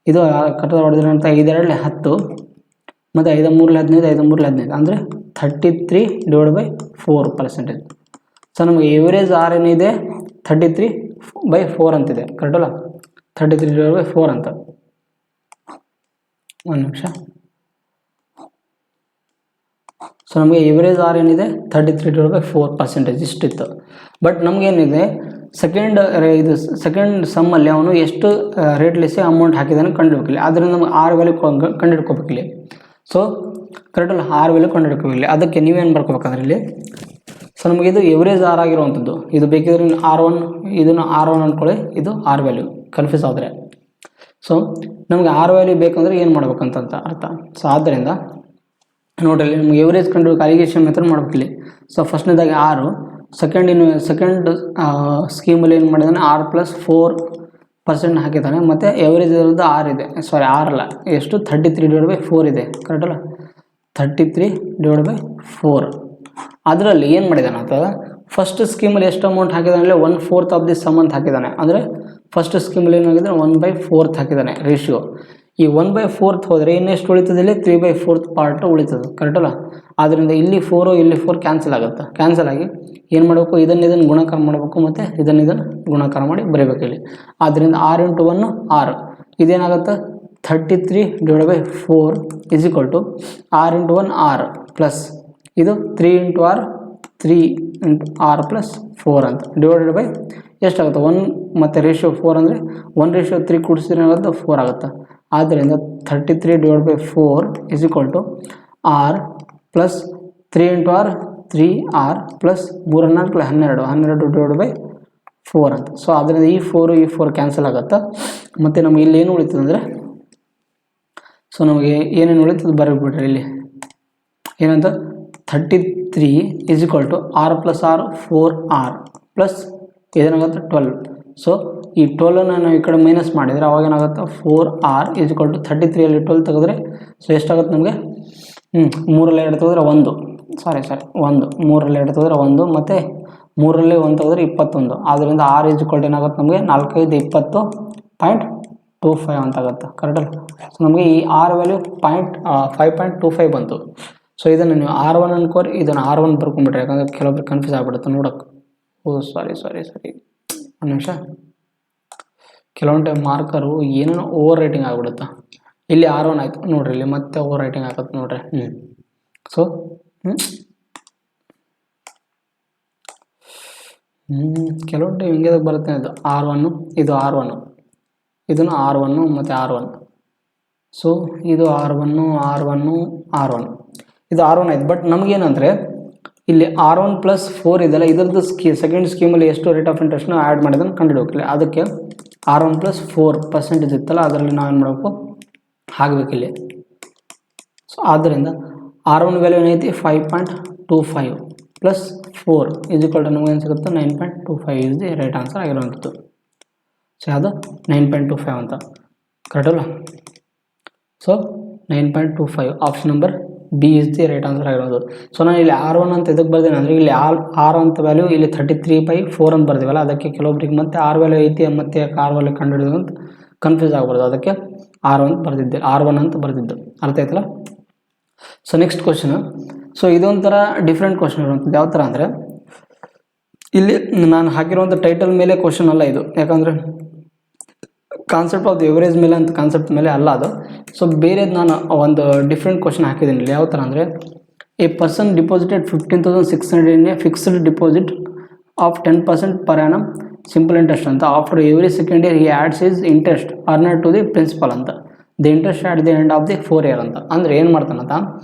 ಇದು ಕಡ್ತಾ ಹೊಡೆದ್ರೆ ಅಂತ 5 2ಲೆ 10 ಮತ್ತು 5 3ಲೆ 15 5 3ಲೆ 15 ಅಂದರೆ 33 ಡಿವೈಡ್ ಬೈ 4%. ಸೊ ನಮಗೆ ಎವರೇಜ್ ಆರ್ ಏನಿದೆ 33/4 ಅಂತಿದೆ, ಕರೆಕ್ಟಲ್ಲ? 33 ಡಿವೈಡ್ ಬೈ 4 ಅಂತ. ಒಂದು ನಿಮಿಷ. ಸೊ ನಮಗೆ ಎವರೇಜ್ ಆರ್ ಏನಿದೆ 33 ಡಿವೈಡ್ ಬೈ 4% ಇಷ್ಟಿತ್ತು. ಬಟ್ ನಮಗೇನಿದೆ ಸೆಕೆಂಡ್ ಸಮ್ಮಲ್ಲಿ ಅವನು ಎಷ್ಟು ರೇಟ್ಲೆಸಿ ಅಮೌಂಟ್ ಹಾಕಿದಾನೆ ಕಂಡುಹಿಡ್ಬೇಕಿಲ್ಲ. ಆದ್ದರಿಂದ ನಮಗೆ ಆರ್ ವ್ಯಾಲ್ಯೂ ಕಂಡುಹಿಡ್ಕೋಬೇಕಿಲ್ಲಿ. ಸೊ ಕರೆಕ್ಟಲ್ಲ? ಆರ್ ವ್ಯಾಲ್ಯೂ ಕಂಡುಹಿಡ್ಕೋಬೇಕಿಲ್ಲ. ಅದಕ್ಕೆ ನೀವೇನು ಬರ್ಕೋಬೇಕಂದ್ರೆ ಇಲ್ಲಿ, ಸೊ ನಮಗೆ ಇದು ಎವರೇಜ್ ಆರ್ ಆಗಿರುವಂಥದ್ದು. ಇದು ಬೇಕಿದ್ರೆ R1 ಇದನ್ನು R1 ಅಂದ್ಕೊಳ್ಳಿ, ಇದು ಆರ್ ವ್ಯಾಲ್ಯೂ. ಕನ್ಫ್ಯೂಸ್ ಆದರೆ ಸೊ ನಮಗೆ ಆರ್ ವ್ಯಾಲ್ಯೂ ಬೇಕಂದ್ರೆ ಏನು ಮಾಡ್ಬೇಕಂತ ಅರ್ಥ. ಸೊ ಆದ್ದರಿಂದ ನೋಡ್ರಿ ನಮ್ಗೆ ಎವರೇಜ್ ಕಂಡು ಅಲಿಗೇಷನ್ ಮೆಥಡ್ ಮಾಡ್ಬೇಕಿಲ್ಲಿ. ಸೊ ಫಸ್ಟ್ನೇದಾಗಿ ಆರು, ಸೆಕೆಂಡ್ ಸ್ಕೀಮಲ್ಲಿ ಏನು ಮಾಡಿದಾನೆ R+4% ಹಾಕಿದ್ದಾನೆ. ಮತ್ತು ಎವರೇಜ್ ಇರೋದು ಆರಲ್ಲ, ಎಷ್ಟು 33 ಡಿವೈಡ್ ಬೈ 4 ಇದೆ, ಕರೆಕ್ಟಲ್ಲ? 33 ಡಿವೈಡ್ ಬೈ 4. ಅದರಲ್ಲಿ ಏನು ಮಾಡಿದಾನೆ ಅಂತ ಫಸ್ಟ್ ಸ್ಕೀಮಲ್ಲಿ ಎಷ್ಟು ಅಮೌಂಟ್ ಹಾಕಿದಾನೆ ಅಂದರೆ 1/4 ಆಫ್ ದಿ ಸಮ್ ಅಂತ ಹಾಕಿದ್ದಾನೆ. ಅಂದರೆ ಫಸ್ಟ್ ಸ್ಕೀಮಲ್ಲಿ ಏನಾಗಿದೆ 1/4 ಹಾಕಿದ್ದಾನೆ ರೇಷಿಯೋ. ಈ 1/4 ಹೋದರೆ ಇನ್ನೆಷ್ಟು ಉಳಿತದೆ? ಇಲ್ಲಿ 3/4 ಪಾರ್ಟ್ ಉಳಿತದೆ, ಕರೆಕ್ಟಲ್ಲ? ಆದ್ದರಿಂದ ಇಲ್ಲಿ 4 ಇಲ್ಲಿ 4 ಕ್ಯಾನ್ಸಲ್ ಆಗುತ್ತೆ. ಕ್ಯಾನ್ಸಲ್ ಆಗಿ ಏನು ಮಾಡಬೇಕು? ಇದನ್ನು ಗುಣಾಕಾರ ಮಾಡಬೇಕು ಮತ್ತು ಇದನ್ನು ಗುಣಾಕಾರ ಮಾಡಿ ಬರೀಬೇಕು ಇಲ್ಲಿ. ಆದ್ದರಿಂದ 6 × 1 6. ಇದೇನಾಗುತ್ತೆ? 33 divide by 4 is equal to 6 × 1 6 plus ಇದು 3 × R 3 × R+4 ಅಂತ ಡಿವೈಡೆಡ್ ಬೈ ಎಷ್ಟಾಗುತ್ತೆ? 1 ಮತ್ತು ರೇಷಿಯೋ 4 ಅಂದರೆ 1:3 ಕೂಡಿಸಿದ್ರೆ ಏನಾಗುತ್ತೆ? 4 ಆಗುತ್ತೆ. ಆದ್ದರಿಂದ 33 divide by 4 is equal to R plus 3 × R 3R plus 3 4 12 divide by 4 ಅಂತ. ಸೊ ಅದರಿಂದ ಈ 4 ಕ್ಯಾನ್ಸಲ್ ಆಗುತ್ತೆ. ಮತ್ತು ನಮಗೆ ಇಲ್ಲಿ ಏನು ಉಳಿತದೆ ಅಂದರೆ, ಸೊ ನಮಗೆ ಏನೇನು ಉಳಿತದೆ ಬರೀಬಿಟ್ರೆ ಇಲ್ಲಿ ಏನಂತ 33 is equal to R+R 4R plus ಇದೇನಾಗುತ್ತೆ 12. ಸೊ ಈ 12ಅನ್ನು ನಾವು ಈ ಕಡೆ ಮೈನಸ್ ಮಾಡಿದರೆ ಅವಾಗ ಏನಾಗುತ್ತೆ? 4R ಇಸ್ ಈಕ್ವಲ್ ಟು 33ಯಲ್ಲಿ 12 ತೆಗೆದ್ರೆ ಸೊ ಎಷ್ಟಾಗುತ್ತೆ ನಮಗೆ? 3ರಲ್ಲಿ 2 ತೆಗೆದ್ರೆ 1 3ರಲ್ಲಿ 2 ತೆಗೆದ್ರೆ 1 ಮತ್ತು 3ರಲ್ಲಿ 1 ತೆಗೆದ್ರೆ 21. ಆದ್ದರಿಂದ R ಇಸ್ ಈಕ್ವಲ್ ಟು ಏನಾಗುತ್ತೆ ನಮಗೆ? 4 5 20.25 ಅಂತ ಆಗುತ್ತೆ, ಕರೆಕ್ಟಲ್ಲ? ಸೊ ನಮಗೆ ಈ ಆರ್ ವ್ಯಾಲ್ಯೂ 5.25 ಬಂತು. ಸೊ ಇದನ್ನು ನೀವು R1 ಅನ್ಕೋರಿ, ಇದನ್ನು R1 ಬರ್ಕೊಂಡ್ಬಿಟ್ರೆ, ಯಾಕಂದರೆ ಕೆಲವೊಬ್ರು ಕನ್ಫ್ಯೂಸ್ ಆಗಿಬಿಡುತ್ತೆ ನೋಡೋಕ್ಕೆ. ಸಾರಿ ಒಂದು ನಿಮಿಷ. ಕೆಲವೊಂದು ಟೈಮ್ ಮಾರ್ಕರು ಏನೇನೋ ಓವರ್ ರೈಟಿಂಗ್ ಆಗಿಬಿಡುತ್ತೆ. ಇಲ್ಲಿ R1 ಆಯಿತು ನೋಡಿರಿ, ಇಲ್ಲಿ ಮತ್ತೆ ಓವರ್ ರೈಟಿಂಗ್ ಆಗುತ್ತೆ ನೋಡ್ರಿ. ಸೊ ಕೆಲವೊಂದು ಟೈಮ್ ಹಿಂಗೆ ಬರುತ್ತೆ. ಇದು R1 ಇದನ್ನು R1 ಮತ್ತು R1. ಸೊ ಇದು R1 ಇದು R1 ಆಯ್ತು. ಬಟ್ ನಮಗೇನಂದರೆ ಇಲ್ಲಿ R1+4 ಇದೆಲ್ಲ, ಇದರದ್ದು ಸೆಕೆಂಡ್ ಸ್ಕೀಮಲ್ಲಿ ಎಷ್ಟು ರೇಟ್ ಆಫ್ ಇಂಟ್ರೆಸ್ಟ್ನ ಆ್ಯಡ್ ಮಾಡಿದನ್ನು ಕಂಡುಹಿಡಬೇಕಿಲ್ಲ. ಅದಕ್ಕೆ R1+4% ಇತ್ತಲ್ಲ, ಅದರಲ್ಲಿ ನಾವು ಏನು ಮಾಡಬೇಕು? ಹಾಕಬೇಕಿಲ್ಲಿ. ಸೊ ಆದ್ದರಿಂದ R1 ವ್ಯಾಲ್ಯೂ ಏನೈತಿ? 5.25 ಪ್ಲಸ್ 4 ಇಸ್ ಈಕ್ವಲ್ ಟು ನಮಗೇನು ಸಿಗುತ್ತೆ? 9.25 ಇಸ್ ದಿ ರೈಟ್ ಆನ್ಸರ್ ಆಗಿರುವಂಥದ್ದು. ಸೊ ಅದು 9.25 ಅಂತ, ಕರೆಕ್ಟಲ್ಲ? So 9.25 option number B is the right answer ಆಗಿರೋದು. ಸೊ ನಾನು ಇಲ್ಲಿ R1 ಅಂತ ಇದಕ್ಕೆ ಬರ್ದೇನೆ ಅಂದರೆ ಇಲ್ಲಿ ಆರ್ ಅಂತ ವ್ಯಾಲ್ಯೂ ಇಲ್ಲಿ 33/4 ಅಂತ ಬರ್ತೀವಲ್ಲ, ಅದಕ್ಕೆ ಕೆಲವೊಬ್ರಿಗೆ ಮತ್ತೆ ಆರ್ ವ್ಯಾಲ್ಯೂ ಐತಿ ಮತ್ತು ಆರ್ ವ್ಯಾಲ್ಯೂ ಕಂಡುಹಿಡಿದು ಅಂತ ಕನ್ಫ್ಯೂಸ್ ಆಗ್ಬಾರ್ದು. ಅದಕ್ಕೆ R1 ಅಂತ ಬರೆದಿದ್ದು, ಅರ್ಥ ಆಯ್ತಲ್ಲ? So next question. ಸೊ ಇದೊಂಥರ ಡಿಫ್ರೆಂಟ್ ಕ್ವಶನ್ ಇರುವಂಥದ್ದು. ಯಾವ ಥರ ಅಂದರೆ, ಇಲ್ಲಿ ನಾನು ಹಾಕಿರುವಂಥ ಟೈಟಲ್ ಮೇಲೆ ಕ್ವಶನ್ ಅಲ್ಲ ಇದು, ಯಾಕಂದರೆ ಕಾನ್ಸೆಪ್ಟ್ ಆಫ್ ದ ಎವರೇಜ್ ಮೇಲೆ ಅಂತ ಕಾನ್ಸೆಪ್ಟ್ ಮೇಲೆ ಅಲ್ಲ ಅದು. ಸೊ ಬೇರೆದು ನಾನು ಒಂದು ಡಿಫ್ರೆಂಟ್ ಕ್ವಶನ್ ಹಾಕಿದ್ದೀನಿ ಇಲ್ಲಿ. ಯಾವ ಥರ ಅಂದರೆ, a person deposited 15,600 in a fixed deposit of 10% per annum simple interest ಅಂತ. After every second year he adds is interest earner to the principal ಅಂತ. The interest at the end of the 4 year ಅಂತ. ಅಂದರೆ ಏನು ಮಾಡ್ತಾನಂತ,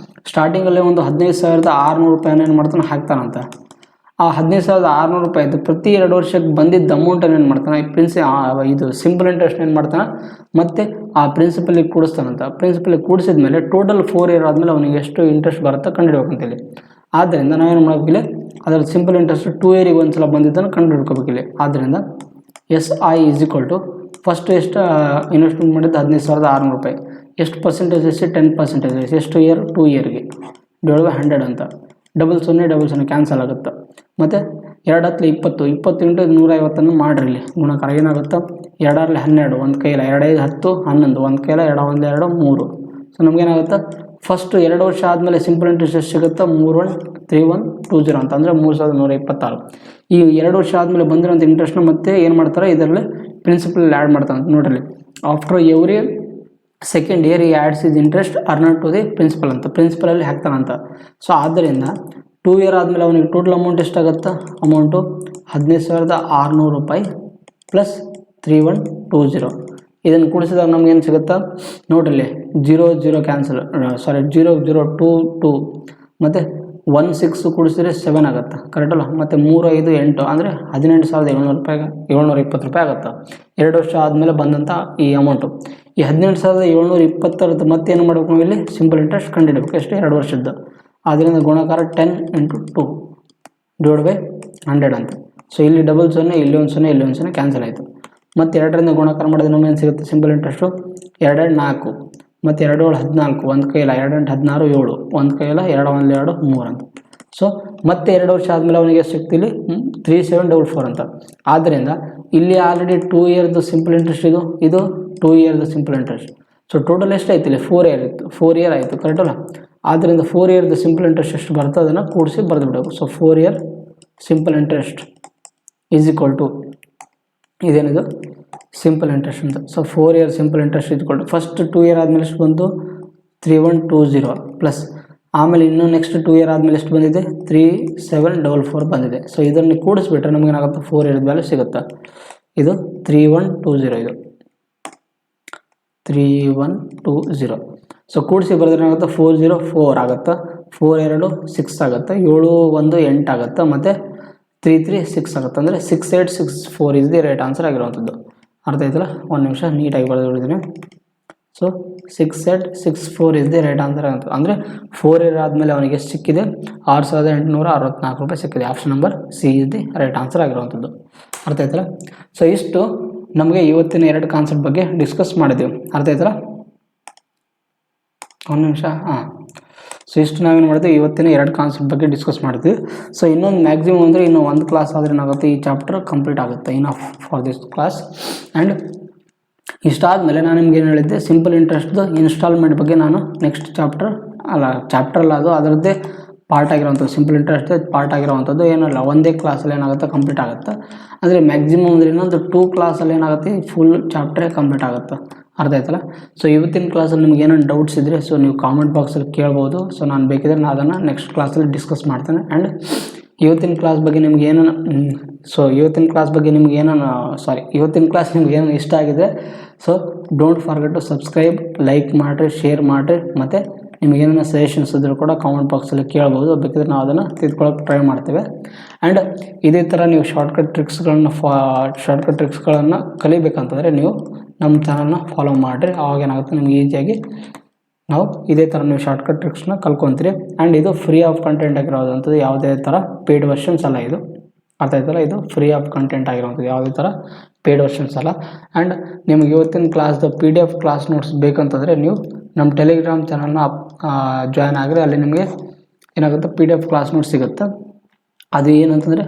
ಸ್ಟಾರ್ಟಿಂಗಲ್ಲೇ ಒಂದು 15,600 ರೂಪಾಯಿನ ಏನು ಮಾಡ್ತಾನೆ ಹಾಕ್ತಾನಂತ. ಆ 15,600 ರೂಪಾಯಿದು ಪ್ರತಿ 2 ವರ್ಷಕ್ಕೆ ಬಂದಿದ್ದ ಅಮೌಂಟನ್ನು ಏನು ಮಾಡ್ತಾನೆ, ಇದು ಸಿಂಪಲ್ ಇಂಟ್ರೆಸ್ಟ್ ಏನು ಮಾಡ್ತಾನೆ ಮತ್ತು ಆ ಪ್ರಿನ್ಸಿಪಲಿಗೆ ಕೂಡಿಸ್ತಾನಂತ. ಪ್ರಿನ್ಸಿಪಲಿಗೆ ಕೂಡಿಸಿದ ಮೇಲೆ ಟೋಟಲ್ 4 ಇಯರ್ ಆದಮೇಲೆ ಅವನಿಗೆ ಎಷ್ಟು ಇಂಟ್ರೆಸ್ಟ್ ಬರುತ್ತೆ ಕಂಡುಹಿಡ್ಬೇಕಂತೇಳಿ. ಆದ್ದರಿಂದ ನಾವೇನು ಮಾಡಬೇಕಿಲ್ಲ, ಅದರ ಸಿಂಪಲ್ ಇಂಟ್ರೆಸ್ಟ್ 2 ಇಯರಿಗೆ ಒಂದು ಸಲ ಬಂದಿದ್ದನ್ನು ಕಂಡುಹಿಡ್ಕೋಬೇಕಿಲ್ಲ. ಆದ್ದರಿಂದ SI is equal to first ಎಷ್ಟು ಇನ್ವೆಸ್ಟ್ಮೆಂಟ್ ಮಾಡಿದ್ದು 15,600 ರೂಪಾಯಿ, ಎಷ್ಟು ಪರ್ಸೆಂಟೇಜ್ ಎಷ್ಟು 10% ಎಷ್ಟು ಇಯರ್ 2 ಇಯರ್ಗೆ ಡಿವೈಡ್ ಬೈ 100 ಅಂತ. 0 ಕ್ಯಾನ್ಸಲ್ ಆಗುತ್ತೆ. ಮತ್ತು 2 × 20 20 × 150 ಮಾಡಿರಿ. ಗುಣಾಕಾರ ಏನಾಗುತ್ತೆ, 2 × 12 ಒಂದು ಕೈಲ 2 × 5 = 10 11 ಒಂದು ಕೈಲ 2 × 1 = 2 3. ಸೊ ನಮಗೇನಾಗುತ್ತೆ, ಫಸ್ಟ್ 2 ವರ್ಷ ಆದಮೇಲೆ ಸಿಂಪಲ್ ಇಂಟ್ರೆಸ್ಟ್ ಎಷ್ಟು ಸಿಗುತ್ತೆ, 313120 ಅಂತ, ಅಂದರೆ 3126. ಈ 2 ವರ್ಷ ಆದಮೇಲೆ ಬಂದಿರೋಂಥ ಇಂಟ್ರೆಸ್ಟ್ನ ಮತ್ತೆ ಏನು ಮಾಡ್ತಾರೆ, ಇದರಲ್ಲಿ ಪ್ರಿನ್ಸಿಪಲ್ ಆ್ಯಡ್ ಮಾಡ್ತಾನೆ. ನೋಡ್ರಿ, ಆಫ್ಟರ್ ಎವ್ರಿ ಸೆಕೆಂಡ್ ಇಯರ್ ಈ adds is interest earner to the principal ಅಂತ, ಪ್ರಿನ್ಸಿಪಲಲ್ಲಿ ಹಾಕ್ತಾನಂತ. ಸೊ ಆದ್ದರಿಂದ 2 ಇಯರ್ ಆದಮೇಲೆ ಅವನಿಗೆ ಟೋಟಲ್ ಅಮೌಂಟ್ ಎಷ್ಟಾಗುತ್ತೆ, ಅಮೌಂಟು 15,600 ರೂಪಾಯಿ ಪ್ಲಸ್ 3120. ಇದನ್ನು ಕೂಡಿಸಿದಾಗ ನಮ್ಗೇನು ಸಿಗುತ್ತಾ ನೋಡ್ರಿ, 0 ಕ್ಯಾನ್ಸಲ್, 0 ಮತ್ತು 16 ಕೂಡಿಸಿದ್ರೆ 7 ಆಗುತ್ತೆ, ಕರೆಕ್ಟಲ್ಲ. ಮತ್ತು 3 5 8 ಅಂದರೆ 18,720 ರೂಪಾಯಿ ಆಗುತ್ತೆ. 2 ವರ್ಷ ಆದಮೇಲೆ ಬಂದಂಥ ಈ ಅಮೌಂಟು. ಈ 18,720 ಮತ್ತೇನು ಮಾಡಬೇಕು, ನಾವು ಇಲ್ಲಿ ಸಿಂಪಲ್ ಇಂಟ್ರೆಸ್ಟ್ ಕಂಡುಹಿಡಬೇಕು. ಎಷ್ಟು, 2 ವರ್ಷದ್ದು. ಆದ್ದರಿಂದ ಗುಣಾಕಾರ 10 × 2 ಡಿವೈಡ್ ಬೈ 100 ಅಂತ. ಸೊ ಇಲ್ಲಿ 0 ಇಲ್ಲಿ 1 ಇಲ್ಲಿ 1 ಕ್ಯಾನ್ಸಲ್ ಆಯಿತು. ಮತ್ತು 2ರಿಂದ ಗುಣಾಕಾರ ಮಾಡಿದ್ರೆ ನಮಗೇನು ಸಿಗುತ್ತೆ, ಸಿಂಪಲ್ ಇಂಟ್ರೆಸ್ಟು 2 × 4 ಮತ್ತು 2 × 14 ಒಂದು ಕೈಲ 2 × 16 7 ಒಂದು ಕೈಲ 2 × 1 = 3 ಅಂತ. ಸೊ ಮತ್ತೆ 2 ವರ್ಷ ಆದಮೇಲೆ ಅವನಿಗೆ ಎಷ್ಟು ಸಿಗ್ತಿಲ್ಲಿ 3744 ಅಂತ. ಆದ್ದರಿಂದ ಇಲ್ಲಿ ಆಲ್ರೆಡಿ 2 ಇಯರ್ದು ಸಿಂಪಲ್ ಇಂಟ್ರೆಸ್ಟ್ ಇದು 2 ಇಯರ್ದು ಸಿಂಪಲ್ ಇಂಟ್ರೆಸ್ಟ್. ಸೊ ಟೋಟಲ್ ಎಷ್ಟು ಆಯ್ತು ಇಲ್ಲಿ 4 ಇಯರ್ ಇತ್ತು, 4 ಇಯರ್ ಆಯಿತು, ಕರೆಕ್ಟಲ್ಲ. ಆದ್ದರಿಂದ 4 ಇಯರ್ದು ಸಿಂಪಲ್ ಇಂಟ್ರೆಸ್ಟ್ ಎಷ್ಟು ಬರ್ತದೆ ಅದನ್ನು ಕೂಡಿಸಿ ಬರೆದು ಬಿಡಬೇಕು. So 4 year simple interest is equal to ಇದೇನಿದು ಸಿಂಪಲ್ ಇಂಟ್ರೆಸ್ಟ್ ಅಂತ. So 4 year simple interest is equal to first 2 year ಆದಮೇಲೆ ಎಷ್ಟು ಬಂತು 3120 ಪ್ಲಸ್ ಆಮೇಲೆ ಇನ್ನೂ ನೆಕ್ಸ್ಟ್ 2 ಇಯರ್ ಆದಮೇಲೆ ಎಷ್ಟು ಬಂದಿದೆ 3744 ಬಂದಿದೆ. ಸೊ ಇದನ್ನು ಕೂಡಿಸ್ಬಿಟ್ರೆ ನಮಗೇನಾಗುತ್ತೆ 4 ಇಯರ್ ವ್ಯಾಲ್ಯೂ ಸಿಗುತ್ತೆ. ಇದು 3120, ಇದು 3120. ಸೊ ಕೂಡಿಸಿ ಬರೆದ್ರೆ ಏನಾಗುತ್ತೆ 404 ಆಗುತ್ತೆ, 4 2 6 ಆಗುತ್ತೆ, 7 1 8 ಆಗುತ್ತೆ, ಮತ್ತು 3 3 6 ಆಗುತ್ತೆ. ಅಂದರೆ 6864 ಇಸ್ ದಿ ರೈಟ್ ಆನ್ಸರ್ ಆಗಿರುವಂಥದ್ದು. ಅರ್ಥ ಆಯ್ತಲ್ಲ, ಒಂದು ನಿಮಿಷ ನೀಟಾಗಿ ಬರೆದು ಬಿಡಿದ್ದೀನಿ. So 6864 is the right answer ಆಗುತ್ತೆ. ಅಂದರೆ 4 ಇಯರ್ ಆದಮೇಲೆ ಅವನಿಗೆ ಎಷ್ಟು ಸಿಕ್ಕಿದೆ 6864 ರೂಪಾಯಿ ಸಿಕ್ಕಿದೆ. Option number C is the right answer ಆಗಿರುವಂಥದ್ದು. ಅರ್ಥ ಆಯ್ತಲ್ಲ. ಸೊ ಇಷ್ಟು ನಮಗೆ ಇವತ್ತಿನ 2 ಕಾನ್ಸೆಪ್ಟ್ ಬಗ್ಗೆ ಡಿಸ್ಕಸ್ ಮಾಡಿದ್ದೀವಿ. ಅರ್ಥ ಆಯ್ತಲ್ಲ, ಒಂದು ನಿಮಿಷ. ಸೊ ಇಷ್ಟು ನಾವೇನು ಮಾಡಿದ್ವಿ, ಇವತ್ತಿನ 2 ಕಾನ್ಸೆಪ್ಟ್ ಬಗ್ಗೆ ಡಿಸ್ಕಸ್ ಮಾಡ್ತೀವಿ. ಸೊ ಇನ್ನೊಂದು ಮ್ಯಾಕ್ಸಿಮಮ್ ಅಂದರೆ ಇನ್ನೂ 1 ಕ್ಲಾಸ್ ಆದರೆ ಏನಾಗುತ್ತೆ, ಈ ಚಾಪ್ಟರ್ ಕಂಪ್ಲೀಟ್ ಆಗುತ್ತೆ enough for this class. And ಇಷ್ಟಾದಮೇಲೆ ನಾನು ನಿಮ್ಗೆ ಏನು ಹೇಳಿದ್ದೆ, ಸಿಂಪಲ್ ಇಂಟ್ರೆಸ್ಟ್ದು ಇನ್ಸ್ಟಾಲ್ಮೆಂಟ್ ಬಗ್ಗೆ ನಾನು ನೆಕ್ಸ್ಟ್ ಚಾಪ್ಟರ್ ಅಲ್ಲ ಅದು ಅದರದ್ದೇ ಪಾರ್ಟ್ ಆಗಿರೋವಂಥದ್ದು. ಸಿಂಪಲ್ ಇಂಟ್ರೆಸ್ಟ್ ಪಾರ್ಟ್ ಆಗಿರೋವಂಥದ್ದು ಏನಲ್ಲ, ಒಂದೇ ಕ್ಲಾಸಲ್ಲಿ ಏನಾಗುತ್ತೆ ಕಂಪ್ಲೀಟ್ ಆಗುತ್ತೆ. ಅಂದರೆ ಮ್ಯಾಕ್ಸಿಮಮ್ ಅಂದರೆ ಇನ್ನೊಂದು 2 ಕ್ಲಾಸಲ್ಲಿ ಏನಾಗುತ್ತೆ ಫುಲ್ ಚಾಪ್ಟರೇ ಕಂಪ್ಲೀಟ್ ಆಗುತ್ತೆ. ಅರ್ಥ ಆಯ್ತಲ್ಲ. ಸೊ ಇವತ್ತಿನ ಕ್ಲಾಸಲ್ಲಿ ನಿಮ್ಗೆ ಏನೇನು ಡೌಟ್ಸ್ ಇದ್ದರೆ ಸೊ ನೀವು ಕಾಮೆಂಟ್ ಬಾಕ್ಸಲ್ಲಿ ಕೇಳ್ಬೋದು. ಸೊ ನಾನು ಬೇಕಿದ್ರೆ ನಾನು ಅದನ್ನು ನೆಕ್ಸ್ಟ್ ಕ್ಲಾಸಲ್ಲಿ ಡಿಸ್ಕಸ್ ಮಾಡ್ತೇನೆ. ಆ್ಯಂಡ್ ಇವತ್ತಿನ ಕ್ಲಾಸ್ ಬಗ್ಗೆ ನಿಮ್ಗೆ ಏನೇನು ಇವತ್ತಿನ ಕ್ಲಾಸ್ ನಿಮ್ಗೆ ಏನೇನು ಇಷ್ಟ ಆಗಿದೆ so don't forget to subscribe, like ಮಾಡಿರಿ, ಶೇರ್ ಮಾಡಿರಿ. ಮತ್ತು ನಿಮ್ಗೆ ಏನೇನು ಸಜೆಷನ್ಸ್ ಇದ್ದರೂ ಕೂಡ ಕಾಮೆಂಟ್ ಬಾಕ್ಸಲ್ಲಿ ಕೇಳ್ಬೋದು. ಬೇಕಿದ್ರೆ ನಾವು ಅದನ್ನು ತಿದ್ಕೊಳ್ಳೋಕೆ ಟ್ರೈ ಮಾಡ್ತೇವೆ. ಆ್ಯಂಡ್ ಇದೇ ಥರ ನೀವು ಶಾರ್ಟ್ಕಟ್ ಟ್ರಿಕ್ಸ್ಗಳನ್ನು ಕಲಿಬೇಕಂತಂದರೆ ನೀವು ನಮ್ಮ ಚಾನಲ್ನ ಫಾಲೋ ಮಾಡಿರಿ. ಆವಾಗ ಏನಾಗುತ್ತೆ ನಿಮ್ಗೆ ಈಸಿಯಾಗಿ ನಾವು ಇದೇ ಥರ ನೀವು ಶಾರ್ಟ್ಕಟ್ ಟ್ರಿಕ್ಸ್ನ ಕಲ್ಕೊತೀರಿ. ಆ್ಯಂಡ್ ಇದು ಫ್ರೀ ಆಫ್ ಕಂಟೆಂಟ್ ಆಗಿರೋದಂಥದ್ದು, ಯಾವುದೇ ಥರ ಪೇಯ್ಡ್ ವರ್ಷನ್ಸ್ ಅಲ್ಲ ಇದು. ಅರ್ಥ ಆಯ್ತಲ್ಲ, ಇದು ಫ್ರೀ ಆಫ್ ಕಂಟೆಂಟ್ ಆಗಿರೋವಂಥದ್ದು, ಯಾವುದೇ ಥರ ಪೇಯ್ಡ್ ವರ್ಷನ್ಸ್ ಅಲ್ಲ. ಆ್ಯಂಡ್ ನಿಮ್ಗೆ ಇವತ್ತಿನ ಕ್ಲಾಸ್ದು PDF ಕ್ಲಾಸ್ ನೋಟ್ಸ್ ಬೇಕಂತಂದರೆ ನೀವು ನಮ್ಮ ಟೆಲಿಗ್ರಾಮ್ ಚಾನಲ್ನ ಜಾಯ್ನ್ ಆಗಿರಿ. ಅಲ್ಲಿ ನಿಮಗೆ ಏನಾಗುತ್ತೆ PDF ಕ್ಲಾಸ್ ನೋಟ್ಸ್ ಸಿಗುತ್ತೆ. ಅದು ಏನಂತಂದರೆ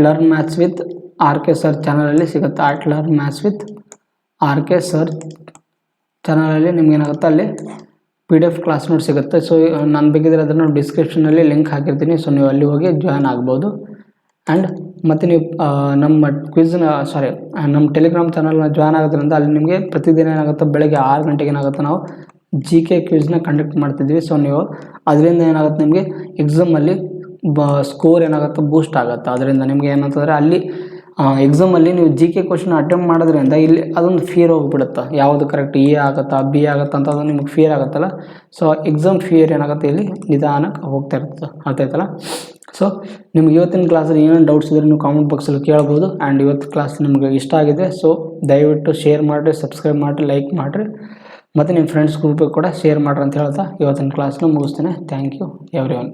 @LearnMathsWithRK Sir ಚಾನಲಲ್ಲಿ ಸಿಗುತ್ತೆ. @LearnMathsWithRK Sir ಚಾನಲಲ್ಲಿ ನಿಮ್ಗೆ ಏನಾಗುತ್ತೆ ಅಲ್ಲಿ PDF ಕ್ಲಾಸ್ ನೋಟ್ ಸಿಗುತ್ತೆ. ಸೊ ನಾನು ಬೇಕಿದ್ರೆ ಅದನ್ನು ಡಿಸ್ಕ್ರಿಪ್ಷನಲ್ಲಿ ಲಿಂಕ್ ಹಾಕಿರ್ತೀನಿ. ಸೊ ನೀವು ಅಲ್ಲಿ ಹೋಗಿ ಜಾಯ್ನ್ ಆಗ್ಬೋದು. ಆ್ಯಂಡ್ ಮತ್ತು ನೀವು ನಮ್ಮ ನಮ್ಮ ಟೆಲಿಗ್ರಾಮ್ ಚಾನಲ್ನ ಜಾಯ್ನ್ ಆಗೋದ್ರಿಂದ ಅಲ್ಲಿ ನಿಮಗೆ ಪ್ರತಿದಿನ ಏನಾಗುತ್ತೆ, ಬೆಳಗ್ಗೆ 6 ಗಂಟೆಗೆ ಏನಾಗುತ್ತೆ, ನಾವು GK ಕ್ವಿಜ್ನ ಕಂಡಕ್ಟ್ ಮಾಡ್ತಿದ್ವಿ. ಸೊ ನೀವು ಅದರಿಂದ ಏನಾಗುತ್ತೆ, ನಿಮಗೆ ಎಕ್ಸಾಮಲ್ಲಿ ಸ್ಕೋರ್ ಏನಾಗುತ್ತೆ, ಬೂಸ್ಟ್ ಆಗುತ್ತೆ. ಅದರಿಂದ ನಿಮಗೆ ಏನಂತಂದರೆ ಅಲ್ಲಿ ಎಕ್ಸಾಮಲ್ಲಿ ನೀವು GK ಕ್ವಶನ್ ಅಟೆಂಪ್ಟ್ ಮಾಡೋದ್ರಿಂದ ಇಲ್ಲಿ ಅದೊಂದು ಫಿಯರ್ ಹೋಗಿಬಿಡುತ್ತೆ. ಯಾವುದು ಕರೆಕ್ಟ್ A ಆಗುತ್ತಾ B ಆಗುತ್ತಾ ಅಂತ ಅದು ನಿಮಗೆ ಫಿಯರ್ ಆಗುತ್ತಲ್ಲ. ಸೊ ಎಕ್ಸಾಮ್ ಫಿಯರ್ ಏನಾಗುತ್ತೆ, ಇಲ್ಲಿ ನಿಧಾನಕ್ಕೆ ಹೋಗ್ತಾ ಇರ್ತದೆ. ಅರ್ಥ ಆಯ್ತಲ್ಲ. ಸೊ ನಿಮ್ಗೆ ಇವತ್ತಿನ ಕ್ಲಾಸಲ್ಲಿ ಏನೇನು ಡೌಟ್ಸ್ ಇದ್ದರೆ ನೀವು ಕಾಮೆಂಟ್ ಬಾಕ್ಸಲ್ಲಿ ಕೇಳ್ಬೋದು. ಆ್ಯಂಡ್ ಇವತ್ತು ಕ್ಲಾಸ್ ನಿಮಗೆ ಇಷ್ಟ ಆಗಿದೆ, ಸೊ ದಯವಿಟ್ಟು ಶೇರ್ ಮಾಡಿರಿ, ಸಬ್ಸ್ಕ್ರೈಬ್ ಮಾಡಿರಿ, ಲೈಕ್ ಮಾಡಿರಿ, ಮತ್ತು ನಿಮ್ಮ ಫ್ರೆಂಡ್ಸ್ ಗ್ರೂಪಿಗೆ ಕೂಡ ಶೇರ್ ಮಾಡಿರಿ ಅಂತ ಹೇಳ್ತಾ ಇವತ್ತಿನ ಕ್ಲಾಸ್ನ ಮುಗಿಸ್ತೇನೆ. Thank you everyone.